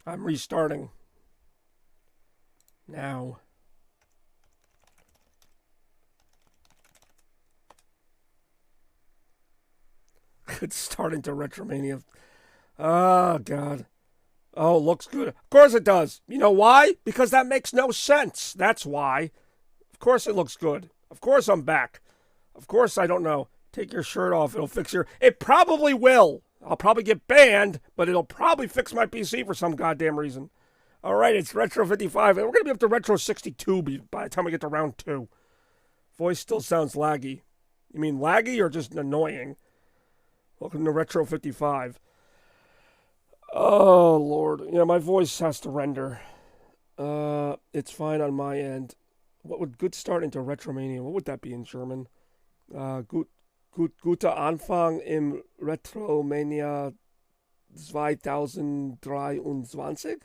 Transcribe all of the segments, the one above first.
I'm restarting. Now. It's starting to Retromania. Oh, God. Oh, looks good. Of course it does. You know why? Because that makes no sense. That's why. Of course it looks good. Of course I'm back. Of course I don't know. Take your shirt off. It'll fix your... It probably will. I'll probably get banned, but it'll probably fix my PC for some goddamn reason. All right, it's Retro 55. And we're going to be up to Retro 62 by the time we get to round 2. Voice still sounds laggy. You mean laggy or just annoying? Welcome to Retro 55. Oh, Lord. Yeah, my voice has to render. It's fine on my end. What would good start into Retromania? What would that be in German? Guter Anfang im Retromania 2023?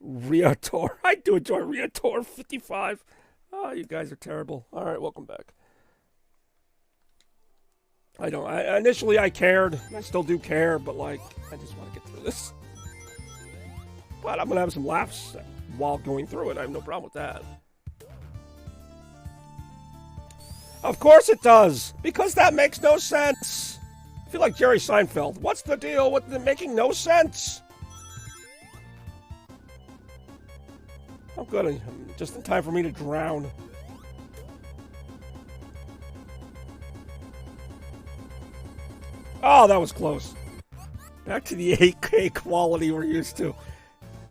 Reator. I do enjoy Reator 55. Oh, you guys are terrible. All right, welcome back. Initially I cared. I still do care, but like, I just want to get through this. But I'm going to have some laughs while going through it. I have no problem with that. Of course it does, because that makes no sense. I feel like Jerry Seinfeld. What's the deal with it making no sense? I'm good. Just in time for me to drown. Oh, that was close. Back to the 8K quality we're used to.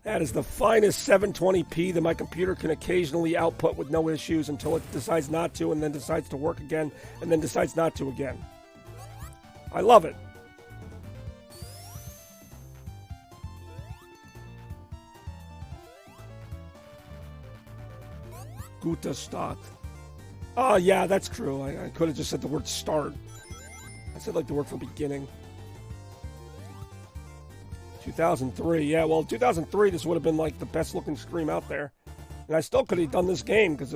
That is the finest 720p that my computer can occasionally output with no issues until it decides not to, and then decides to work again, and then decides not to again. I love it. Guter Start. Oh, yeah, that's true. I could have just said the word start. I said like the word for beginning. 2003, yeah, well, 2003, this would have been like the best looking stream out there. And I still could have done this game, because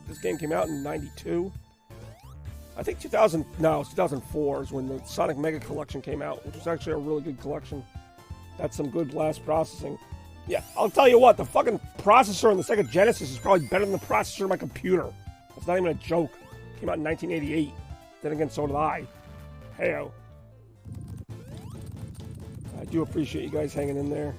this game came out in 92. I think 2004 is when the Sonic Mega Collection came out, which was actually a really good collection. That's some good blast processing. Yeah, I'll tell you what, the fucking processor in the Sega Genesis is probably better than the processor in my computer. That's not even a joke. It came out in 1988. Then again, so did I. Heyo. I do appreciate you guys hanging in there.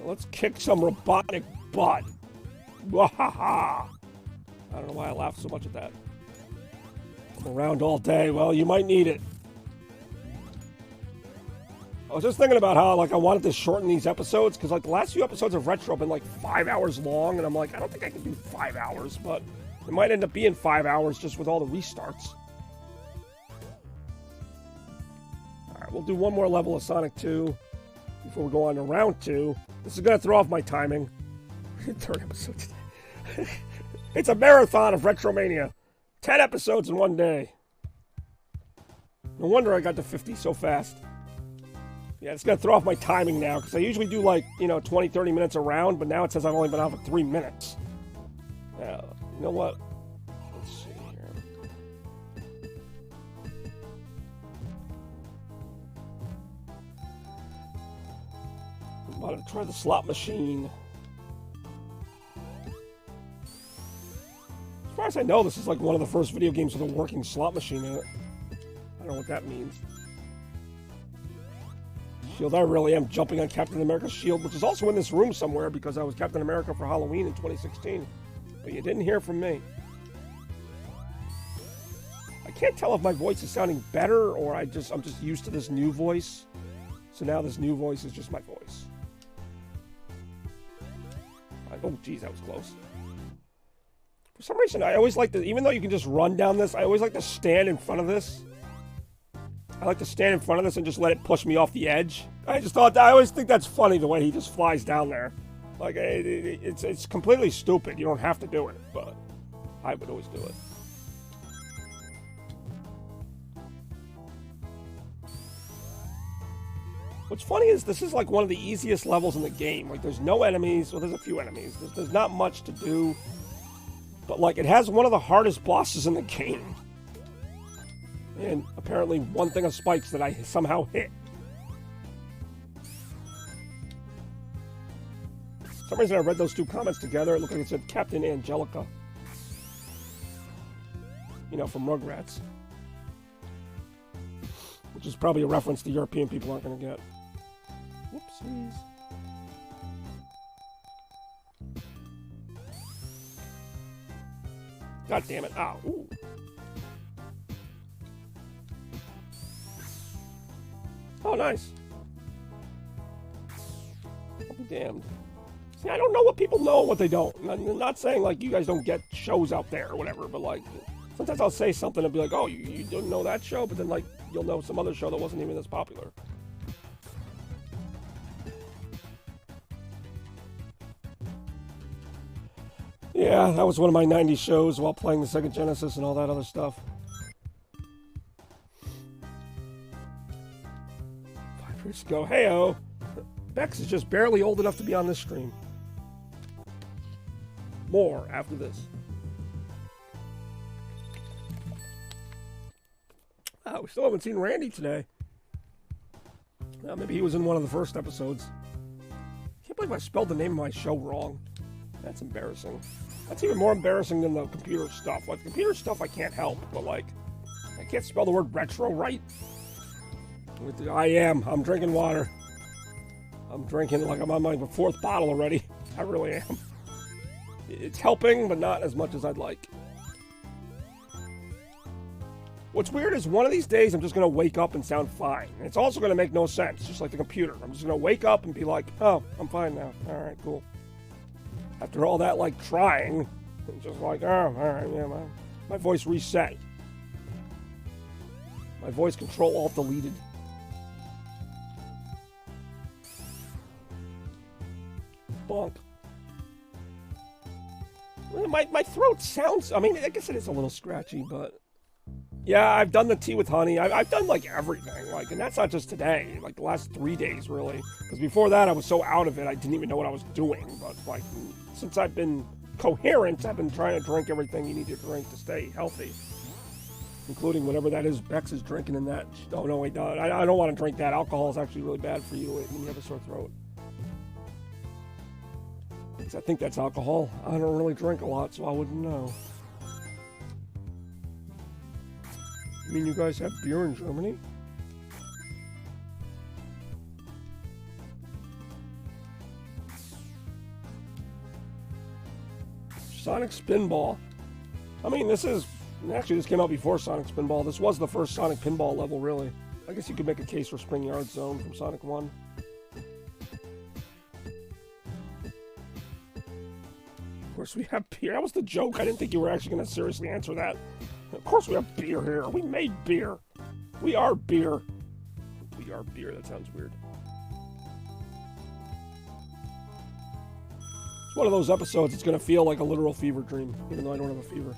Let's kick some robotic butt. Wahaha! I don't know why I laughed so much at that. I'm around all day. Well, you might need it. I was just thinking about how, like, I wanted to shorten these episodes, because, like, the last few episodes of Retro have been, like, 5 hours long, and I'm like, I don't think I can do 5 hours, but it might end up being 5 hours just with all the restarts. Alright, we'll do one more level of Sonic 2 before we go on to round 2. This is going to throw off my timing. Third episode today. It's a marathon of Retromania. 10 episodes in one day. No wonder I got to 50 so fast. Yeah, it's going to throw off my timing now, because I usually do, like, 20, 30 minutes a round, but now it says I've only been out for 3 minutes. Now, you know what? Let's see here. I'm about to try the slot machine. As far as I know, this is, like, one of the first video games with a working slot machine in it. I don't know what that means. Shield, I really am jumping on Captain America's shield, which is also in this room somewhere because I was Captain America for Halloween in 2016. But you didn't hear from me. I can't tell if my voice is sounding better or I'm just used to this new voice. So now this new voice is just my voice. Oh, geez, that was close. For some reason, I always like to, even though you can just run down this, I always like to stand in front of this. I like to stand in front of this and just let it push me off the edge. I always think that's funny the way he just flies down there. Like, it's completely stupid. You don't have to do it, but I would always do it. What's funny is this is like one of the easiest levels in the game. Like, there's no enemies. Well, there's a few enemies. There's not much to do. But, like, it has one of the hardest bosses in the game. And apparently one thing of spikes that I somehow hit. For some reason I read those two comments together. It looked like it said Captain Angelica. You know, from Rugrats. Which is probably a reference the European people aren't going to get. Whoopsies. God damn it. Ow. Ooh. Oh, nice. I'll be damned. See, I don't know what people know and what they don't. I'm not saying, like, you guys don't get shows out there or whatever, but, like, sometimes I'll say something and be like, oh, you don't know that show? But then, like, you'll know some other show that wasn't even as popular. Yeah, that was one of my 90s shows while playing the Sega Genesis and all that other stuff. 5 years ago. Hey-oh. Bex is just barely old enough to be on this stream. More after this. Oh, we still haven't seen Randy today. Well, maybe he was in one of the first episodes. I can't believe I spelled the name of my show wrong. That's embarrassing. That's even more embarrassing than the computer stuff. Like, computer stuff I can't help, but, like, I can't spell the word retro right. I'm drinking water. I'm drinking like I'm on my 4th bottle already. I really am. It's helping, but not as much as I'd like. What's weird is one of these days I'm just going to wake up and sound fine. And it's also going to make no sense, just like the computer. I'm just going to wake up and be like, oh, I'm fine now. All right, cool. After all that, like, trying, it's just like, oh, all right, yeah, my voice reset. My voice Control-Alt-deleted. Bonk. My throat sounds, I mean, I guess it is a little scratchy, but... Yeah, I've done the tea with honey. I've done, like, everything. Like, and that's not just today. Like, the last 3 days, really. Because before that, I was so out of it, I didn't even know what I was doing. But, like, since I've been coherent, I've been trying to drink everything you need to drink to stay healthy. Including whatever that is Bex is drinking in that. Oh, no, wait, no, I don't want to drink that. Alcohol is actually really bad for you when you have a sore throat. I think that's alcohol. I don't really drink a lot, so I wouldn't know. You mean you guys have beer in Germany? Sonic Spinball. I mean, this came out before Sonic Spinball. This was the first Sonic Pinball level, really. I guess you could make a case for Spring Yard Zone from Sonic 1. Of course we have beer. That was the joke. I didn't think you were actually going to seriously answer that. Of course we have beer here. We made beer. We are beer. We are beer. That sounds weird. It's one of those episodes it's going to feel like a literal fever dream, even though I don't have a fever.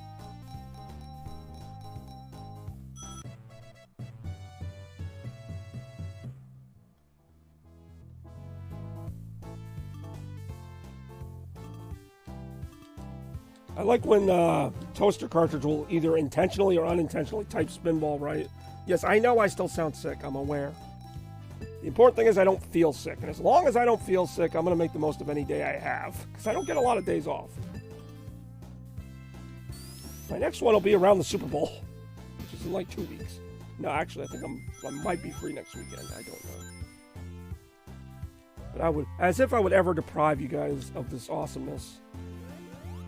I like when Toaster Cartridge will either intentionally or unintentionally type Spinball right. Yes, I know I still sound sick. I'm aware. The important thing is I don't feel sick. And as long as I don't feel sick, I'm going to make the most of any day I have. Because I don't get a lot of days off. My next one will be around the Super Bowl. Which is in like 2 weeks. No, actually, I think I might be free next weekend. I don't know. But I would, as if I would ever deprive you guys of this awesomeness.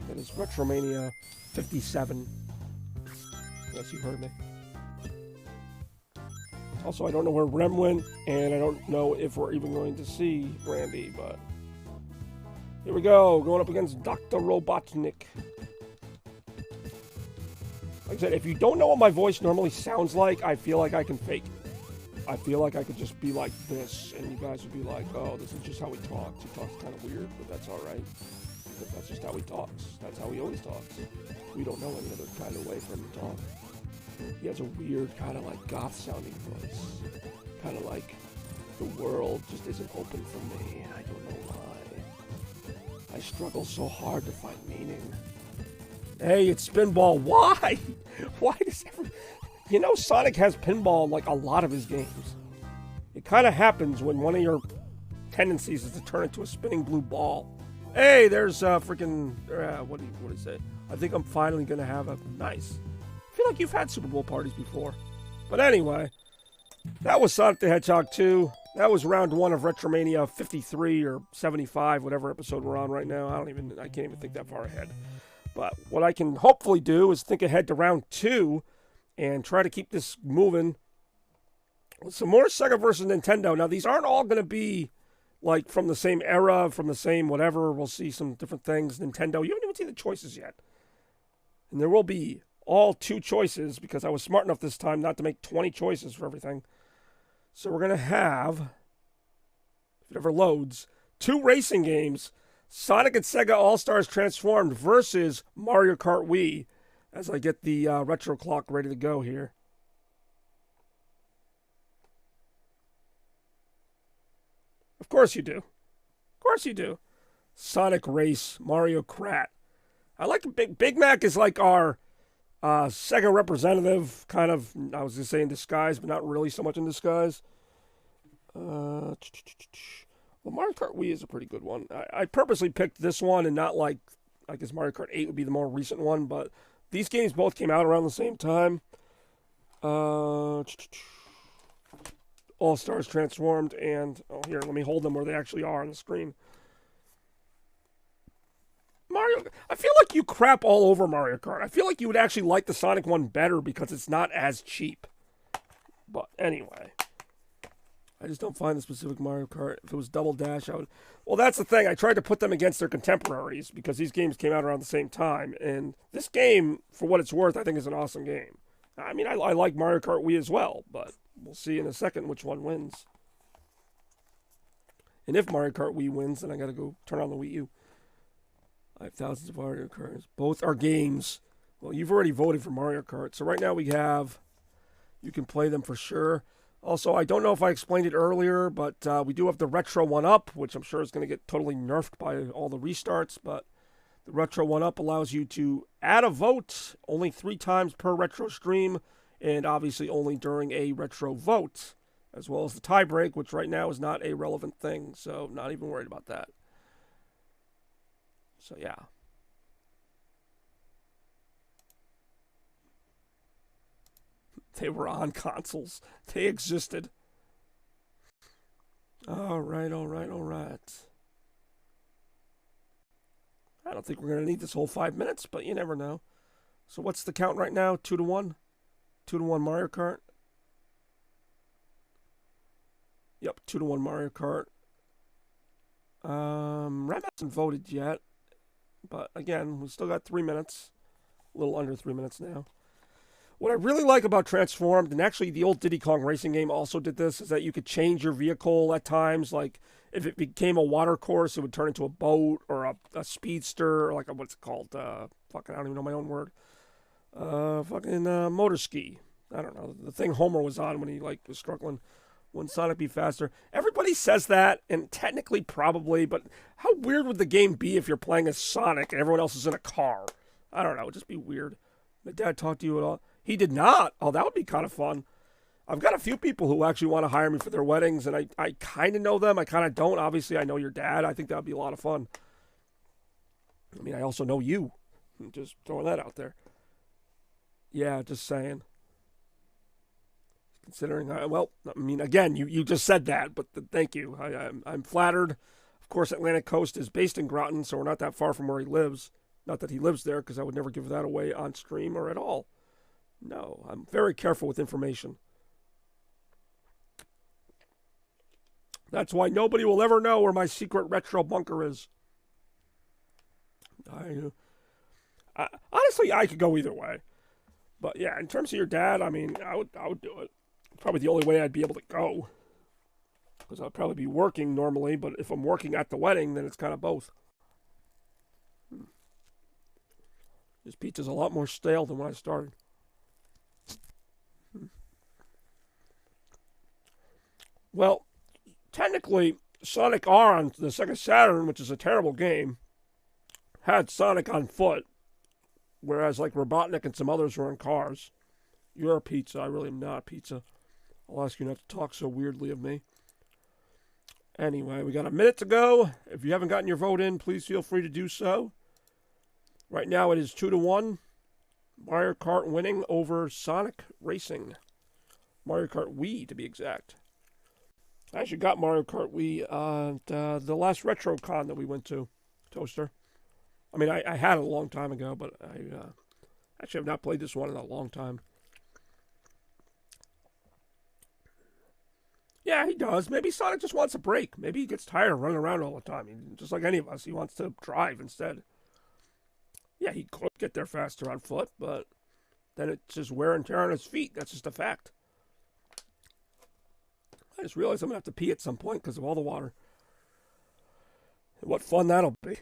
That is Retromania 57. Yes, you heard me. Also, I don't know where Rem went, and I don't know if we're even going to see Randy, but... Here we go, going up against Dr. Robotnik. Like I said, if you don't know what my voice normally sounds like, I feel like I can fake it. I feel like I could just be like this, and you guys would be like, oh, this is just how he talks. He talks kind of weird, but that's alright. But that's just how he talks. That's how he always talks. We don't know any other kind of way for him to talk. He has a weird kind of like goth-sounding voice. Kind of like the world just isn't open for me. I don't know why. I struggle so hard to find meaning. Hey, it's Spinball. Why? Why does You know, Sonic has pinball in like a lot of his games. It kind of happens when one of your tendencies is to turn into a spinning blue ball. Hey, there's freaking what do you say? I think I'm finally gonna have a nice. I feel like you've had Super Bowl parties before, but anyway, that was Sonic the Hedgehog 2. That was round 1 of Retromania 53 or 75, whatever episode we're on right now. I can't even think that far ahead. But what I can hopefully do is think ahead to round 2 and try to keep this moving. Some more Sega versus Nintendo. Now, these aren't all going to be like from the same era, from the same whatever. We'll see some different things. Nintendo, you haven't even seen the choices yet. And there will be all 2 choices because I was smart enough this time not to make 20 choices for everything. So we're going to have, if it ever loads, 2 racing games. Sonic and Sega All-Stars Transformed versus Mario Kart Wii. As I get the retro clock ready to go here. Of course you do. Of course you do. Sonic Race, Mario Kart. I like Big Mac is like our Sega representative, kind of, I was going to say in disguise, but not really so much in disguise. Well, Mario Kart Wii is a pretty good one. I purposely picked this one and not like, I guess Mario Kart 8 would be the more recent one, but these games both came out around the same time. All-Stars Transformed, and, oh, here, let me hold them where they actually are on the screen. Mario, I feel like you crap all over Mario Kart. I feel like you would actually like the Sonic one better because it's not as cheap. But anyway, I just don't find the specific Mario Kart. If it was Double Dash, I would. Well, that's the thing. I tried to put them against their contemporaries because these games came out around the same time. And this game, for what it's worth, I think is an awesome game. I mean, I like Mario Kart Wii as well, but we'll see in a second which one wins. And if Mario Kart Wii wins, then I got to go turn on the Wii U. I have thousands of Mario Karts. Both are games. Well, you've already voted for Mario Kart. So right now we have, you can play them for sure. Also, I don't know if I explained it earlier, but we do have the Retro 1-Up, which I'm sure is going to get totally nerfed by all the restarts. But the Retro 1-Up allows you to add a vote only 3 times per Retro stream, and obviously only during a Retro vote, as well as the tie break, which right now is not a relevant thing. So not even worried about that. So, yeah. They were on consoles. They existed. All right. I don't think we're going to need this whole 5 minutes, but you never know. So what's the count right now? 2-1? 2-1 Mario Kart? Yep, 2-1 Mario Kart. Ram hasn't voted yet. But again, we still got 3 minutes. A little under 3 minutes now. What I really like about Transformed, and actually the old Diddy Kong racing game also did this, is that you could change your vehicle at times. Like, if it became a water course, it would turn into a boat or a speedster, or like a, what's it called? I don't even know my own word. Motor ski. I don't know. The thing Homer was on when he was struggling. Wouldn't Sonic be faster? Everybody says that, and technically probably, but how weird would the game be if you're playing as Sonic and everyone else is in a car? I don't know. It'd just be weird. My dad talked to you at all? He did not. Oh, that would be kind of fun. I've got a few people who actually want to hire me for their weddings, and I kind of know them. I kind of don't. Obviously, I know your dad. I think that would be a lot of fun. I mean, I also know you. I'm just throwing that out there. Yeah, just saying. Considering, again, you just said that, but thank you. I'm flattered. Of course, Atlantic Coast is based in Groton, so we're not that far from where he lives. Not that he lives there, because I would never give that away on stream or at all. No, I'm very careful with information. That's why nobody will ever know where my secret retro bunker is. Honestly, I could go either way. But yeah, in terms of your dad, I mean, I would do it. Probably the only way I'd be able to go. Because I'd probably be working normally, but if I'm working at the wedding, then it's kind of both. This pizza's a lot more stale than when I started. Well, technically, Sonic R on the Sega Saturn, which is a terrible game, had Sonic on foot, whereas like Robotnik and some others were in cars. You're a pizza. I really am not a pizza. I'll ask you not to talk so weirdly of me. Anyway, we got a minute to go. If you haven't gotten your vote in, please feel free to do so. Right now it is 2-1. Mario Kart winning over Sonic Racing. Mario Kart Wii, to be exact. I actually got Mario Kart Wii at the last Retrocon that we went to, Toaster. I mean, I had it a long time ago, but I actually have not played this one in a long time. Yeah, he does. Maybe Sonic just wants a break. Maybe he gets tired of running around all the time. Just like any of us, he wants to drive instead. Yeah, he could get there faster on foot, but then it's just wear and tear on his feet. That's just a fact. I just realized I'm going to have to pee at some point because of all the water. And what fun that'll be.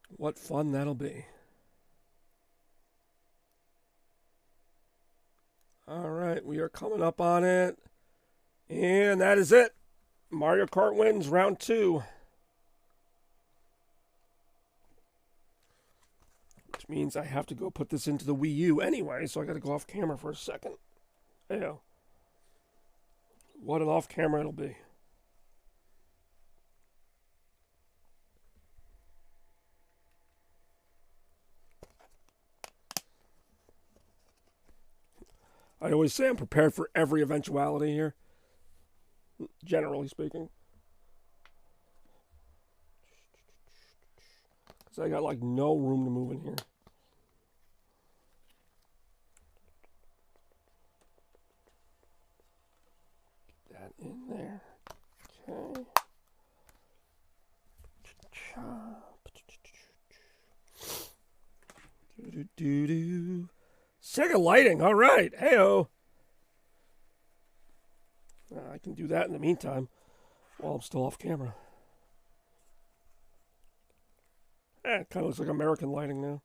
What fun that'll be. All right, we are coming up on it. And that is it. Mario Kart wins round 2. Which means I have to go put this into the Wii U anyway, so I got to go off camera for a second. Yeah. What an off camera it'll be. I always say I'm prepared for every eventuality here. Generally speaking. So I got like no room to move in here. Get that in there. Okay. Do-do-do-do. SEGA lighting, all right. Hey-oh. I can do that in the meantime while I'm still off camera. It kind of looks like American lighting now.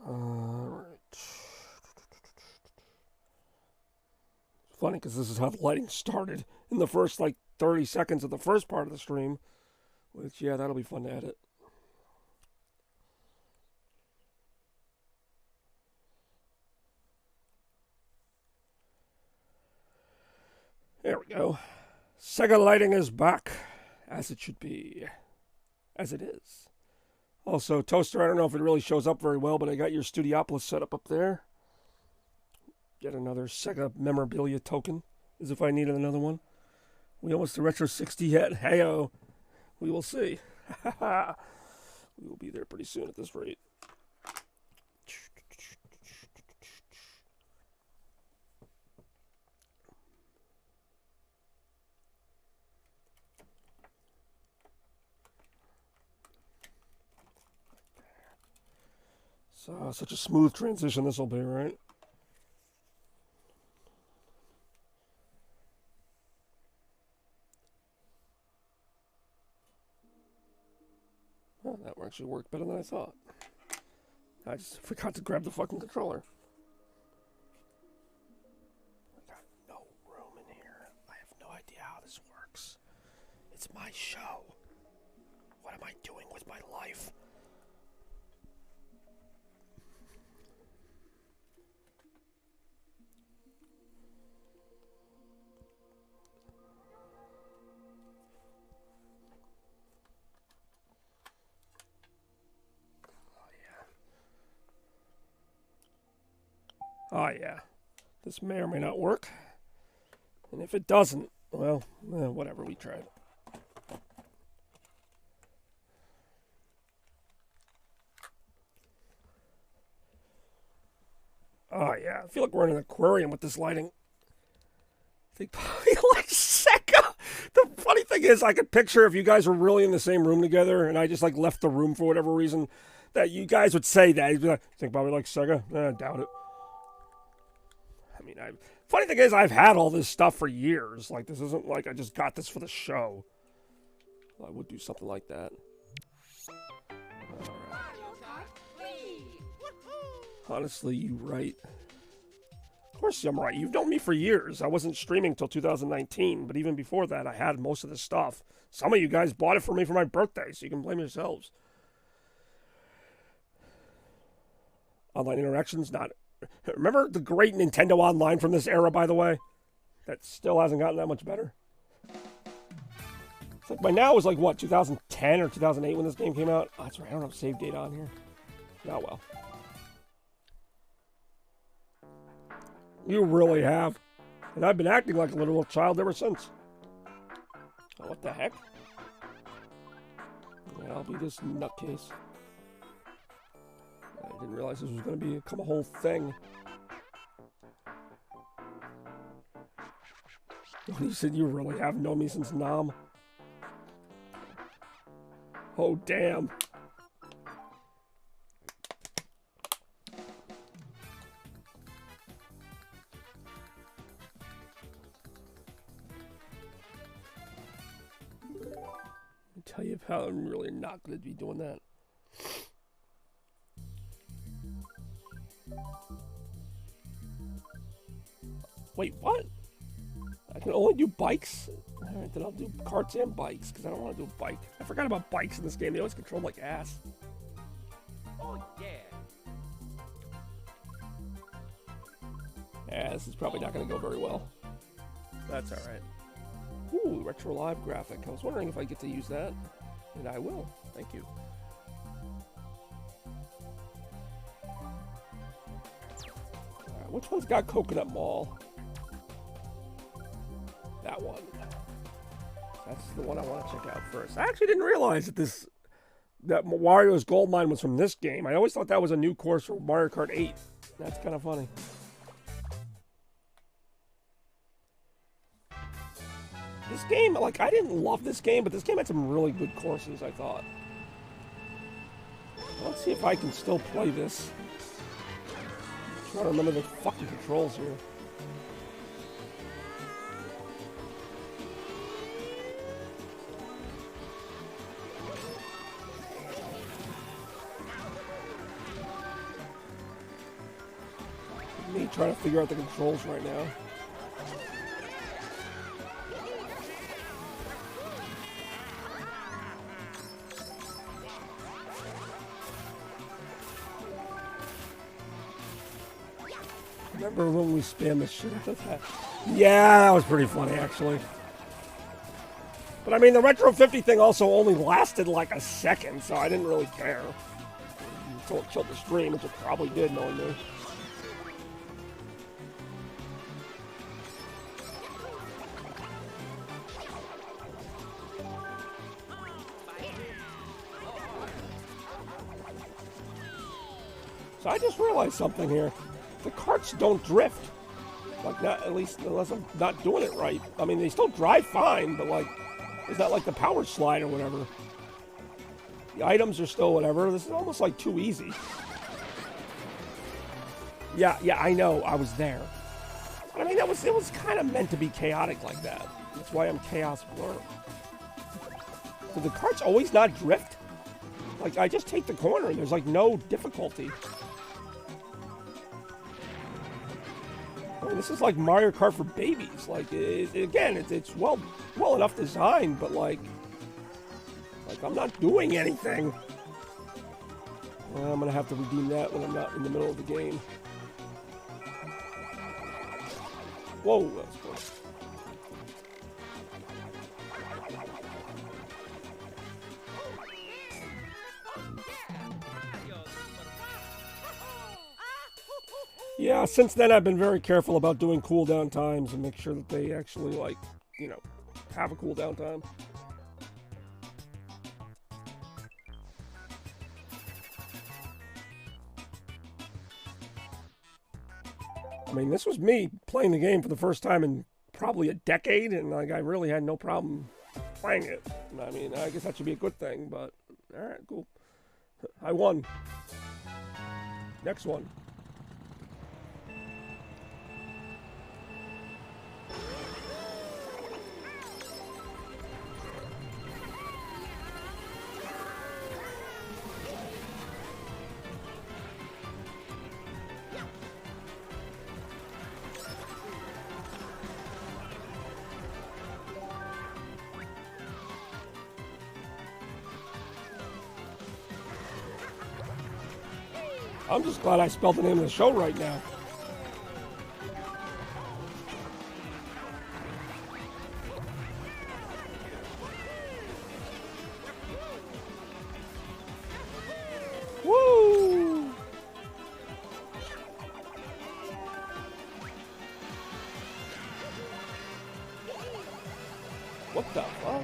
Alright. It's funny because this is how the lighting started in the first, 30 seconds of the first part of the stream. Which, yeah, that'll be fun to edit. There we go. SEGA lighting is back, as it should be, as it is. Also, Toaster, I don't know if it really shows up very well, but I got your Studiopolis set up there. Get another SEGA memorabilia token, as if I needed another one. We almost to Retro 60 yet. Hey-oh. We will see. We will be there pretty soon at this rate. So, such a smooth transition this will be, right? Well, that actually worked better than I thought. I just forgot to grab the fucking controller. I got no room in here. I have no idea how this works. It's my show. What am I doing with my life? Oh, yeah. This may or may not work. And if it doesn't, well, whatever, we tried. Oh, yeah. I feel like we're in an aquarium with this lighting. I think probably like SEGA. The funny thing is, I could picture if you guys were really in the same room together and I just left the room for whatever reason, that you guys would say that. You'd be like, think probably like SEGA? I doubt it. I mean, funny thing is, I've had all this stuff for years. This isn't like I just got this for the show. I would do something like that. Alright. Honestly, you right. Of course I'm right. You've known me for years. I wasn't streaming till 2019, but even before that, I had most of this stuff. Some of you guys bought it for me for my birthday, so you can blame yourselves. Online interactions, not... Remember the great Nintendo Online from this era, by the way? That still hasn't gotten that much better. It's like by now it was like, what, 2010 or 2008 when this game came out? Oh, that's right, I don't have save data on here. Oh, well. You really have. And I've been acting like a little child ever since. Oh, what the heck? Yeah, I'll be this nutcase. I didn't realize this was going to become a whole thing. You said you really have known me since Nam. Oh, damn. Tell you how I'm really not going to be doing that. Wait, what? I can only do bikes? Alright, then I'll do carts and bikes, because I don't want to do a bike. I forgot about bikes in this game. They always control like ass. Oh, yeah. Yeah, this is probably not going to go very well. That's alright. Ooh, retro live graphic. I was wondering if I get to use that. And I will. Thank you. Alright, which one's got Coconut Mall? That one. That's the one I want to check out first. I actually didn't realize that Wario's Gold Mine was from this game. I always thought that was a new course for Mario Kart 8. That's kind of funny. This game, like, I didn't love this game, but this game had some really good courses, I thought. Let's see if I can still play this. I'm trying to remember the fucking controls here. Me trying to figure out the controls right now. Remember when we spammed the shit out of that? Yeah, that was pretty funny, actually. But I mean, the Retro 50 thing also only lasted like a second, so I didn't really care. Until it killed the stream, which it probably did, knowing me. So I just realized something here. The carts don't drift. Like, not, at least unless I'm not doing it right. I mean, they still drive fine, but like, it's not like the power slide or whatever. The items are still whatever. This is almost like too easy. Yeah, I know. I was there. But I mean, it was kind of meant to be chaotic like that. That's why I'm Chaos Blur. Do the carts always not drift? Like, I just take the corner and there's like no difficulty. I mean, this is like Mario Kart for babies. Like, again, it's well enough designed, but like I'm not doing anything. Well, I'm gonna have to redeem that when I'm not in the middle of the game. Whoa, that was close. Yeah, since then I've been very careful about doing cooldown times and make sure that they actually, like, you know, have a cooldown time. I mean, this was me playing the game for the first time in probably a decade, and like I really had no problem playing it. I mean, I guess that should be a good thing, but alright, cool. I won. Next one. I'm just glad I spelled the name of the show right now. Woo! What the fuck?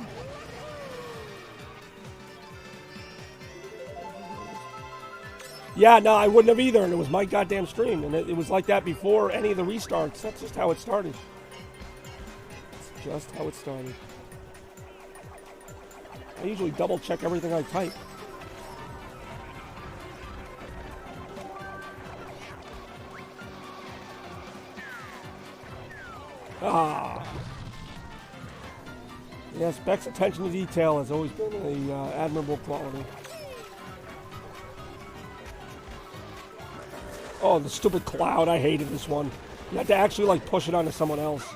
Yeah, no, I wouldn't have either, and it was my goddamn stream, and it was like that before any of the restarts. That's just how it started. That's just how it started. I usually double check everything I type. Ah. Yes, Beck's attention to detail has always been a admirable quality. Oh, the stupid cloud. I hated this one. You had to actually, like, push it onto someone else.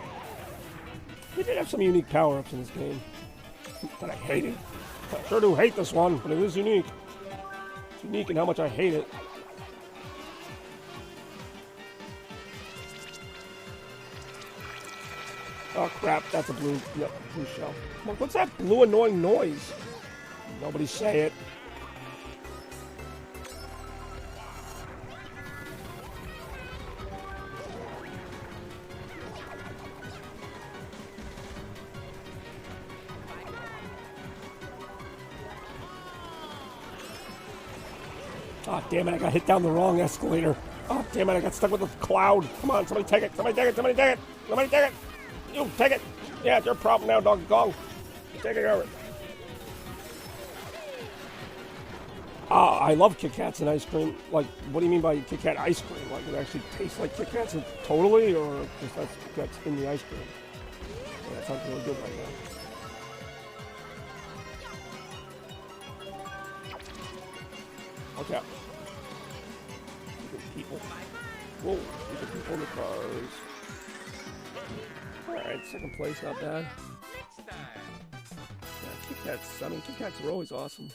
We did have some unique power-ups in this game. But I hate it. I sure do hate this one, but it is unique. It's unique in how much I hate it. Oh, crap. That's a blue shell. What's that blue annoying noise? Nobody say it. Oh, damn it, I got hit down the wrong escalator. Oh, damn it, I got stuck with the cloud. Come on, somebody take it, somebody take it, somebody take it, somebody take it. You, take it. Yeah, it's your problem now, Donkey Kong. Take it over. I love Kit Kats and ice cream. Like, what do you mean by Kit Kat ice cream? Like, it actually tastes like Kit Kats totally, or just that's Kit Kats in the ice cream? Yeah, that sounds really good right now. Watch out. People. Whoa, look at people in the cars. Alright, second place, not bad. Yeah, Kit Kats, I mean, Kit Kats are always awesome.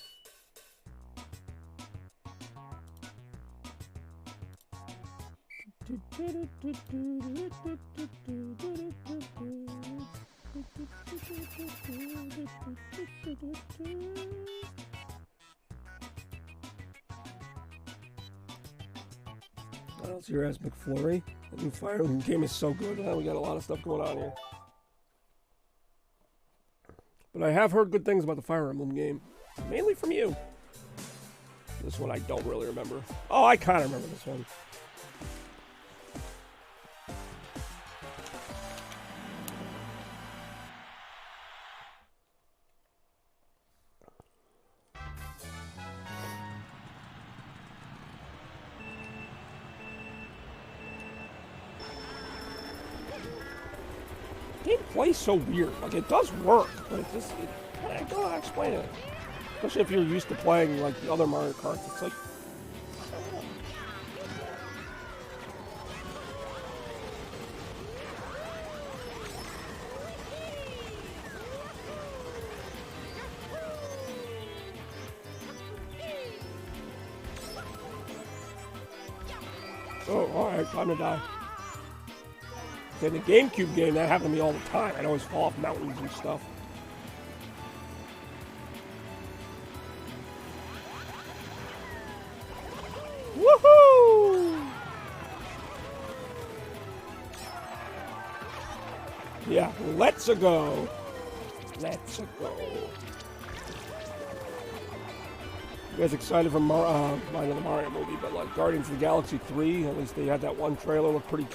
What else? Your ass McFlurry. The new Fire Emblem game is so good. We got a lot of stuff going on here. But I have heard good things about the Fire Emblem game. Mainly from you. This one I don't really remember. Oh, I kind of remember this one. Gameplay so weird. Like, it does work, but it just... I don't know how to explain it. Especially if you're used to playing, like, the other Mario Karts. It's like... Oh, alright, time to die. In the GameCube game, that happened to me all the time. I'd always fall off mountains and stuff. Woohoo! Yeah, let's go. Let's go. You guys excited for not the Mario movie, but like Guardians of the Galaxy 3? At least they had that one trailer, looked pretty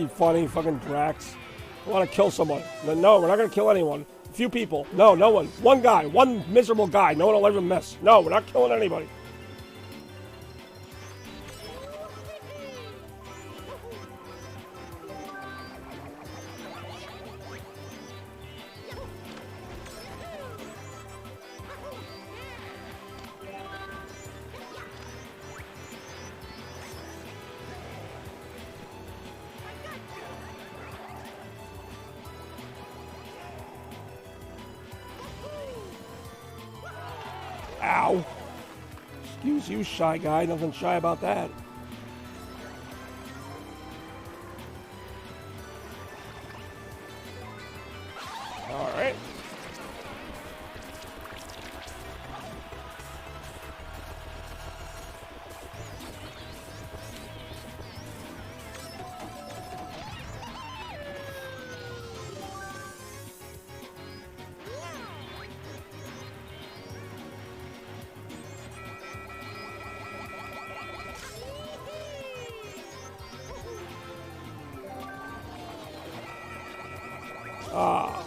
funny. Fucking Drax. I want to kill someone. No, we're not going to kill anyone. A few people. No one. One guy. One miserable guy. No one will ever miss. No, we're not killing anybody. Ow. Excuse you, shy guy. Nothing shy about that. Ah.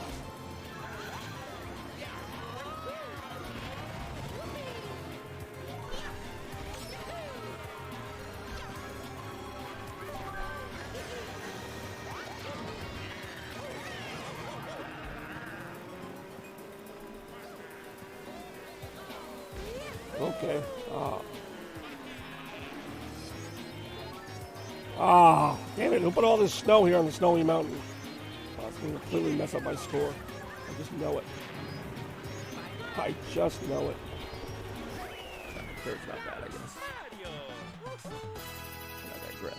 Okay. Ah, damn it. Who put all this snow here on the snowy mountain? Oh, it's going to completely mess up my score. I just know it. I just know it. It's not bad, I guess. I digress.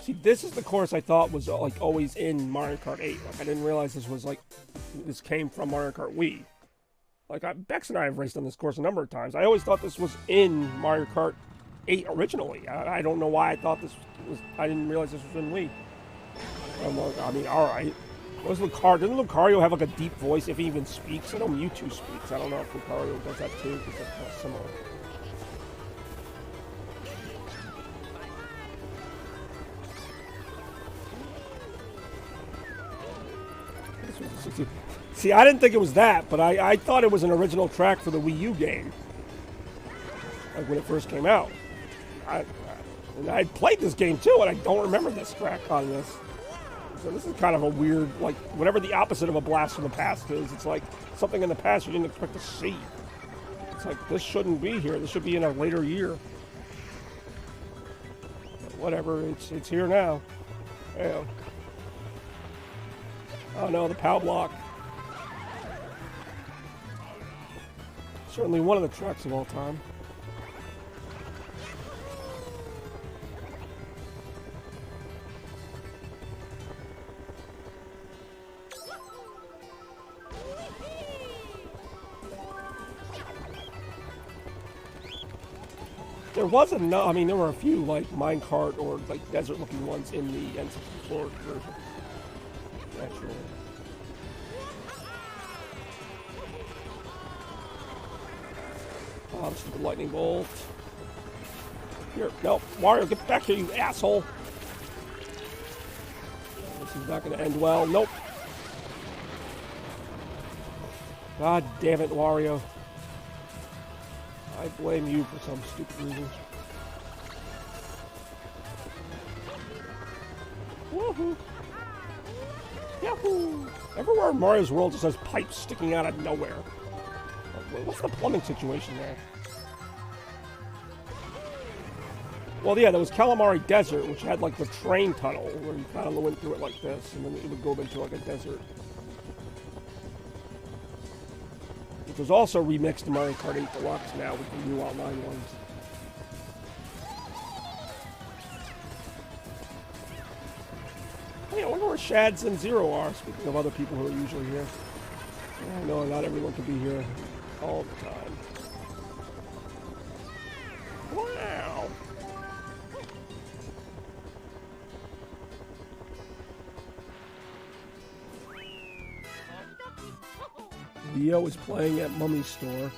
See, this is the course I thought was like always in Mario Kart 8. Like I didn't realize this came from Mario Kart Wii. Like Bex and I have raced on this course a number of times. I always thought this was in Mario Kart 8 originally. I don't know why I thought this was. I didn't realize this was in Wii. I mean, all right. Doesn't Lucario have like a deep voice if he even speaks? I know Mewtwo speaks. I don't know if Lucario does that too because they're kind of similar. See, I didn't think it was that, but I thought it was an original track for the Wii U game. Like when it first came out. I played this game too, and I don't remember this track on this. So this is kind of a weird, like, whatever the opposite of a blast from the past is. It's like something in the past you didn't expect to see. It's like, this shouldn't be here. This should be in a later year. But whatever, it's here now. Yeah. Oh no, the POW block. Certainly one of the tracks of all time. There wasn't I mean, there were a few like minecart or like desert-looking ones in the N64 version. Actually. Oh, this is the lightning bolt. Here, no, Mario, get back here, you asshole! This is not going to end well. Nope. God damn it, Wario. I blame you for some stupid reason. Woohoo! Yahoo! Everywhere in Mario's world just has pipes sticking out of nowhere. What's the plumbing situation there? Well, yeah, there was Calamari Desert, which had like the train tunnel where you kind of went through it like this, and then it would go into like a desert. Which was also remixed to Mario Kart 8 Deluxe now with the new online ones. Oh, yeah, I wonder where Shads and Zero are, speaking of other people who are usually here. I know not everyone can be here all the time. Wow! Leo is playing at Mummy's store.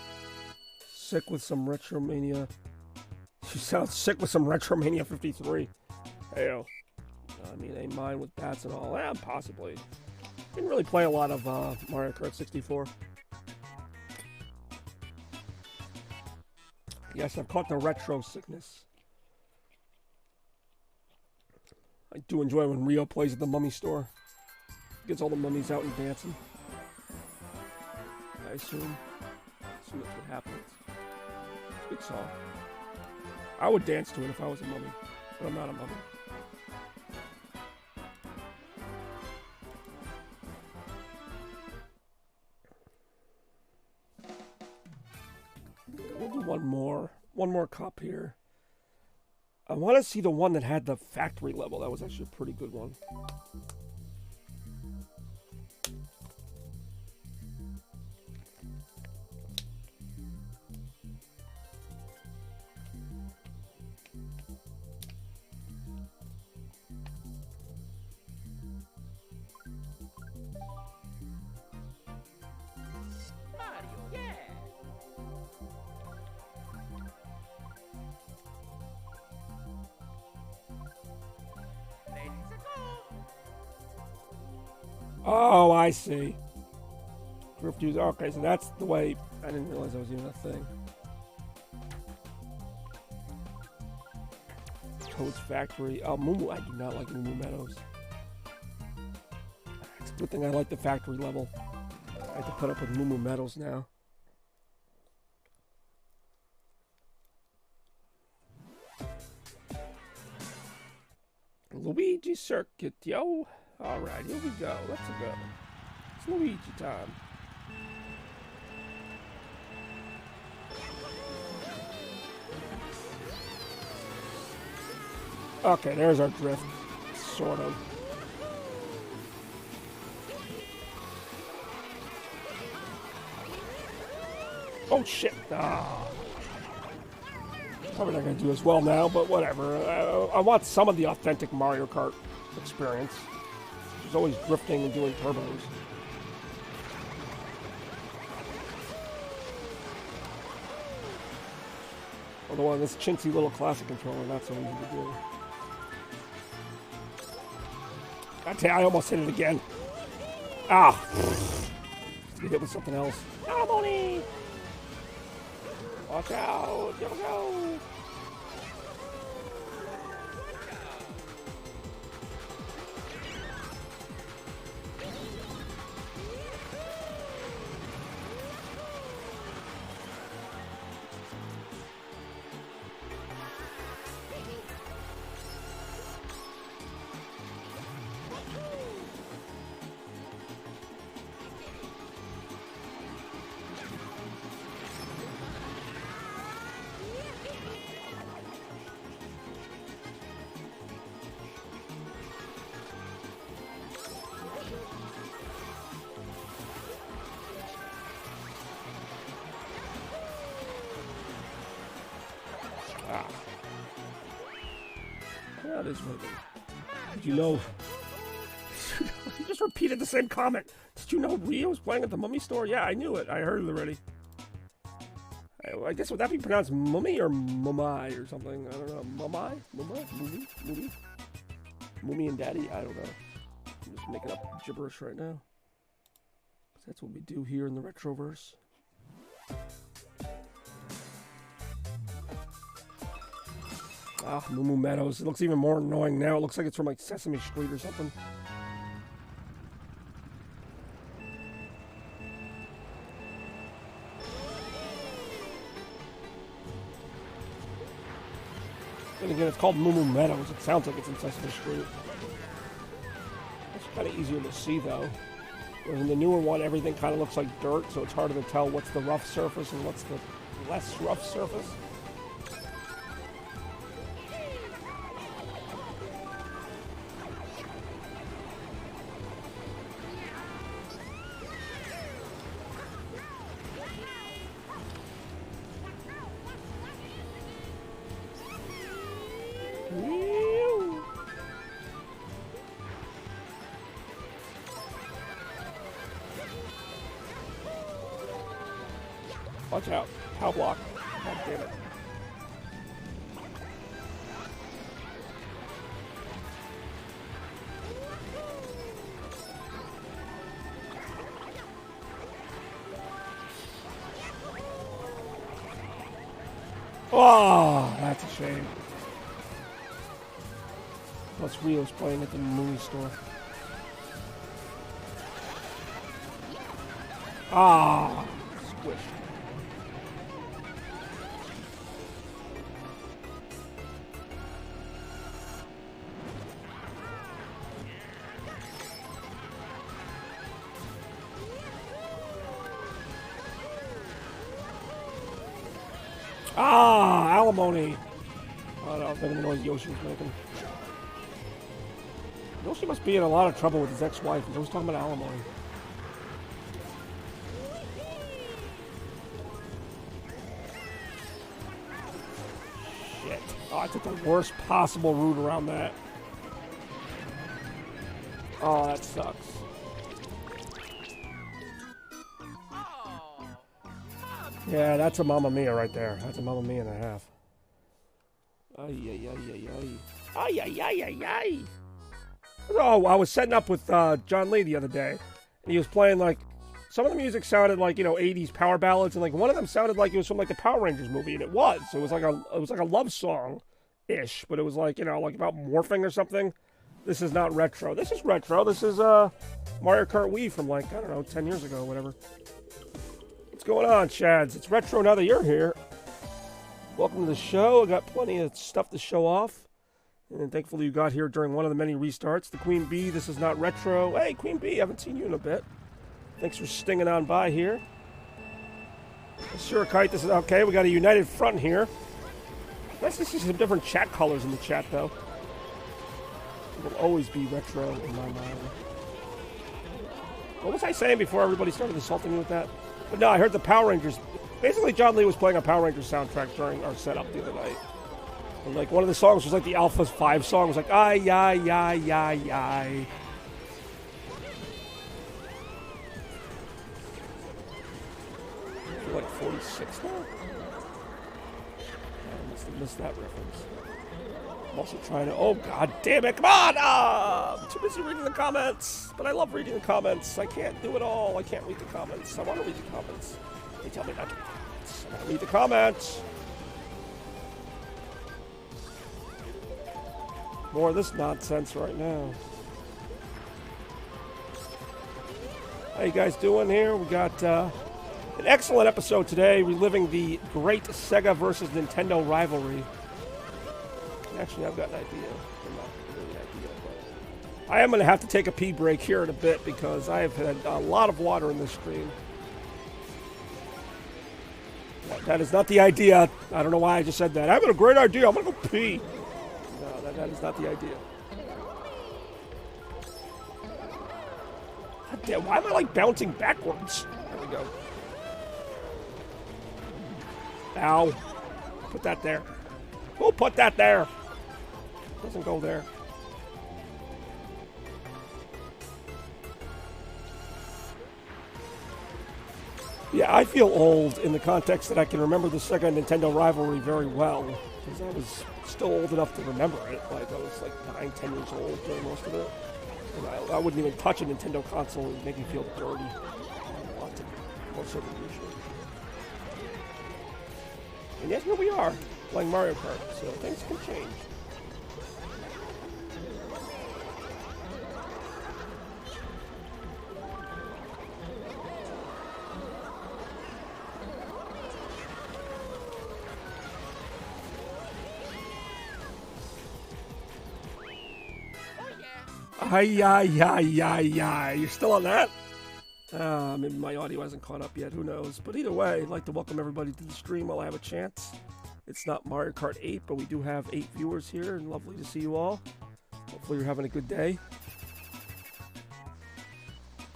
Sick with some Retromania. She sounds sick with some Retromania 53. Heyo. I mean, ain't mine with bats and all. Eh, possibly. Didn't really play a lot of Mario Kart 64. Yes, I've caught the retro sickness. I do enjoy when Rio plays at the Mummy store. Gets all the mummies out and dancing. I assume that's what happens. Good song. I would dance to it if I was a mummy, but I'm not a mummy. We'll do one more cup here. I want to see the one that had the factory level. That was actually a pretty good one. Oh, I see. Drift user. Okay, so that's the way. I didn't realize that was even a thing. Toad's Factory. Oh, Moo. I do not like Moo Meadows. It's a good thing I like the factory level. I have to put up with Moo Meadows now. Luigi Circuit, yo. Alright, here we go. Let's go. It's Luigi time. Okay, there's our drift. Sort of. Oh shit. Ah. Probably not going to do as well now, but whatever. I want some of the authentic Mario Kart experience. There's always drifting and doing turbos. Although on this chintzy little classic controller, not so easy to do. I tell you, I almost hit it again. Ah! Get hit with something else. Alimony! Watch out! Here we go! That is what it is. Did you know? You just repeated the same comment. Did you know Rio was playing at the Mummy store? Yeah, I knew it. I heard it already. I guess would that be pronounced Mummy or Mumai or something? I don't know. Mumai? Mumai? Mummy? Mummy and Daddy? I don't know. I'm just making up gibberish right now. That's what we do here in the Retroverse. Ah, Moo Meadows. It looks even more annoying now. It looks like it's from like Sesame Street or something. And again, it's called Moo Meadows. It sounds like it's in Sesame Street. It's kind of easier to see though. Whereas in the newer one, everything kind of looks like dirt, so it's harder to tell what's the rough surface and what's the less rough surface. Watch out. Pow block. God damn it. Oh, that's a shame. Plus Rio's playing at the movie store. Ah, squish. Ah, alimony. Oh, no, I was making the noise Yoshi was making. Yoshi must be in a lot of trouble with his ex-wife. He's always talking about alimony. Shit. Oh, I took the worst possible route around that. Oh, that sucks. Yeah, that's a Mamma Mia right there. That's a Mamma Mia and a half. Ay, ay, ay, ay, ay. Ay, ay, ay, ay, ay. Oh, I was setting up with John Lee the other day, and he was playing like some of the music sounded like 80s power ballads, and like one of them sounded like it was from like the Power Rangers movie, and it was. It was like a love song ish, but it was like like about morphing or something. This is not retro. This is retro. This is Mario Kart Wii from like I don't know 10 years ago, or whatever. What's going on, Chads? It's retro now that you're here. Welcome to the show. I got plenty of stuff to show off. And thankfully you got here during one of the many restarts. The Queen Bee, this is not retro. Hey, Queen Bee, haven't seen you in a bit. Thanks for stinging on by here. Sure, Kite, this is okay. We got a united front here. Nice to see some different chat colors in the chat, though. It will always be retro in my mind. What was I saying before everybody started assaulting me with that? But no, I heard the Power Rangers. Basically, John Lee was playing a Power Rangers soundtrack during our setup the other night. And like one of the songs was like the Alpha 5 song. It was like, ay, ay, ay, ay, ay. I feel like 46 now? I must have missed that reference. I'm also trying to, oh god damn it, come on! I'm too busy reading the comments. But I love reading the comments. I can't do it all. I can't read the comments. I want to read the comments. They tell me not to read the comments. I want to read the comments. More of this nonsense right now. How you guys doing here? We got an excellent episode today, reliving the great SEGA versus Nintendo rivalry. Actually, I've got an idea. Not really an idea, but I am going to have to take a pee break here in a bit because I have had a lot of water in this stream. That is not the idea. I don't know why I just said that. I have a great idea. I'm going to go pee. No, that is not the idea. God damn, why am I like bouncing backwards? There we go. Ow. Put that there. Who put that there? Doesn't go there. Yeah, I feel old in the context that I can remember the Sega and Nintendo rivalry very well. Because I was still old enough to remember it. Like, I was like 9, 10 years old during most of it. And I wouldn't even touch a Nintendo console. It would make me feel dirty. More so than usual. And yes, here we are, playing Mario Kart. So things can change. Ay, ay, ay, ay, ay. You're still on that? Maybe my audio hasn't caught up yet. Who knows? But either way, I'd like to welcome everybody to the stream while I have a chance. It's not Mario Kart 8, but we do have 8 viewers here, and lovely to see you all. Hopefully you're having a good day.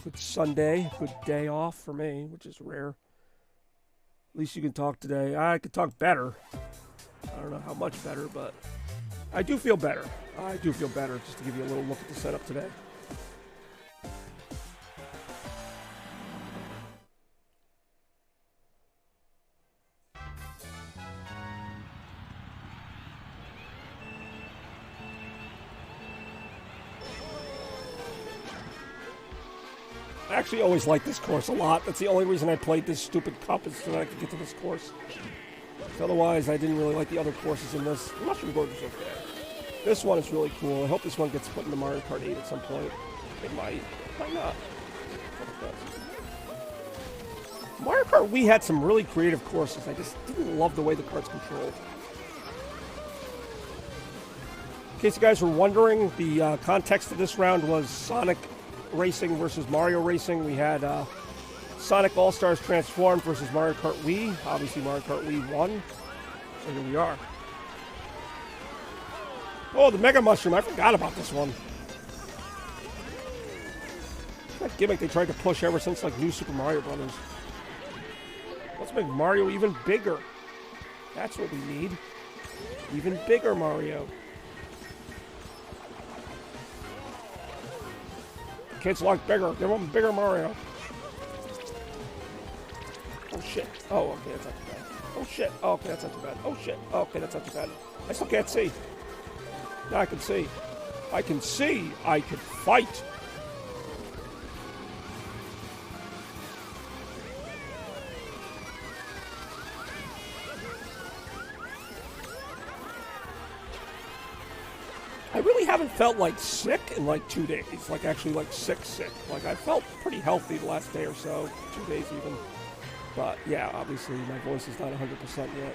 Good Sunday. Good day off for me, which is rare. At least you can talk today. I could talk better. I don't know how much better, but I do feel better. I do feel better, just to give you a little look at the setup today. I actually always liked this course a lot. That's the only reason I played this stupid cup, is so that I could get to this course. Otherwise, I didn't really like the other courses in this. Mushroom Gorge is okay. This one is really cool. I hope this one gets put into Mario Kart 8 at some point. It might. Might not. Mario Kart Wii had some really creative courses. I just didn't love the way the kart's controlled. In case you guys were wondering, the context of this round was Sonic Racing versus Mario Racing. We had Sonic All-Stars Transformed versus Mario Kart Wii. Obviously, Mario Kart Wii won. So here we are. Oh, the Mega Mushroom. I forgot about this one. That gimmick they tried to push ever since, like, New Super Mario Brothers. Let's make Mario even bigger. That's what we need. Even bigger Mario. Kids like bigger. Give them bigger Mario. Oh, shit. Oh, okay, that's not too bad. Oh, shit. Oh, okay, that's not too bad. Oh, shit. Oh, okay, that's not too bad. I still can't see. Now I can see. I can see. I can fight. I really haven't felt like sick in like 2 days. Like actually like sick. Like I felt pretty healthy the last day or so, 2 days even. But yeah, obviously my voice is not 100% yet.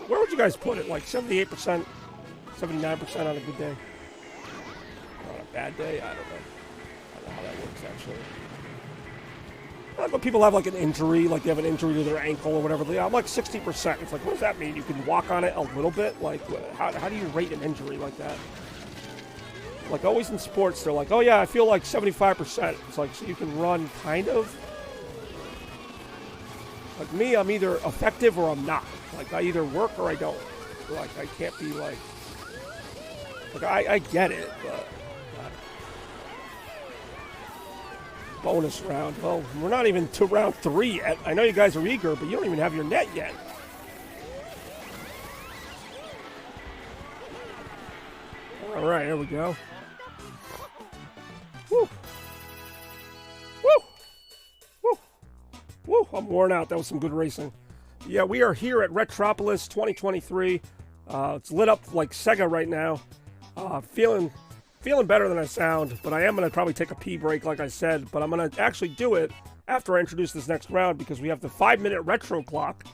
Where would you guys put it? Like 78%, 79% on a good day? On a bad day? I don't know how that works actually. But people have like an injury, like they have an injury to their ankle or whatever. I'm like 60%. It's like, what does that mean? You can walk on it a little bit? Like, how do you rate an injury like that? Like always in sports, they're like, oh yeah, I feel like 75%. It's like, so you can run kind of. Like me, I'm either effective or I'm not. Like I either work or I don't. Like I can't be like I get it, but bonus round. Well, we're not even to round 3 yet. I know you guys are eager, but you don't even have your net yet. All right, here we go. Woo. Woo. Woo. Woo. I'm worn out. That was some good racing. Yeah, we are here at Retropolis 2023. It's lit up like SEGA right now. Feeling better than I sound, but I am going to probably take a pee break, like I said, but I'm going to actually do it after I introduce this next round because we have the 5-minute retro clock.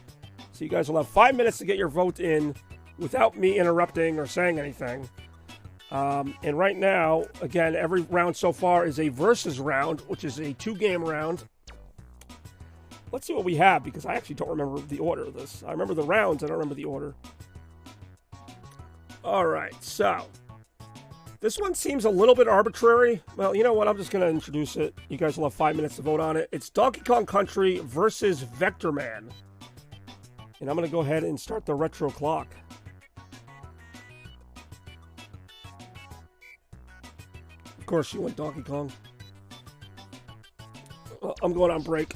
So you guys will have 5 minutes to get your vote in without me interrupting or saying anything. And right now, again, every round so far is a versus round, which is a 2-game round. Let's see what we have because I actually don't remember the order of this. I remember the rounds, I don't remember the order. All right, so this one seems a little bit arbitrary. Well, you know what? I'm just going to introduce it. You guys will have 5 minutes to vote on it. It's Donkey Kong Country versus Vector Man. And I'm going to go ahead and start the retro clock. Of course, you went Donkey Kong. Well, I'm going on break.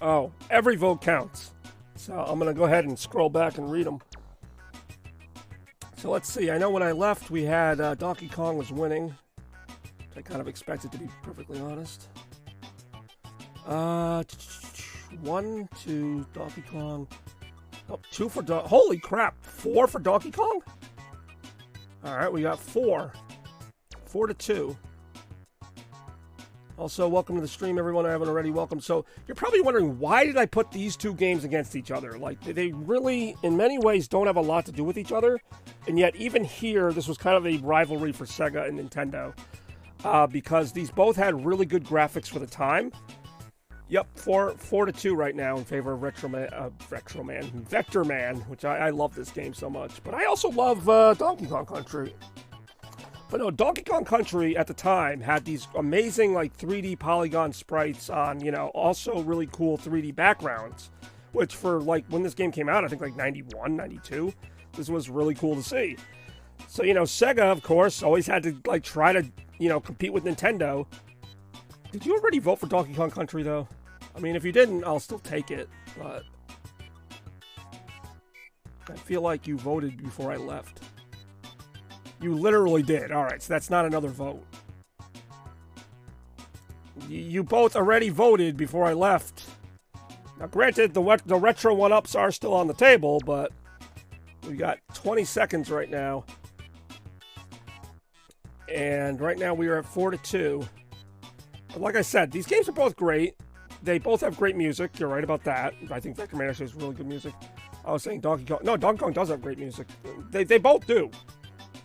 Oh, every vote counts. So I'm going to go ahead and scroll back and read them. So let's see. I know when I left, we had Donkey Kong was winning. Which I kind of expected, to be perfectly honest. 1, 2, Donkey Kong. Oh, 2 for holy crap, 4 for Donkey Kong? Alright, we got 4. 4-2. Also, welcome to the stream, everyone I haven't already welcomed. So, you're probably wondering, why did I put these two games against each other? Like, they really, in many ways, don't have a lot to do with each other. And yet, even here, this was kind of a rivalry for SEGA and Nintendo. Because these both had really good graphics for the time. Yep, 4-2 right now in favor of Vector Man, which I love this game so much. But I also love Donkey Kong Country. But no, Donkey Kong Country at the time had these amazing like 3D polygon sprites on, you know, also really cool 3D backgrounds. Which for like when this game came out, I think like 91, 92, this was really cool to see. So, you know, SEGA, of course, always had to like try to, you know, compete with Nintendo. Did you already vote for Donkey Kong Country, though? I mean, if you didn't, I'll still take it, but I feel like you voted before I left. You literally did. All right, so that's not another vote. You both already voted before I left. Now, granted, the retro one-ups are still on the table, but we got 20 seconds right now. And right now we are at 4-2. But like I said, these games are both great. They both have great music. You're right about that. I think Vector Man actually has really good music. I was saying Donkey Kong. No, Donkey Kong does have great music. They both do.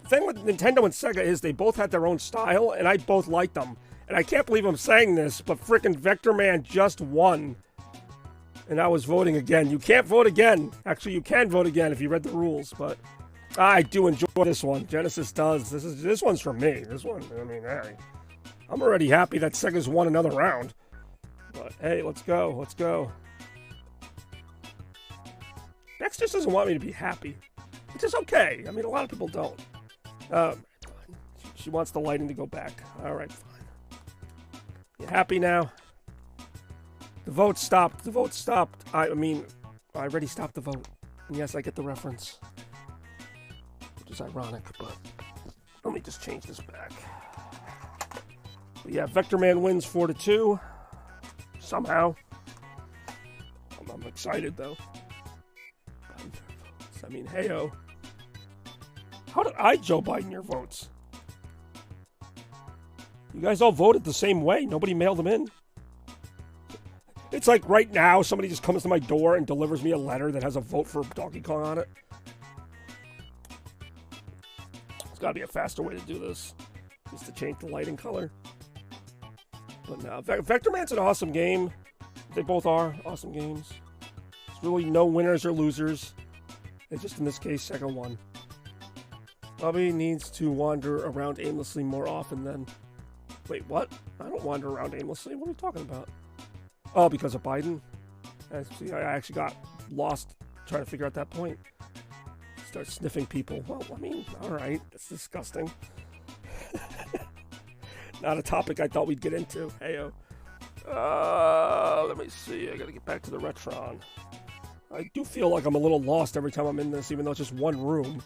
The thing with Nintendo and Sega is they both had their own style, and I both liked them. And I can't believe I'm saying this, but frickin' Vector Man just won. And I was voting again. You can't vote again. Actually, you can vote again if you read the rules, but I do enjoy this one. Genesis does. This one's for me. This one, I mean, hey. I'm already happy that Sega's won another round. But hey, let's go. Let's go. Dex just doesn't want me to be happy. Which is okay. I mean, a lot of people don't. She wants the lighting to go back. Alright, fine. You happy now? The vote stopped. The vote stopped. I mean, I already stopped the vote. And yes, I get the reference. Which is ironic, but let me just change this back. But yeah, Vector Man wins 4-2. Somehow. I'm excited, though. I mean, hey-oh. How did I Joe Biden your votes? You guys all voted the same way. Nobody mailed them in. It's like right now, somebody just comes to my door and delivers me a letter that has a vote for Donkey Kong on it. There's got to be a faster way to do this. Just to change the lighting color. But no, Vector Man's an awesome game. They both are awesome games. There's really no winners or losers. It's just in this case, Sega won. Bobby needs to wander around aimlessly more often than... Wait, what? I don't wander around aimlessly. What are you talking about? Oh, because of Biden? See, I actually got lost trying to figure out that point. Start sniffing people. Well, I mean, alright. That's disgusting. Not a topic I thought we'd get into. Heyo. Let me see. I gotta get back to the Retron. I do feel like I'm a little lost every time I'm in this, even though it's just one room.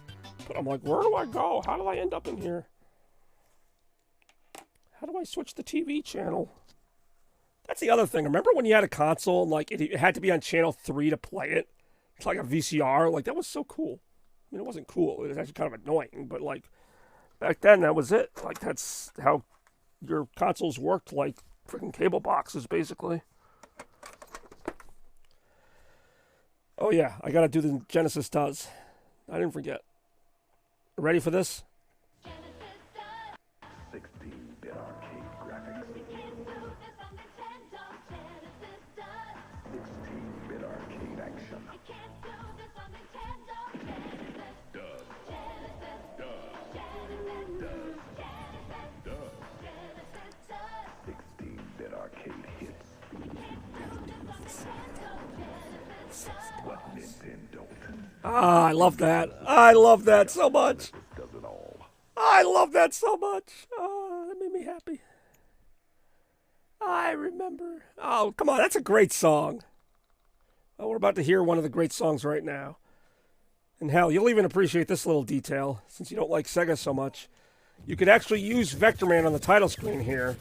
But I'm like, where do I go? How did I end up in here? How do I switch the TV channel? That's the other thing. Remember when you had a console and like it had to be on channel 3 to play it? It's like a VCR. Like, that was so cool. I mean, it wasn't cool. It was actually kind of annoying. But like, back then, that was it. Like, that's how your consoles worked, like freaking cable boxes, basically. Oh yeah, I gotta do the Genesis does. I didn't forget. Ready for this? 16-bit arcade graphics. 16-bit arcade action. 16-bit arcade hits. What Nintendo? Ah, I love that. I love that so much. Does it all. I love that so much. Oh, that made me happy. I remember. Oh, come on. That's a great song. Oh, we're about to hear one of the great songs right now. And hell, you'll even appreciate this little detail, since you don't like Sega so much. You could actually use Vector Man on the title screen here,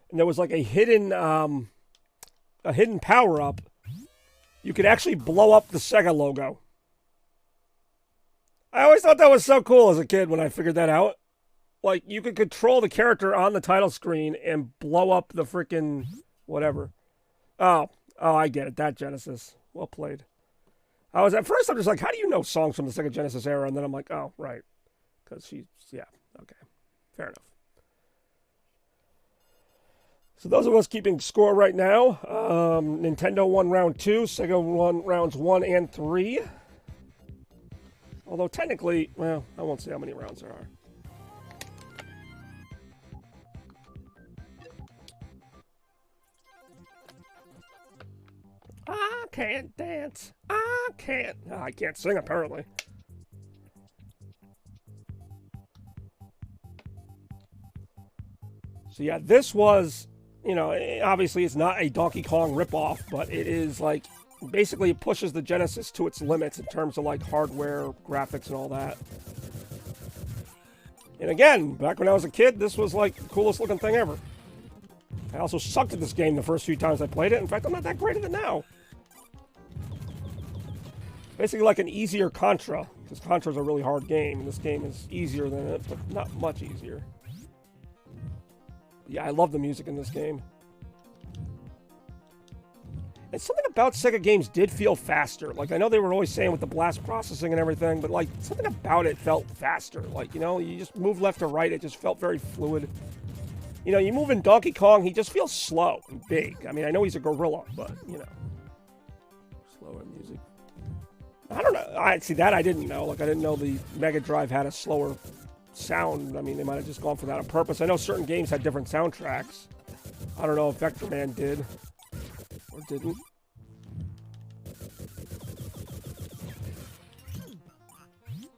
and there was like a hidden power-up. You could actually blow up the Sega logo. I always thought that was so cool as a kid when I figured that out. Like, you could control the character on the title screen and blow up the freaking whatever. Oh, I get it. That Genesis. Well played. At first I'm just like, how do you know songs from the Sega Genesis era? And then I'm like, oh, right. Because yeah, okay. Fair enough. So those of us keeping score right now, Nintendo won round 2, Sega won rounds 1 and 3. Although technically, well, I won't say how many rounds there are. I can't dance. I can't sing, apparently. So yeah, this was, obviously it's not a Donkey Kong ripoff, but it is like, basically it pushes the Genesis to its limits in terms of like hardware, graphics, and all that. And again, back when I was a kid, this was like the coolest looking thing ever. I also sucked at this game the first few times I played it. In fact, I'm not that great at it now. Basically like an easier Contra, because Contra's a really hard game, and this game is easier than it, but not much easier. Yeah, I love the music in this game. And something about Sega games did feel faster. Like, I know they were always saying with the blast processing and everything, but like, something about it felt faster. Like, you just move left to right, it just felt very fluid. You move in Donkey Kong, he just feels slow and big. I mean, I know he's a gorilla, but, slower music. I don't know. I didn't know. Like, I didn't know the Mega Drive had a slower sound. I mean, they might have just gone for that on purpose. I know certain games had different soundtracks. I don't know if Vector Man did or didn't.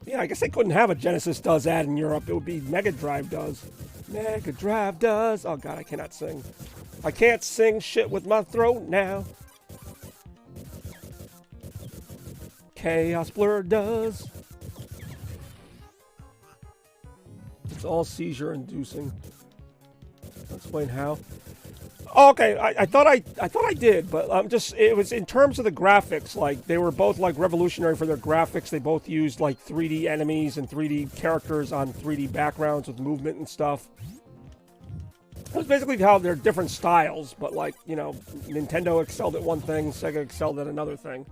Yeah, I guess they couldn't have a Genesis Does ad in Europe. It would be Mega Drive Does. Mega Drive Does. Oh, God, I cannot sing. I can't sing shit with my throat now. Chaos Blur does. It's all seizure-inducing. I'll explain how. Oh, okay, I thought I did, but it was in terms of the graphics. Like, they were both like revolutionary for their graphics. They both used like 3D enemies and 3D characters on 3D backgrounds with movement and stuff. It was basically how they're different styles, but like, Nintendo excelled at one thing, Sega excelled at another thing.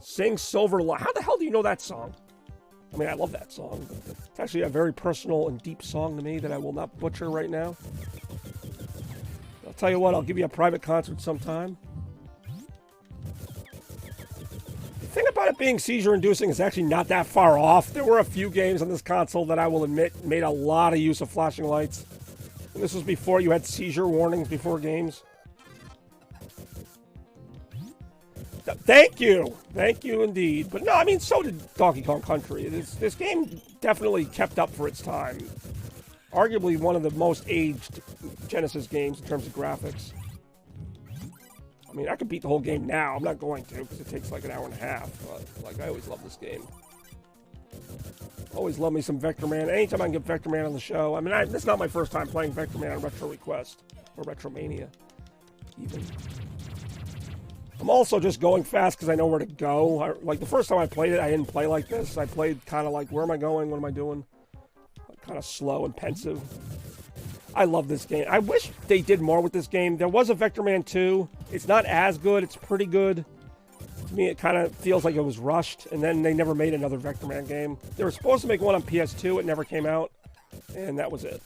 Sing Silver Line. How the hell do you know that song? I mean, I love that song. It's actually a very personal and deep song to me that I will not butcher right now. I'll tell you what, I'll give you a private concert sometime. The thing about it being seizure-inducing is actually not that far off. There were a few games on this console that I will admit made a lot of use of flashing lights. And this was before you had seizure warnings before games. Thank you indeed. But no, I mean, so did Donkey Kong Country. This game definitely kept up for its time. Arguably one of the most aged Genesis games in terms of graphics. I mean, I could beat the whole game now. I'm not going to, because it takes like an hour and a half. But, like, I always love this game. Always love me some Vector Man. Anytime I can get Vector Man on the show. I mean, this is not my first time playing Vector Man on Retro Request. Or Retromania, even. I'm also just going fast because I know where to go. Like, the first time I played it, I didn't play like this. I played kind of like, where am I going? What am I doing? Kind of slow and pensive. I love this game. I wish they did more with this game. There was a Vector Man 2. It's not as good. It's pretty good. To me, it kind of feels like it was rushed, and then they never made another Vector Man game. They were supposed to make one on PS2. It never came out, and that was it.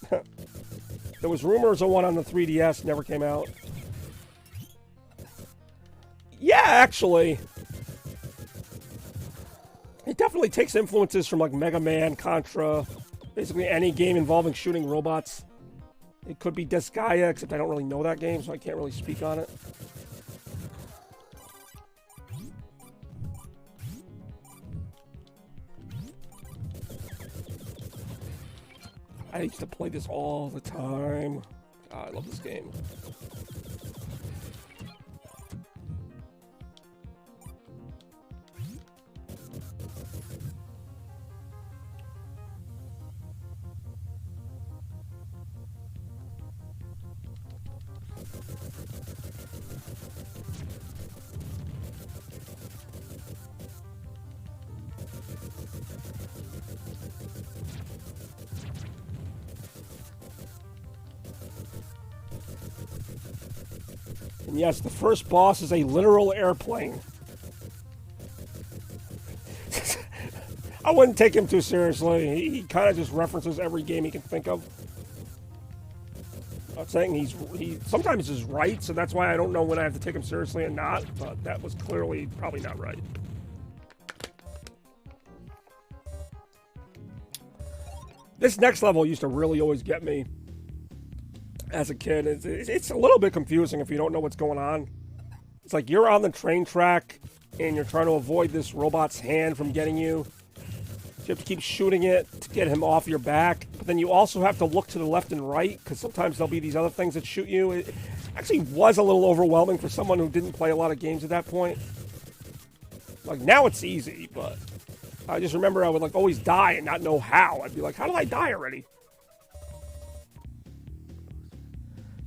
There was rumors of one on the 3DS. Never came out. Yeah, actually. It definitely takes influences from like Mega Man, Contra, basically any game involving shooting robots. It could be Disgaea, except I don't really know that game, so I can't really speak on it. I used to play this all the time. God, I love this game. And yes, the first boss is a literal airplane. I wouldn't take him too seriously. He kind of just references every game he can think of. I'm not saying he sometimes is right, so that's why I don't know when I have to take him seriously and not, but that was clearly probably not right. This next level used to really always get me as a kid. It's a little bit confusing if you don't know what's going on. It's like you're on the train track and you're trying to avoid this robot's hand from getting you. So you have to keep shooting it to get him off your back. But then you also have to look to the left and right, because sometimes there'll be these other things that shoot you. It actually was a little overwhelming for someone who didn't play a lot of games at that point. Like, now it's easy, but I just remember I would, like, always die and not know how. I'd be like, how did I die already?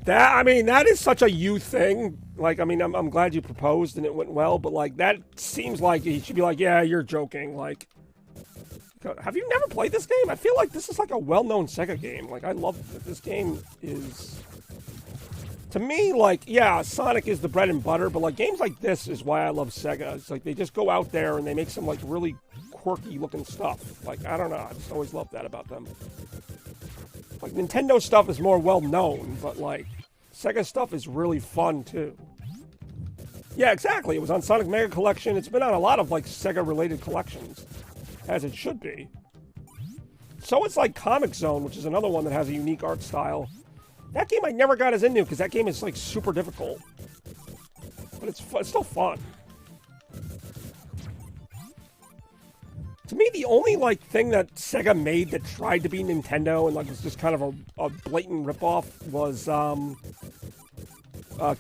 That is such a you thing. Like, I mean, I'm glad you proposed and it went well, but, like, that seems like he should be like, yeah, you're joking. Like, have you never played this game? I feel like this is like a well-known SEGA game. Like, I love that this game is... To me, like, yeah, Sonic is the bread and butter, but, like, games like this is why I love SEGA. It's like they just go out there and they make some, like, really quirky-looking stuff. Like, I don't know. I just always loved that about them. Like, Nintendo stuff is more well-known, but, like, SEGA stuff is really fun, too. Yeah, exactly. It was on Sonic Mega Collection. It's been on a lot of, like, SEGA-related collections. As it should be. So it's like Comic Zone, which is another one that has a unique art style. That game I never got as into, because that game is, like, super difficult. But it's still fun. To me, the only, like, thing that SEGA made that tried to be Nintendo and, like, was just kind of a blatant ripoff was,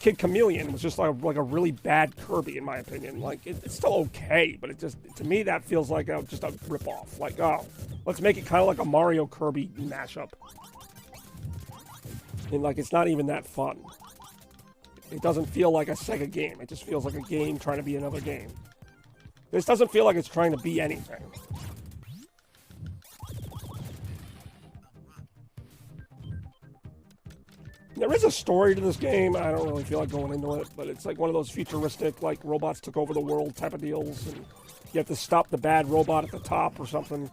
Kid Chameleon was just like a really bad Kirby, in my opinion. Like, it's still okay, but it just, to me, that feels like just a ripoff. Like, oh, let's make it kind of like a Mario Kirby mashup. And, like, it's not even that fun. It doesn't feel like a SEGA game. It just feels like a game trying to be another game. This doesn't feel like it's trying to be anything. There is a story to this game. I don't really feel like going into it, but it's like one of those futuristic, like, robots took over the world type of deals, and you have to stop the bad robot at the top or something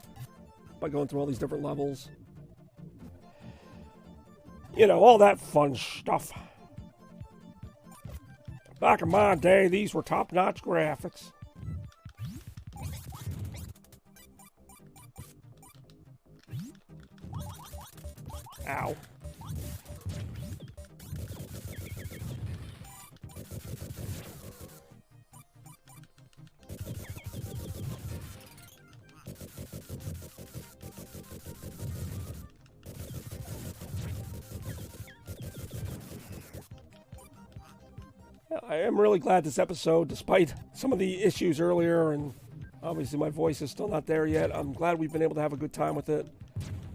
by going through all these different levels. You know, all that fun stuff. Back in my day, these were top-notch graphics. Ow. I am really glad this episode, despite some of the issues earlier, and obviously my voice is still not there yet, I'm glad we've been able to have a good time with it.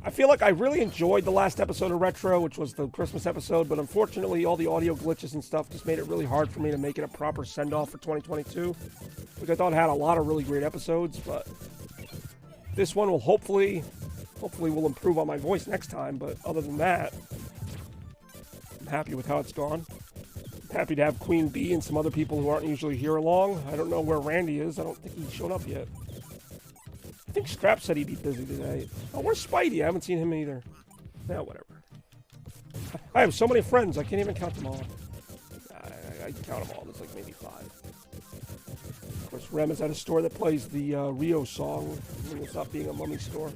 I feel like I really enjoyed the last episode of Retro, which was the Christmas episode, but unfortunately all the audio glitches and stuff just made it really hard for me to make it a proper send-off for 2022, which I thought had a lot of really great episodes, but this one will hopefully will improve on my voice next time, but other than that, I'm happy with how it's gone. Happy to have Queen Bee and some other people who aren't usually here along. I don't know where Randy is. I don't think he's shown up yet. I think Scrap said he'd be busy today. Oh, where's Spidey? I haven't seen him either. Yeah, whatever. I have so many friends, I can't even count them all. I can count them all. There's like maybe 5. Of course, Rem is at a store that plays the Rio song when it's not being a mummy store.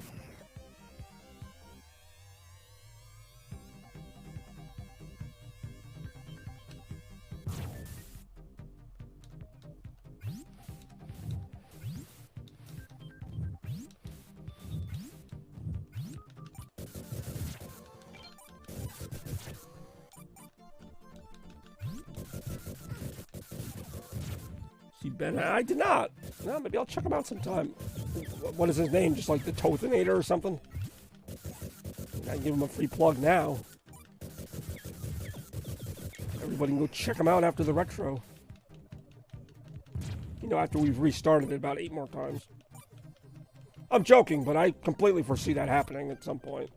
Ben, I did not. No, maybe I'll check him out sometime. What is his name? Just like the Tothinator or something? I give him a free plug now. Everybody can go check him out after the Retro. You know, after we've restarted it about 8 more times. I'm joking, but I completely foresee that happening at some point.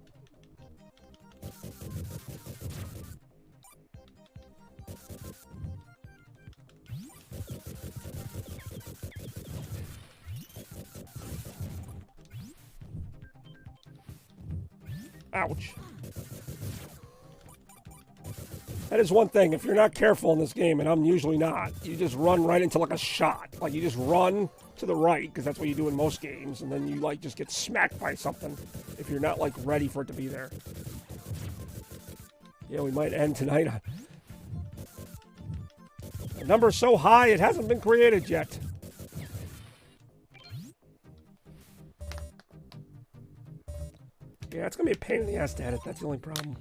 Ouch. That is one thing. If you're not careful in this game, and I'm usually not, you just run right into like a shot. Like you just run to the right, because that's what you do in most games, and then you like just get smacked by something if you're not like ready for it to be there. Yeah, we might end tonight. The number's so high, it hasn't been created yet. Yeah, it's gonna be a pain in the ass to edit. That's the only problem.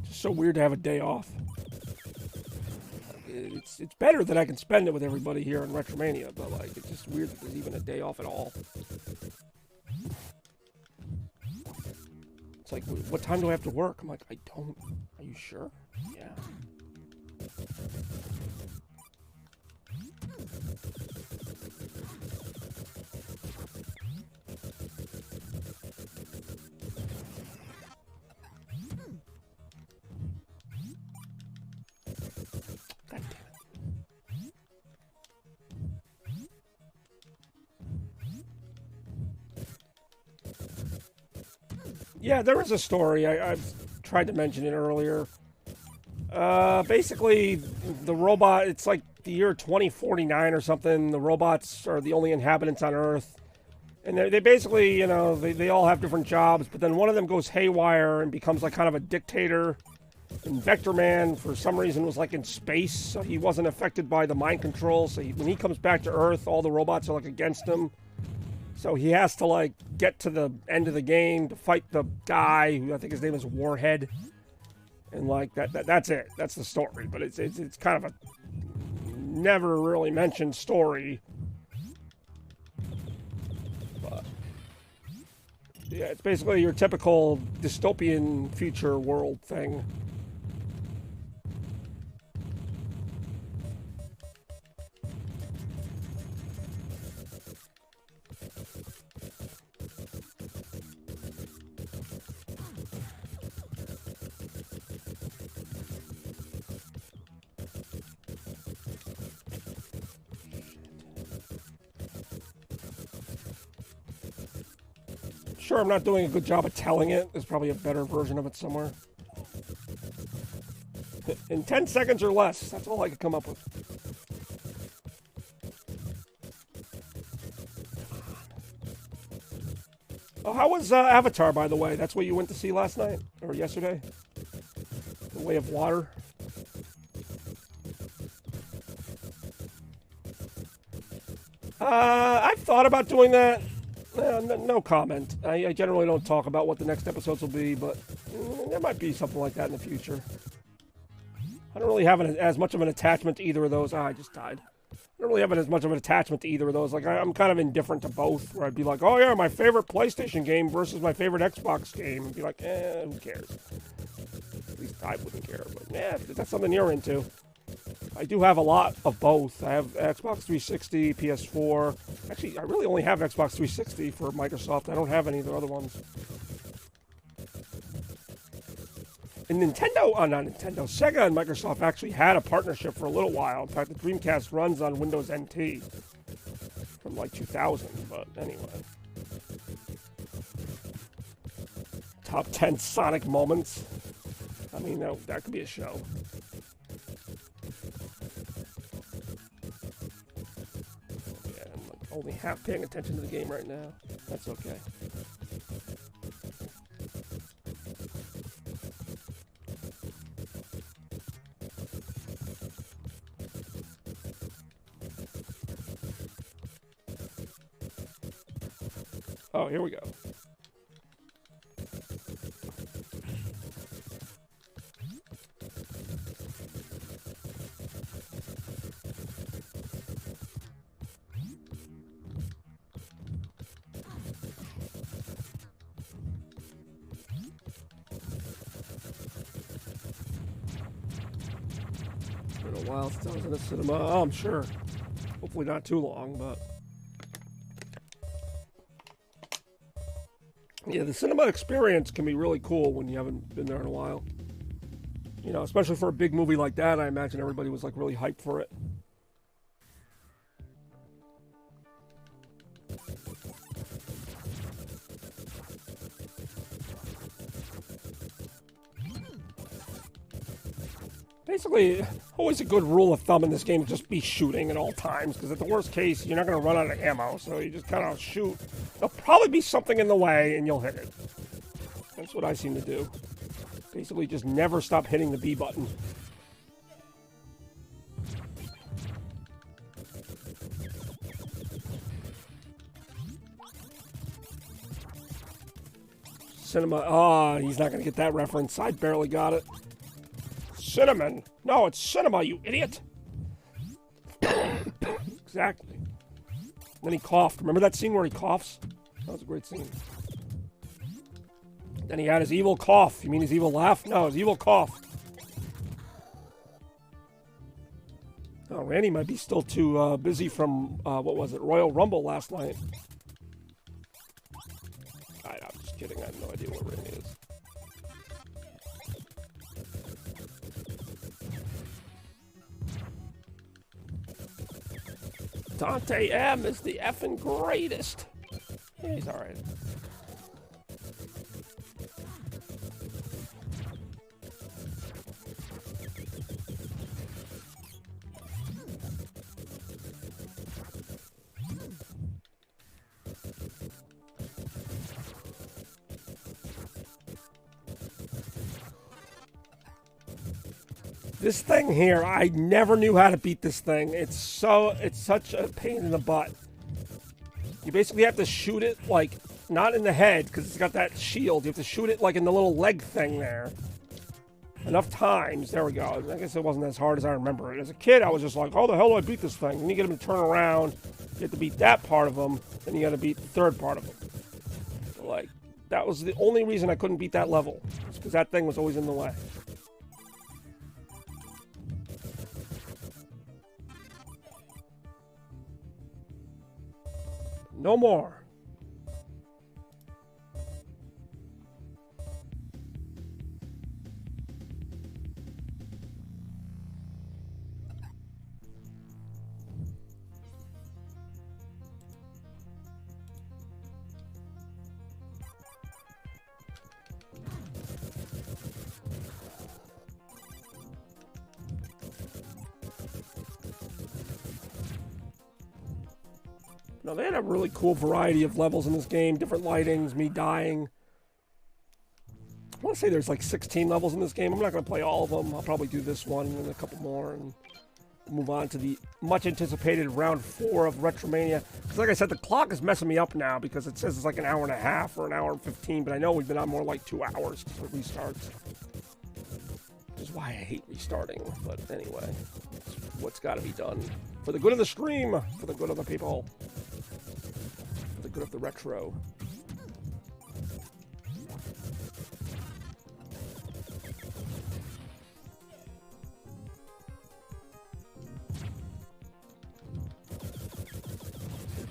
So weird to have a day off. It's better that I can spend it with everybody here in Retromania, but like it's just weird that there's even a day off at all. It's like, what time do I have to work? I'm like, I don't. Are you sure? Yeah. Yeah, there was a story. I've tried to mention it earlier. Basically, the robot, it's like the year 2049 or something. The robots are the only inhabitants on Earth. And they basically, you know, they all have different jobs. But then one of them goes haywire and becomes like kind of a dictator. And Vector Man, for some reason, was like in space. So he wasn't affected by the mind control. So when he comes back to Earth, all the robots are like against him. So he has to, like, get to the end of the game to fight the guy, who I think his name is Warhead. And, like, that's it. That's the story. But it's kind of a never really mentioned story. But, yeah, it's basically your typical dystopian future world thing. Sure, I'm not doing a good job of telling it. There's probably a better version of it somewhere. In 10 seconds or less. That's all I could come up with. Oh, how was Avatar, by the way? That's what you went to see last night? Or yesterday? The Way of Water? I've thought about doing that. No comment. I generally don't talk about what the next episodes will be, but there might be something like that in the future. I don't really have as much of an attachment to either of those. I just died. I don't really have as much of an attachment to either of those. Like, I'm kind of indifferent to both, where I'd be like, oh yeah, my favorite PlayStation game versus my favorite Xbox game. And be like, who cares? At least I wouldn't care, but yeah, if that's something you're into. I do have a lot of both. I have Xbox 360, PS4. Actually, I really only have Xbox 360 for Microsoft. I don't have any of the other ones. And Nintendo, not Nintendo, Sega and Microsoft actually had a partnership for a little while. In fact, the Dreamcast runs on Windows NT from like 2000, but anyway. Top 10 Sonic moments. I mean, that could be a show. only half paying attention to the game right now. That's okay. Oh, here we go. It's been a while since I was in a cinema. Oh, I'm sure. Hopefully not too long, but... Yeah, the cinema experience can be really cool when you haven't been there in a while. You know, especially for a big movie like that, I imagine everybody was like really hyped for it. Basically, always a good rule of thumb in this game is just be shooting at all times, because at the worst case, you're not going to run out of ammo, so you just kind of shoot. There'll probably be something in the way, and you'll hit it. That's what I seem to do. Basically, just never stop hitting the B button. Cinema. Oh, he's not going to get that reference. I barely got it. Cinnamon. No, it's cinema, you idiot. Exactly. Then he coughed. Remember that scene where he coughs? That was a great scene. Then he had his evil cough. You mean his evil laugh? No, his evil cough. Oh, Randy might be still too busy from, what was it, Royal Rumble last night. I'm just kidding. I have no idea where Randy is. Dante M is the effing greatest. Yeah, he's alright. This thing here, I never knew how to beat this thing. It's such a pain in the butt. You basically have to shoot it, like, not in the head, because it's got that shield. You have to shoot it, like, in the little leg thing there. Enough times. There we go. I guess it wasn't as hard as I remember it. As a kid, I was just like, how the hell do I beat this thing? And you get him to turn around. You have to beat that part of him. Then you got to beat the third part of him. So, like, that was the only reason I couldn't beat that level. Because that thing was always in the way. No more. No, they had a really cool variety of levels in this game. Different lightings, me dying. I want to say there's like 16 levels in this game. I'm not going to play all of them. I'll probably do this one and a couple more and move on to the much anticipated round 4 of Retromania. Because like I said, the clock is messing me up now because it says it's like an hour and a half or an hour and 15, but I know we've been on more like 2 hours because it restarts. Which is why I hate restarting. But anyway, it's what's got to be done. For the good of the stream, for the good of the people. The good of the retro.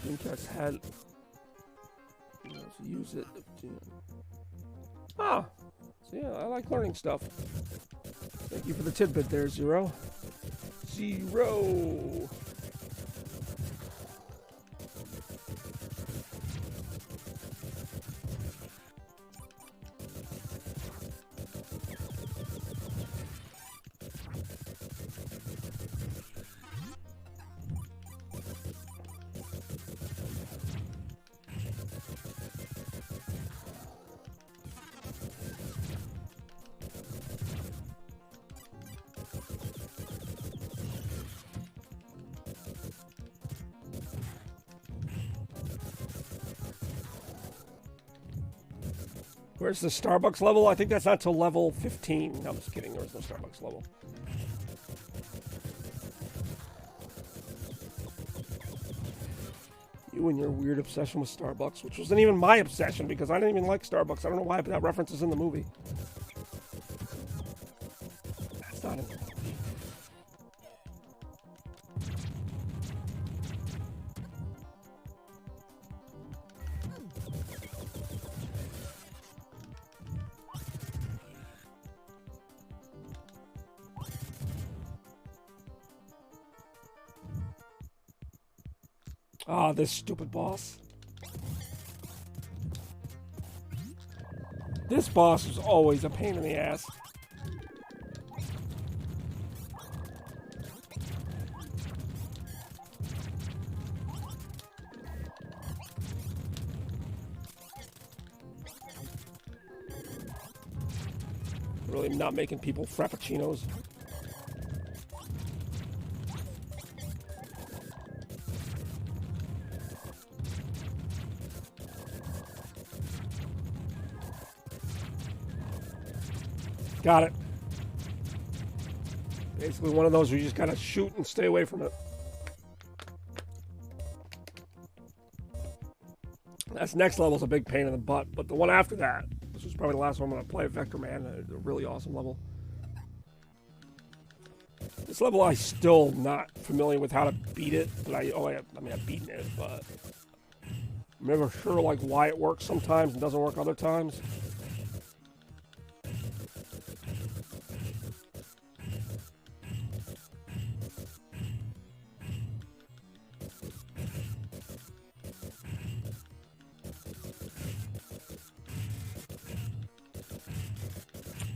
Dreamcast had use it. Ah, so yeah, I like learning stuff. Thank you for the tidbit there, Zero. Zero. Where's the Starbucks level? I think that's not till level 15. No, I'm just kidding. There's no Starbucks level. You and your weird obsession with Starbucks, which wasn't even my obsession because I didn't even like Starbucks. I don't know why, but that reference is in the movie. That's not in the movie. Ah, this stupid boss. This boss is always a pain in the ass. Really not making people frappuccinos. Got it. Basically one of those where you just gotta shoot and stay away from it. This next level's a big pain in the butt, but the one after that, this was probably the last one I'm gonna play, Vector Man, a really awesome level. This level I'm still not familiar with how to beat it, but I mean I've beaten it, but I'm never sure like why it works sometimes and doesn't work other times.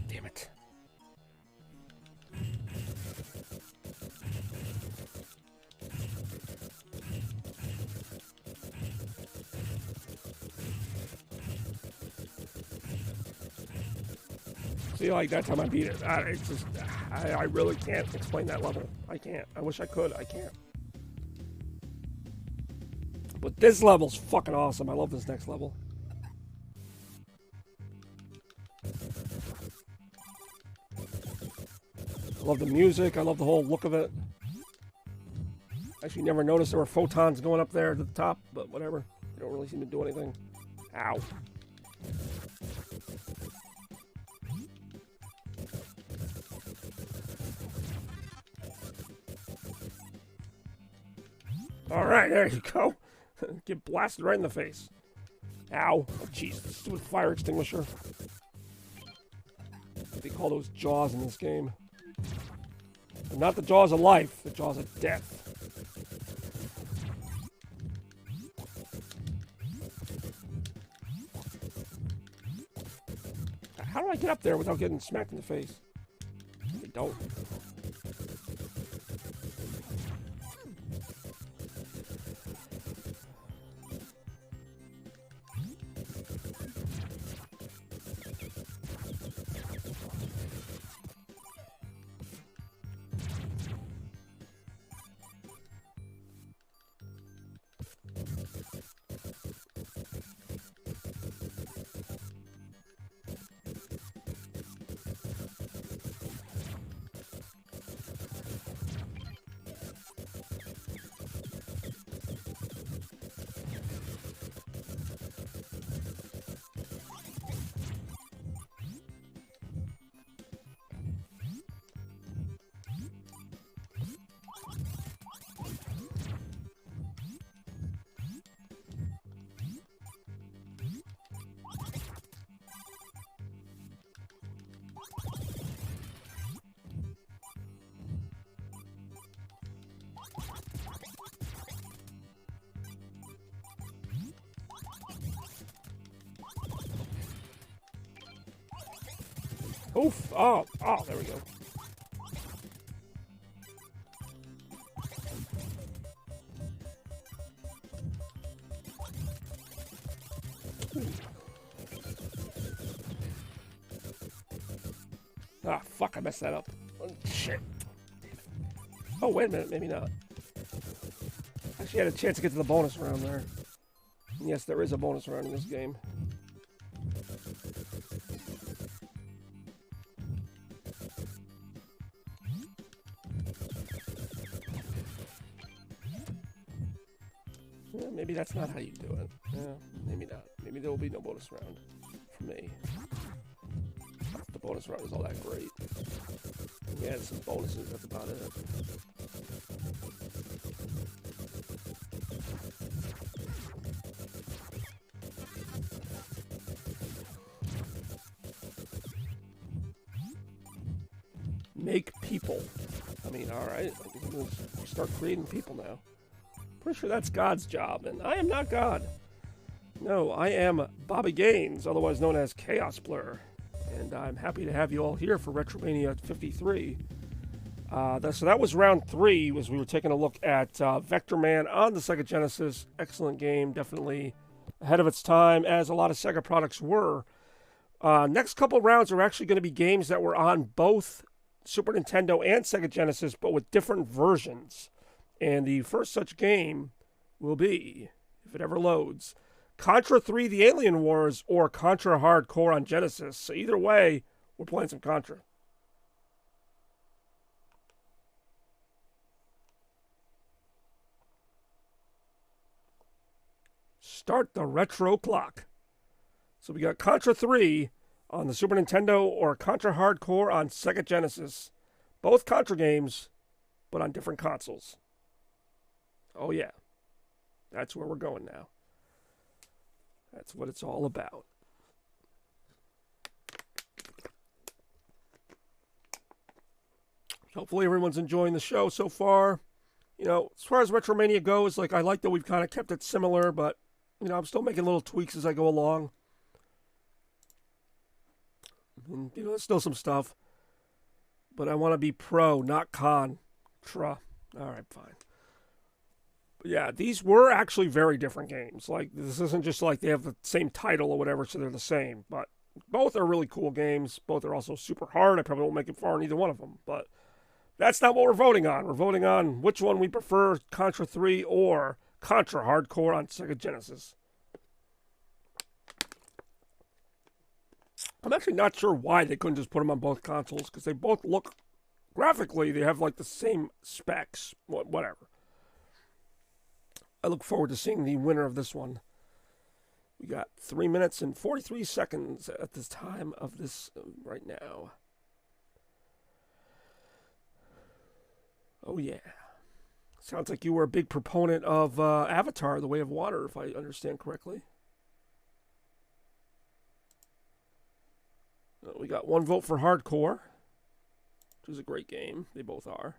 Damn it. See, like that time I beat it. It's just, I really can't explain that level. I can't. I wish I could. I can't. But this level's fucking awesome. I love this next level. I love the music. I love the whole look of it. Actually, never noticed there were photons going up there to the top, but whatever. They don't really seem to do anything. Ow. Alright, there you go. Get blasted right in the face. Ow. Oh, jeez, the stupid fire extinguisher. They call those jaws in this game. But not the jaws of life, the jaws of death. How do I get up there without getting smacked in the face? I don't. Oof. Oh, there we go. Ah, fuck, I messed that up. Oh, shit. Oh, wait a minute, maybe not. Actually, I had a chance to get to the bonus round there. Yes, there is a bonus round in this game. maybe that's not how you do it. Yeah, maybe not. Maybe there will be no bonus round for me. The bonus round is all that great. Yeah, there's some bonuses, that's about it. Make people. I mean, alright, we'll start creating people now. Pretty sure that's God's job, and I am not God. No, I am Bobby Gaines, otherwise known as Chaos Blur. And I'm happy to have you all here for Retromania 53. So that was round 3, as we were taking a look at Vector Man on the Sega Genesis. Excellent game, definitely ahead of its time, as a lot of Sega products were. Next couple rounds are actually going to be games that were on both Super Nintendo and Sega Genesis, but with different versions. And the first such game will be, if it ever loads, Contra 3 The Alien Wars or Contra Hardcore on Genesis. So either way, we're playing some Contra. Start the retro clock. So we got Contra 3 on the Super Nintendo or Contra Hardcore on Sega Genesis. Both Contra games, but on different consoles. Oh yeah, that's where we're going now. That's what it's all about. Hopefully everyone's enjoying the show so far. You know, as far as Retromania goes, like, I like that we've kind of kept it similar, but, you know, I'm still making little tweaks as I go along. And, you know, there's still some stuff. But I want to be pro, not con. Tra. All right, fine. But yeah, these were actually very different games. Like, this isn't just like they have the same title or whatever, so they're the same. But both are really cool games. Both are also super hard. I probably won't make it far in either one of them. But that's not what we're voting on. We're voting on which one we prefer, Contra 3 or Contra Hardcore on Sega Genesis. I'm actually not sure why they couldn't just put them on both consoles, because they both look, graphically, they have like the same specs, whatever. I look forward to seeing the winner of this one. We got 3 minutes and 43 seconds at this time of this right now. Oh yeah. Sounds like you were a big proponent of Avatar, The Way of Water, if I understand correctly. We got 1 vote for Hardcore, which is a great game. They both are.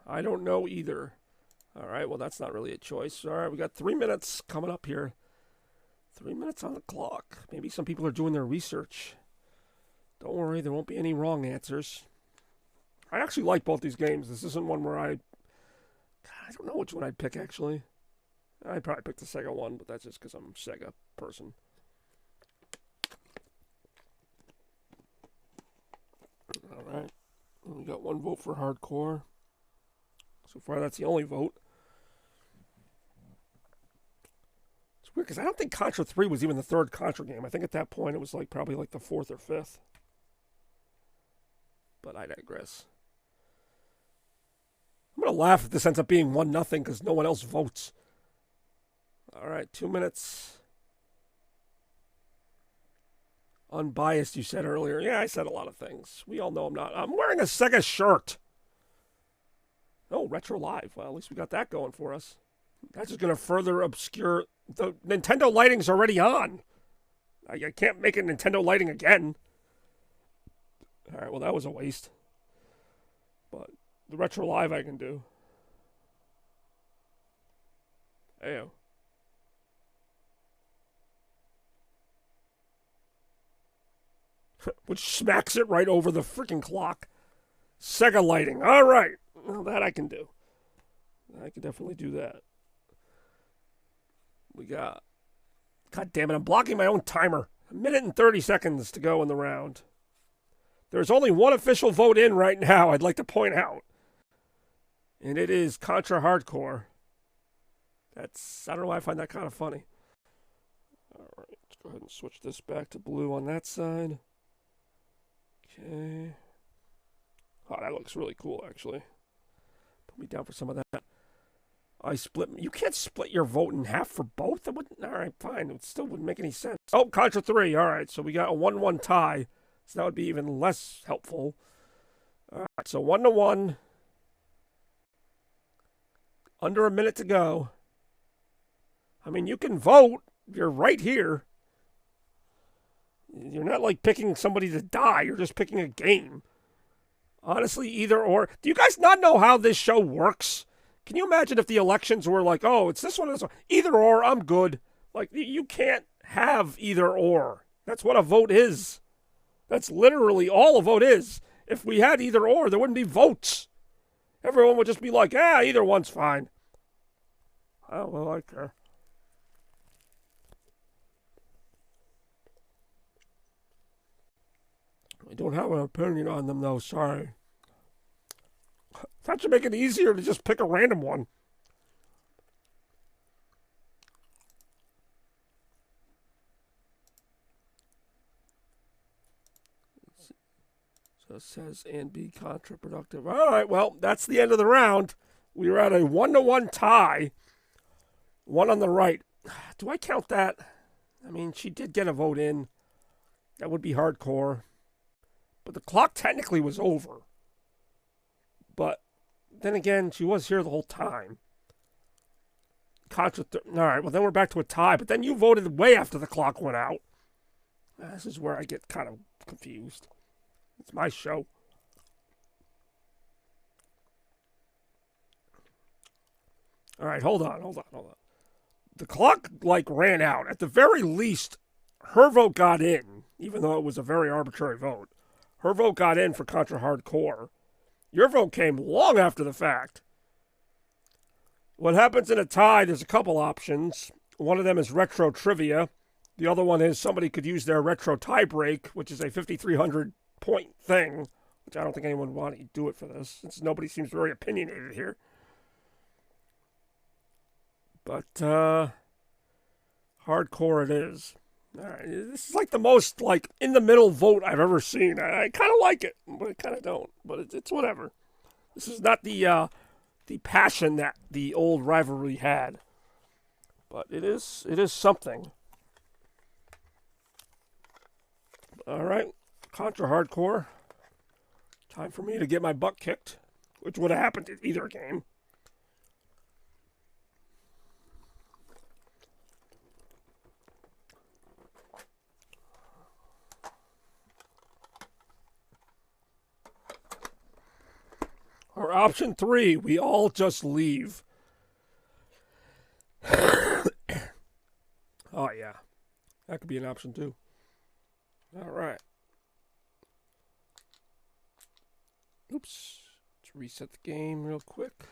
I don't know either. All right, well, that's not really a choice. All right, we got 3 minutes coming up here. 3 minutes on the clock. Maybe some people are doing their research. Don't worry, there won't be any wrong answers. I actually like both these games. This isn't one where I don't know which one I'd pick, actually. I'd probably pick the Sega one, but that's just because I'm a Sega person. All right. We got 1 vote for Hardcore. So far, that's the only vote. It's weird, because I don't think Contra 3 was even the 3rd Contra game. I think at that point, it was like probably like the 4th or 5th. But I digress. I'm going to laugh if this ends up being 1-0 because no one else votes. All right, 2 minutes. Unbiased, you said earlier. Yeah, I said a lot of things. We all know I'm not. I'm wearing a Sega shirt. Oh, Retro Live. Well, at least we got that going for us. That's just going to further obscure. The Nintendo lighting's already on. I can't make a Nintendo lighting again. All right, well, that was a waste. But the Retro Live I can do. Ayo. Which smacks it right over the freaking clock. Sega lighting. All right. Well, that I can do. I can definitely do that. We got... God damn it, I'm blocking my own timer. 1 minute and 30 seconds to go in the round. There's only one official vote in right now, I'd like to point out. And it is Contra Hardcore. I don't know why I find that kind of funny. All right. Go ahead and switch this back to blue on that side. Okay. Oh, that looks really cool, actually. Put me down for some of that. I split. You can't split your vote in half for both? It wouldn't. All right, fine. It still wouldn't make any sense. Oh, Contra 3. All right, so we got a 1-1 tie. So that would be even less helpful. All right, so 1-1. Under a minute to go. I mean, you can vote. You're right here. You're not like picking somebody to die. You're just picking a game. Honestly, either or. Do you guys not know how this show works? Can you imagine if the elections were like, oh, it's this one or this one? Either or, I'm good. Like, you can't have either or. That's what a vote is. That's literally all a vote is. If we had either or, there wouldn't be votes. Everyone would just be like, either one's fine. Oh, well, I care. I don't have an opinion on them, though. Sorry. That should make it easier to just pick a random one. So it says, and be counterproductive. All right, well, that's the end of the round. We were at a 1-1 tie. One on the right. Do I count that? I mean, she did get a vote in. That would be hardcore. But the clock technically was over. But then again, she was here the whole time. All right, well, then we're back to a tie. But then you voted way after the clock went out. This is where I get kind of confused. It's my show. All right, hold on. The clock, ran out. At the very least, her vote got in, even though it was a very arbitrary vote. Her vote got in for Contra Hardcore. Your vote came long after the fact. What happens in a tie, there's a couple options. One of them is retro trivia. The other one is somebody could use their retro tie break, which is a 5,300 point thing, which I don't think anyone would want to do it for this, since nobody seems very opinionated here. But, hardcore it is. All right, this is like the most, in the middle vote I've ever seen. I kind of like it, but I kind of don't. But it's whatever. This is not the passion that the old rivalry had. But it is something. All right, Contra Hardcore. Time for me to get my butt kicked, which would have happened in either game. Or option 3, we all just leave. Oh, yeah. That could be an option, too. All right. Oops. Let's reset the game real quick.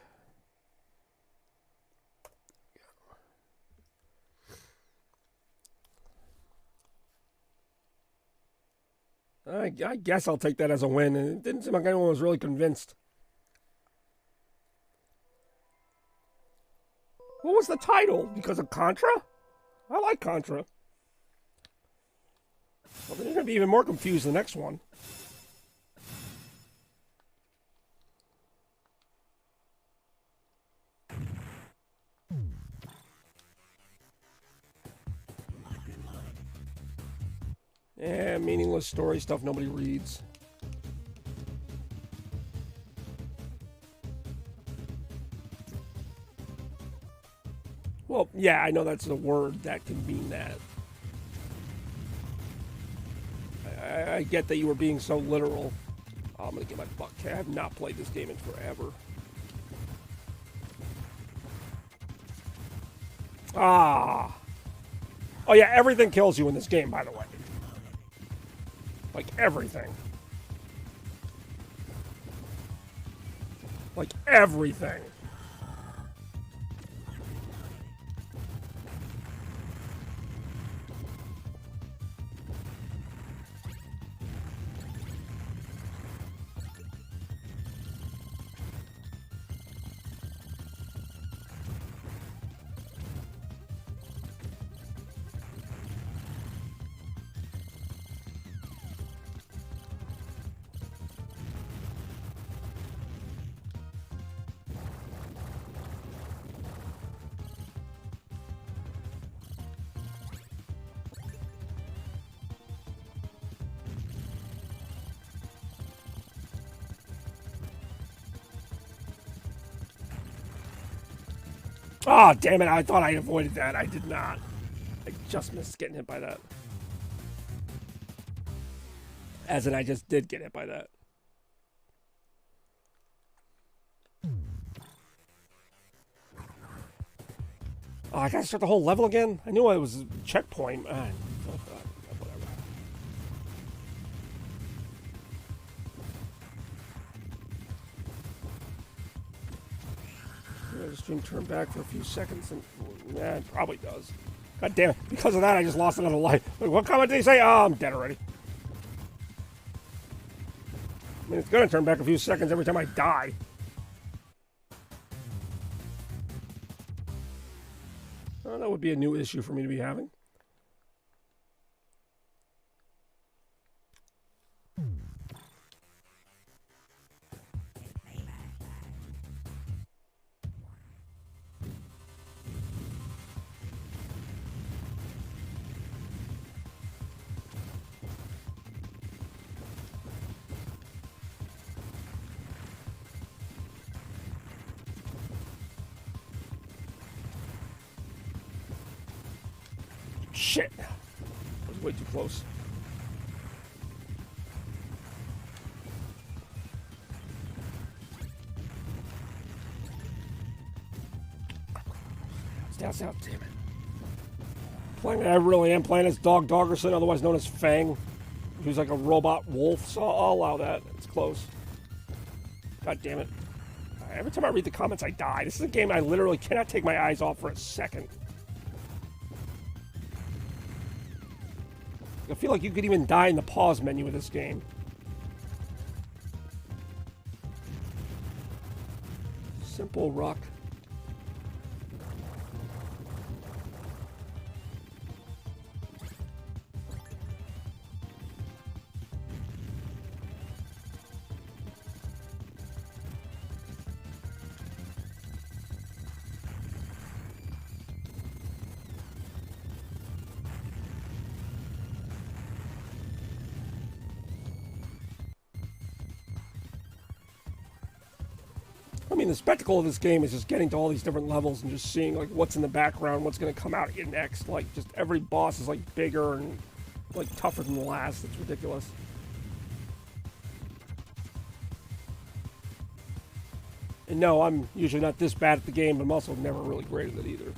I guess I'll take that as a win. And it didn't seem like anyone was really convinced. What was the title? Because of Contra? I like Contra. Well, then you're going to be even more confused the next one. Yeah, meaningless story stuff nobody reads. Well, yeah, I know that's a word that can mean that. I get that you were being so literal. Oh, I'm going to get my butt kicked. I have not played this game in forever. Ah. Oh, yeah, everything kills you in this game, by the way. Like, everything. Like, everything. Oh, damn it. I thought I avoided that. I did not. I just missed getting hit by that. As in, I just did get hit by that. Oh, I gotta start the whole level again? I knew it was a checkpoint. Whatever. The stream turned back for a few seconds, and yeah, it probably does. God damn it. Because of that, I just lost another life. Wait, what comment did he say? Oh, I'm dead already. I mean, it's gonna turn back a few seconds every time I die. Oh, that would be a new issue for me to be having. Shit. That was way too close. Down, damn it. I really am playing as Dog Doggerson, otherwise known as Fang, who's like a robot wolf, so I'll allow that. It's close. God damn it. Every time I read the comments, I die. This is a game I literally cannot take my eyes off for a second. I feel like you could even die in the pause menu of this game. Simple rock. I mean, the spectacle of this game is just getting to all these different levels and just seeing, like, what's in the background, what's going to come out next. Like, just every boss is, like, bigger and, like, tougher than the last. It's ridiculous. And no, I'm usually not this bad at the game, but I'm also never really great at it either.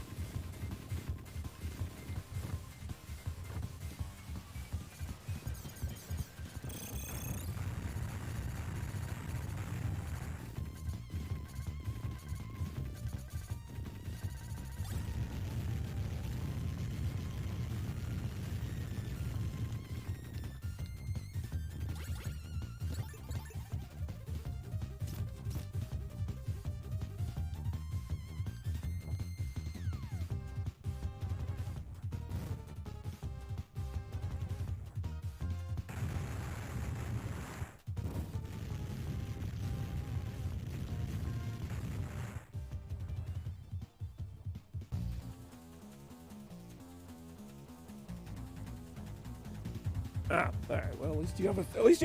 Ah, all right. Well, at least you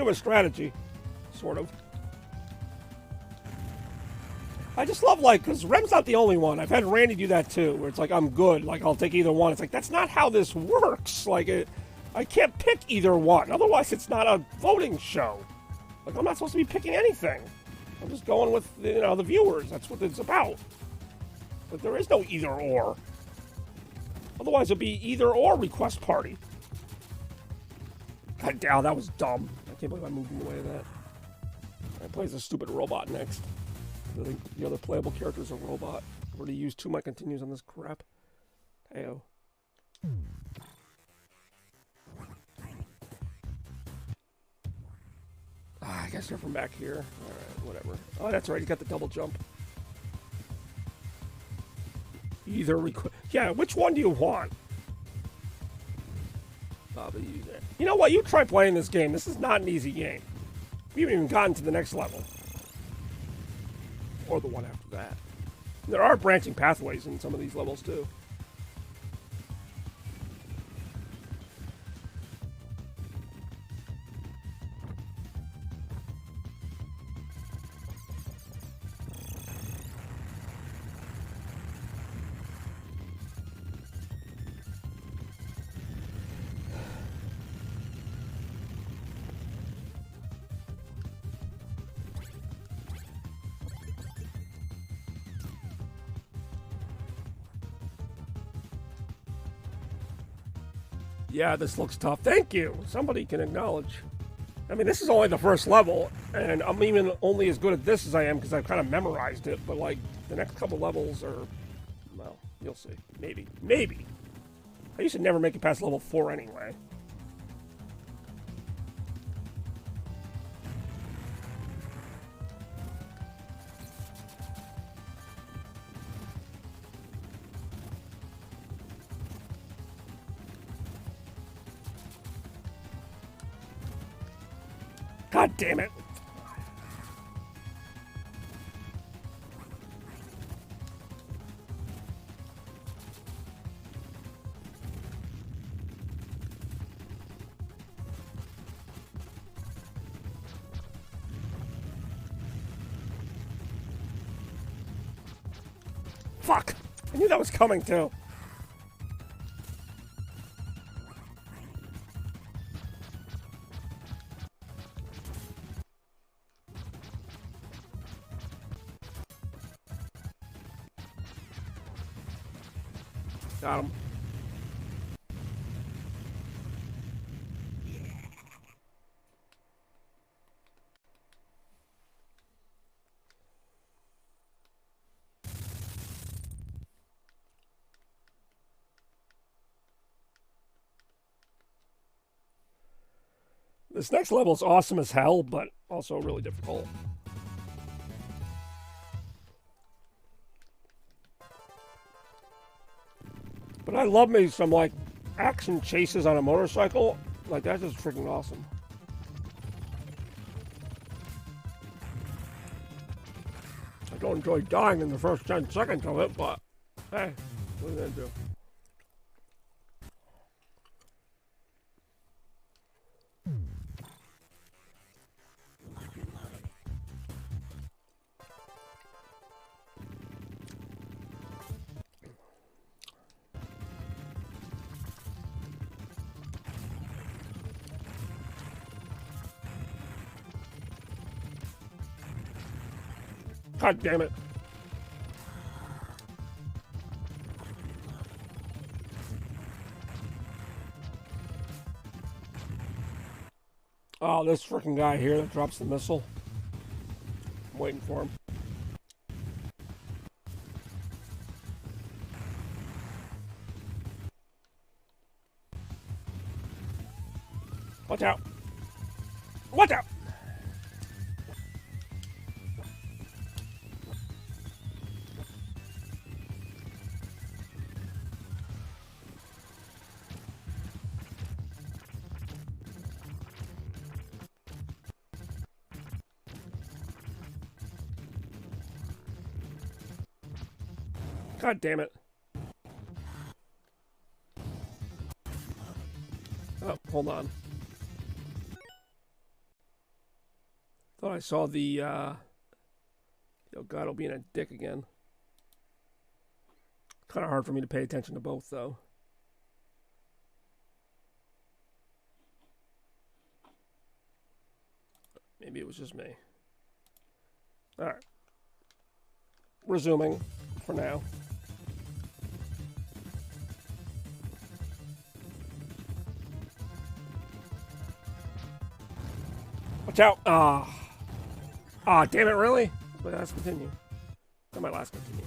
have a strategy, sort of. I just love, like, because Rem's not the only one. I've had Randy do that too, where it's like, I'm good, like, I'll take either one. It's like, that's not how this works. Like, I can't pick either one. Otherwise, it's not a voting show. Like, I'm not supposed to be picking anything. I'm just going with, the viewers. That's what it's about. But there is no either or. Otherwise, it'd be either or request party. God damn, that was dumb. I can't believe I moved in the way of that. I play as a stupid robot next. I think the other playable character is a robot. I've already used 2 of my continues on this crap. Heyo. I guess they're from back here. Alright, whatever. Oh, that's right, you got the double jump. Yeah, which one do you want? You know what? You try playing this game. This is not an easy game. We haven't even gotten to the next level. Or the one after that. There are branching pathways in some of these levels, too. yeah, this looks tough. Thank you. Somebody can acknowledge. I mean, this is only the first level, and I'm even only as good at this as I am because I've kind of memorized it, but, like, the next couple levels are, well, you'll see. Maybe. Maybe. I used to never make it past level 4 anyway. God damn it. Fuck! I knew that was coming too. Got him. This next level is awesome as hell, but also really difficult. But I love me some, like, action chases on a motorcycle. Like, that's just freaking awesome. I don't enjoy dying in the first 10 seconds of it, but hey, what are you gonna do? God damn it. Oh, this freaking guy here that drops the missile. I'm waiting for him. Watch out. Watch out. God damn it. Oh, hold on. Thought I saw the, oh god, I'll be in a dick again. Kind of hard for me to pay attention to both, though. Maybe it was just me. Alright. Resuming for now. Watch out! Ah, damn it, really? But let's continue. That might last continue.